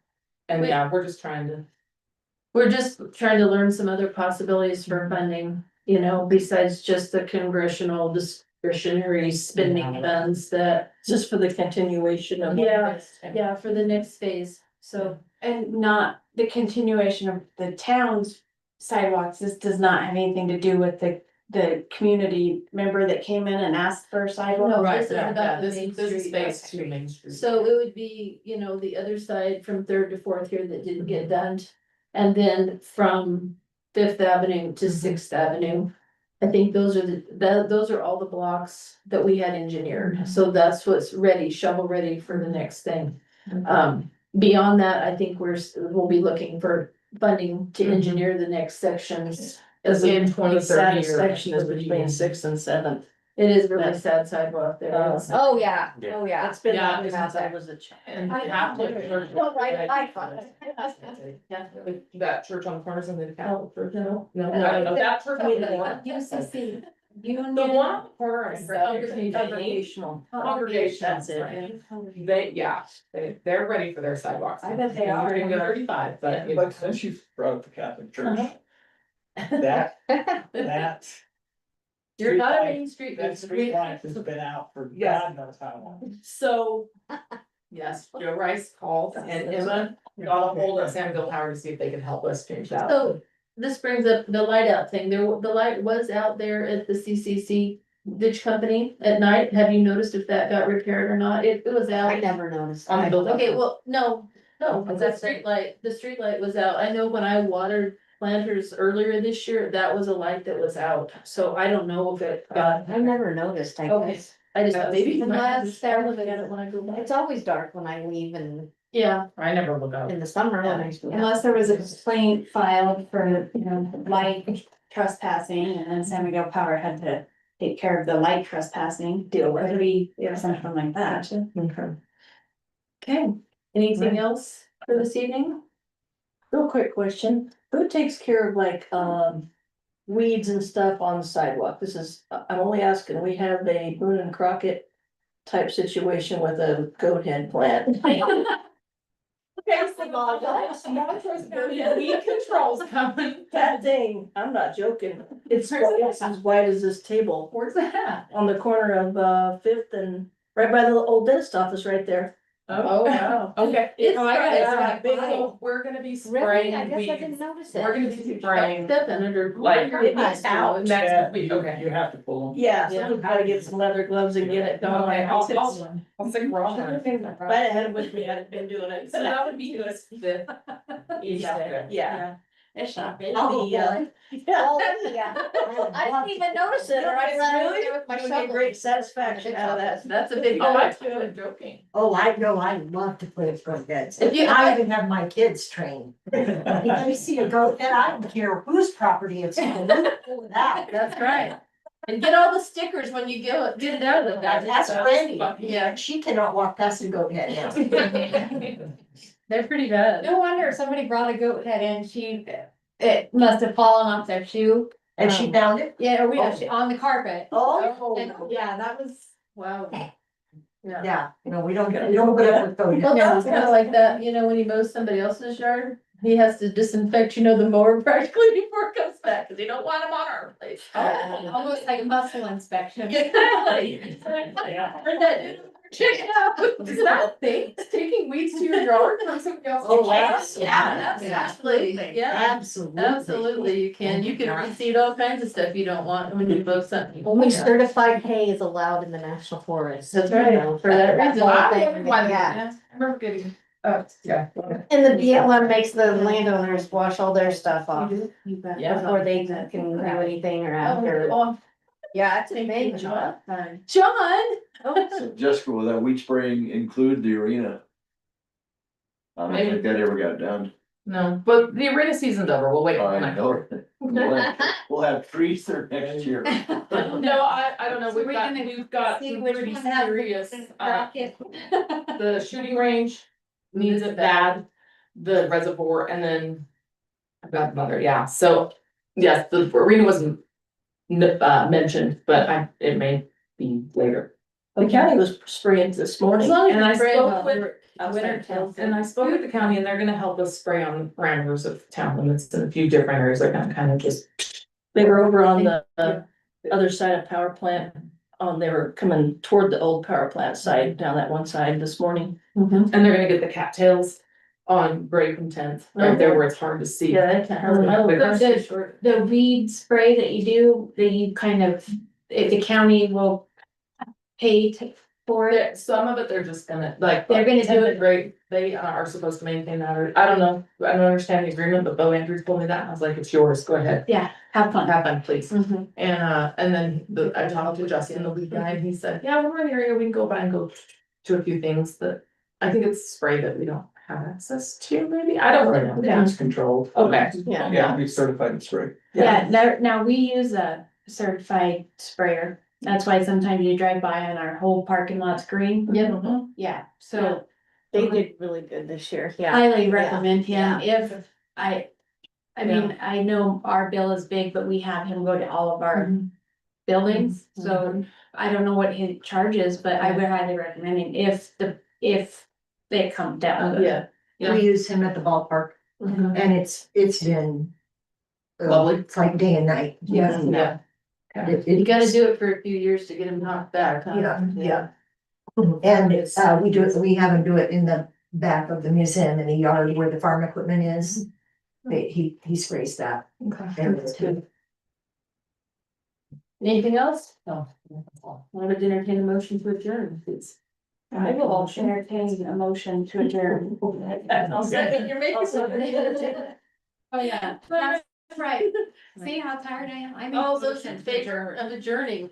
Wait. yeah, we're just trying to. we're just trying to learn some other possibilities for funding, you know, besides just the congressional discretionary spending funds that. Just for the continuation of. Yeah, for the next phase, so. And not the continuation of the town's sidewalks. This does not have anything to do with the community member that came in and asked for a sidewalk. No, Right, this is yeah, about the this Main is Street. phase two Main Street. So it would be, you know, the other side from Third to Fourth here that didn't get done. And then from Fifth Avenue to Sixth Avenue. I think those are those are all the blocks that we had engineered, so that's what's ready, shovel ready for the next thing. Beyond that, I think we'll be looking for funding to engineer the next sections. Cause the In 20, 30 saddest years. section is between 6th and 7th. It is really sad sidewalk there. Oh, yeah, oh, yeah. It's been Yeah, that since I was a child. And I half know. the. Well, right, I thought it. Yeah, that church on the corners in the Catholic church, no, I don't know, that church. on the corner. UCC. The one on the corner is Congregational. Congregation, That's it. they're ready for their sidewalks. I bet they are. They're gonna go 35, but. you know. But since you brought up the Catholic Church, that, You're not a Main Street. that street light has been out for Yes. God knows how long. So, yes, Joe Rice called and Emma got a hold of Samuel Howard to see if they could help us change that. So this brings up the light out thing. The light was out there at the CCC ditch company at night. Have you noticed if that got repaired or not? It was out. I never noticed. On the building. Okay, well, no, the That's street light was out. I know when I watered planters earlier this year, that was a light that was out. So I don't know if it got. I never noticed, I Okay. guess. I just, maybe. Unless there was- Look at it when I go by. It's always dark when I leave Yeah, I never look up. in the summer when I. Unless there was a complaint filed for, you know, light trespassing and then San Miguel Power had to take care of the light trespassing deal with it, something like that. Okay. okay. Anything else for this evening? Real quick question, who takes care of like, weeds and stuff on the sidewalk? This is, I'm only asking, we have a Boone and Crockett type situation with a goat head plant. Weed control's coming. That thing, I'm not joking, it's as wide as this table. Where's that? On the corner of Fifth and right by the old dentist office right there. Oh, wow. Okay. It's, Oh, I got it. it's Big big. So we're gonna be Really? I spraying guess I weeds. didn't notice We're it. gonna be spraying Stepping under. like It needs out. next week, okay. You have to pull them. Yeah, Yeah. someone's gotta get some leather gloves and get it done. Okay, I'll stick raw. If I had it with me, I'd have been doing it. So that would be the fifth. Yeah. It's not bad. Oh, Yeah. Oh, yeah. I didn't even notice it, or I ran over there with my You get shovel. great satisfaction out of that. That's a big. Oh, I was joking. Oh, I know, I love to play with goat heads. If you- I even have my kids trained. If I see a goat head, I don't care whose property it's on. Pull it out. That's right. And get all the stickers when you get it out of there. That's Brandy. Yeah, She cannot walk past a goat head now. they're pretty bad. No wonder somebody brought a goat head in, it must have fallen off their shoe. And she found it? Yeah, on the carpet. Oh. And, yeah, that was, Wow. Yeah. Yeah, no, we don't put up with goat Well, heads. that's kind of like that, when he mows somebody else's yard, he has to disinfect, the mower practically before it comes back, cause you don't want him on our place. almost like a muscle inspection. Exactly. Exactly. Heard that, dude? Check it out. Is that a thing? Taking weeds to your yard from somebody else's? Oh, yard? yes. Yeah, absolutely, yeah. Absolutely. Absolutely, you can reseed all kinds of stuff you don't want when you mow something. Only certified hay is allowed in the national forest. That's right, for that reason. whole I thing, wondered why they- yeah. I remember getting, yeah. And the BLM makes the landowners wash all their stuff off Yeah. before they can do anything or after. Oh, Yeah, it's a thank big you, job. John. John? So Jessica, will that weed spraying include the arena? I don't think that ever got done. No, but the arena season's over, we'll wait. I know. We'll have trees there next year. No, I don't know, So we've got see some which pretty one has the serious, bracket. the shooting range needs it bad, the reservoir, and then. I've got another, yeah, so, yes, the arena wasn't. Mentioned, but it may be later. The county was spraying this As morning. long as And I it's spoke with, winter and I spoke with the county, and they're gonna help us spray on parameters of town limits in a few different areas, they're gonna kind of just. They were over on the other side of power plant. They were coming toward the old power plant side, down that one side this morning. And they're gonna get the cattails on break and tenth, right there where it's hard to see. Yeah, that can't. The weed spray that you do, that you kind of, if the county will pay for it. Some of it, they're just gonna, like. They're gonna do it. Great, they are supposed to maintain that, or, I don't know, I don't understand the agreement, but Bo Andrews told me that, and I was like, it's yours, go ahead. Yeah, have fun. Have fun, please. Mhm. And then I talked to Justin, the lead guy, and he said, yeah, we're in the area, we can go by and go to a few things that. I think it's spray that we don't have access to, maybe, I don't really know. Yeah. It's controlled. Okay. Yeah. Yeah, we certified and spray. Yeah, now we use a certified sprayer. That's why sometimes you drive by and our whole parking lot's green. Yeah. Yeah, so They did really good this year, yeah. highly recommend Yeah. him if I mean, I know our bill is big, but we have him go to all of our buildings, so I don't know what his charge is, but I would highly recommend him if they come down. Yeah. We use him at the ballpark and it's been. Lovely. It's like day and night. Yeah. Yeah. You gotta do it for a few years to get him knocked back, huh? Yeah. And we have him do it in the back of the museum in the yard where the farm equipment is. He sprays that. And it's good. Anything else? No. I would entertain a motion to adjourn, please. I will entertain a motion to adjourn. I'll second, you're making something. Oh, yeah, that's right. See how tired I am? I made a All those motion in to favor adjourn. of adjourning,